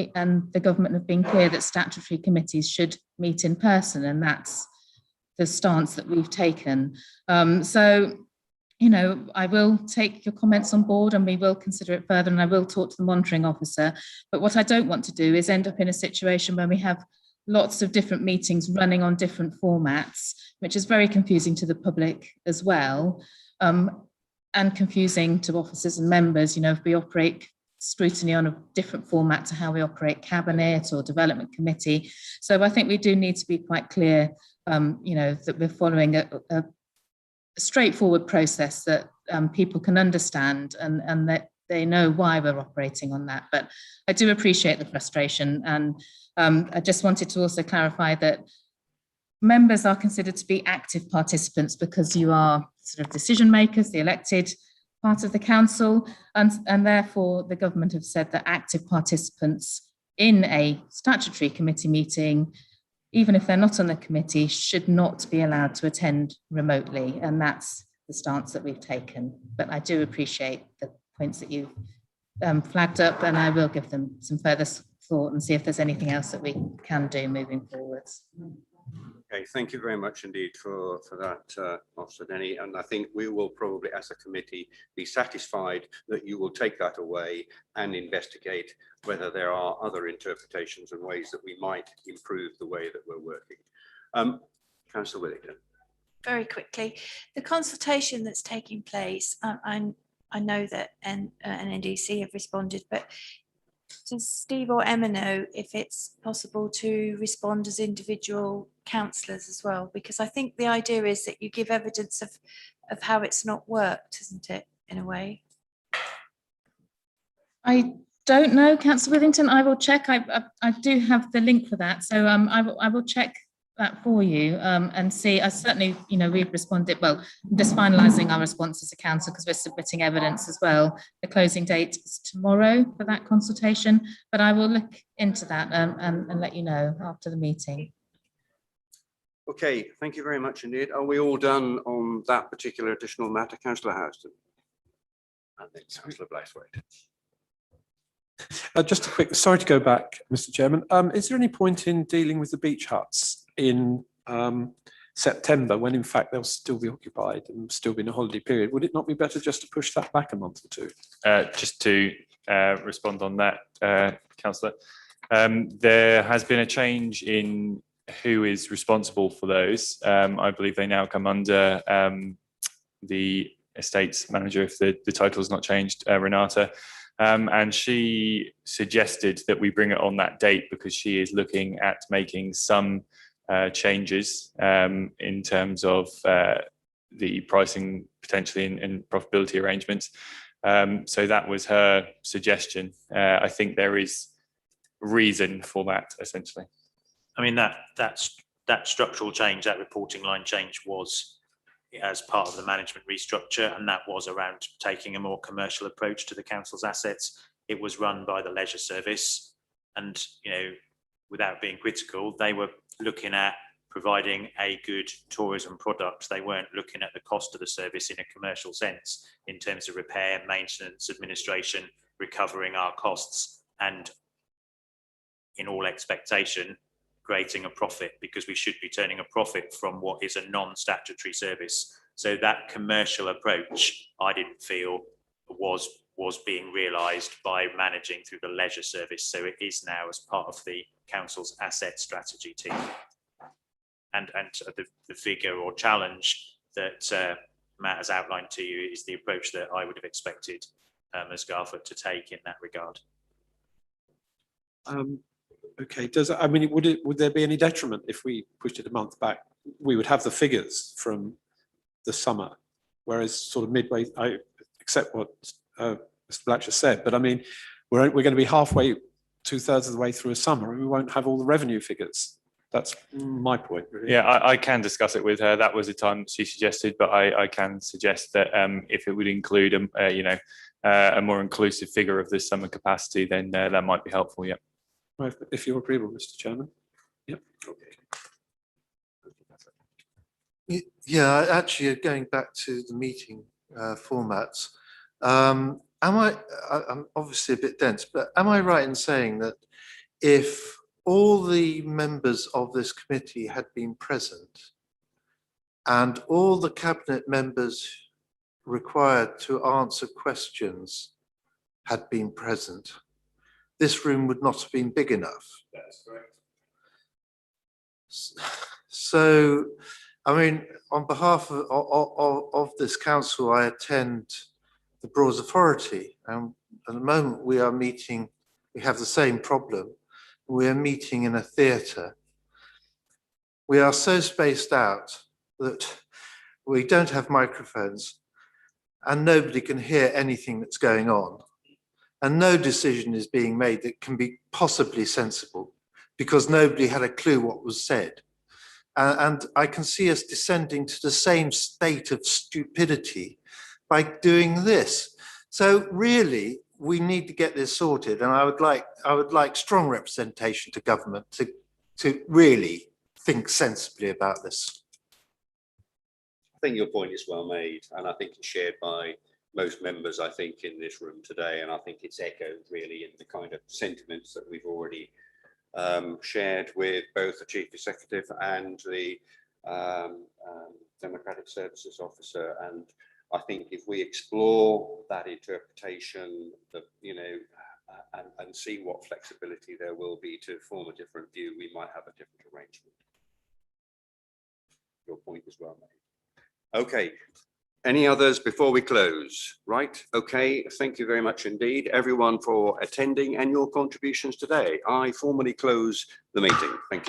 the government have been clear that statutory committees should meet in person, and that's the stance that we've taken. So, you know, I will take your comments on board and we will consider it further, and I will talk to the monitoring officer. But what I don't want to do is end up in a situation where we have lots of different meetings running on different formats, which is very confusing to the public as well, and confusing to officers and members. You know, if we operate scrutiny on a different format to how we operate cabinet or development committee. So I think we do need to be quite clear, you know, that we're following a straightforward process that people can understand, and that they know why we're operating on that. But I do appreciate the frustration, and I just wanted to also clarify that members are considered to be active participants because you are sort of decision makers, the elected part of the council, and therefore the government have said that active participants in a statutory committee meeting, even if they're not on the committee, should not be allowed to attend remotely. And that's the stance that we've taken. But I do appreciate the points that you've flagged up, and I will give them some further thought and see if there's anything else that we can do moving forwards. Okay, thank you very much indeed for that, Officer Denny. And I think we will probably, as a committee, be satisfied that you will take that away and investigate whether there are other interpretations and ways that we might improve the way that we're working. Councillor Willington. Very quickly, the consultation that's taking place, I know that NDC have responded, but does Steve or Emma know if it's possible to respond as individual councillors as well? Because I think the idea is that you give evidence of how it's not worked, isn't it, in a way? I don't know, Councillor Withington. I will check. I do have the link for that, so I will check that for you and see. I certainly, you know, we've responded. Well, I'm just finalising our response as a council because we're submitting evidence as well. The closing date is tomorrow for that consultation, but I will look into that and let you know after the meeting. Okay, thank you very much indeed. Are we all done on that particular additional matter, Councillor Houston? And then Councillor Blathwaite. Just a quick, sorry to go back, Mr. Chairman. Is there any point in dealing with the beach huts in September, when in fact they'll still be occupied and still be in a holiday period? Would it not be better just to push that back a month or two? Just to respond on that, Councillor, there has been a change in who is responsible for those. I believe they now come under the estates manager, if the title has not changed, Renata. And she suggested that we bring it on that date because she is looking at making some changes in terms of the pricing potentially in profitability arrangements. So that was her suggestion. I think there is reason for that, essentially. I mean, that structural change, that reporting line change was as part of the management restructure, and that was around taking a more commercial approach to the council's assets. It was run by the leisure service, and, you know, without being critical, they were looking at providing a good tourism product. They weren't looking at the cost of the service in a commercial sense in terms of repair, maintenance, administration, recovering our costs, and in all expectation, creating a profit, because we should be turning a profit from what is a non-statutory service. So that commercial approach, I didn't feel was being realised by managing through the leisure service. So it is now as part of the council's asset strategy team. And the figure or challenge that Matt has outlined to you is the approach that I would have expected Ms. Garford to take in that regard. Okay, I mean, would there be any detriment if we pushed it a month back? We would have the figures from the summer, whereas sort of midway, I accept what Mr. Blatcher said, but I mean, we're going to be halfway, 2/3 of the way through a summer, and we won't have all the revenue figures. That's my point, really. Yeah, I can discuss it with her. That was the time she suggested, but I can suggest that if it would include a more inclusive figure of the summer capacity, then that might be helpful. Yeah. Right, if you're agreeable, Mr. Chairman. Yep. Okay. Yeah, actually, going back to the meeting formats, I'm obviously a bit dense, but am I right in saying that if all the members of this committee had been present and all the cabinet members required to answer questions had been present, this room would not have been big enough? That's correct. So, I mean, on behalf of this council, I attend the Broads Authority, and at the moment we are meeting, we have the same problem. We are meeting in a theatre. We are so spaced out that we don't have microphones and nobody can hear anything that's going on. And no decision is being made that can be possibly sensible because nobody had a clue what was said. And I can see us descending to the same state of stupidity by doing this. So really, we need to get this sorted. And I would like strong representation to government to really think sensibly about this. I think your point is well made, and I think it's shared by most members, I think, in this room today. And I think it's echoed really in the kind of sentiments that we've already shared with both the Chief Executive and the Democratic Services Officer. And I think if we explore that interpretation, that and see what flexibility there will be to form a different view, we might have a different arrangement. Your point is well made. Okay. Any others before we close? Right. Okay. Thank you very much indeed, everyone, for attending and your contributions today. I formally close the meeting. Thank you.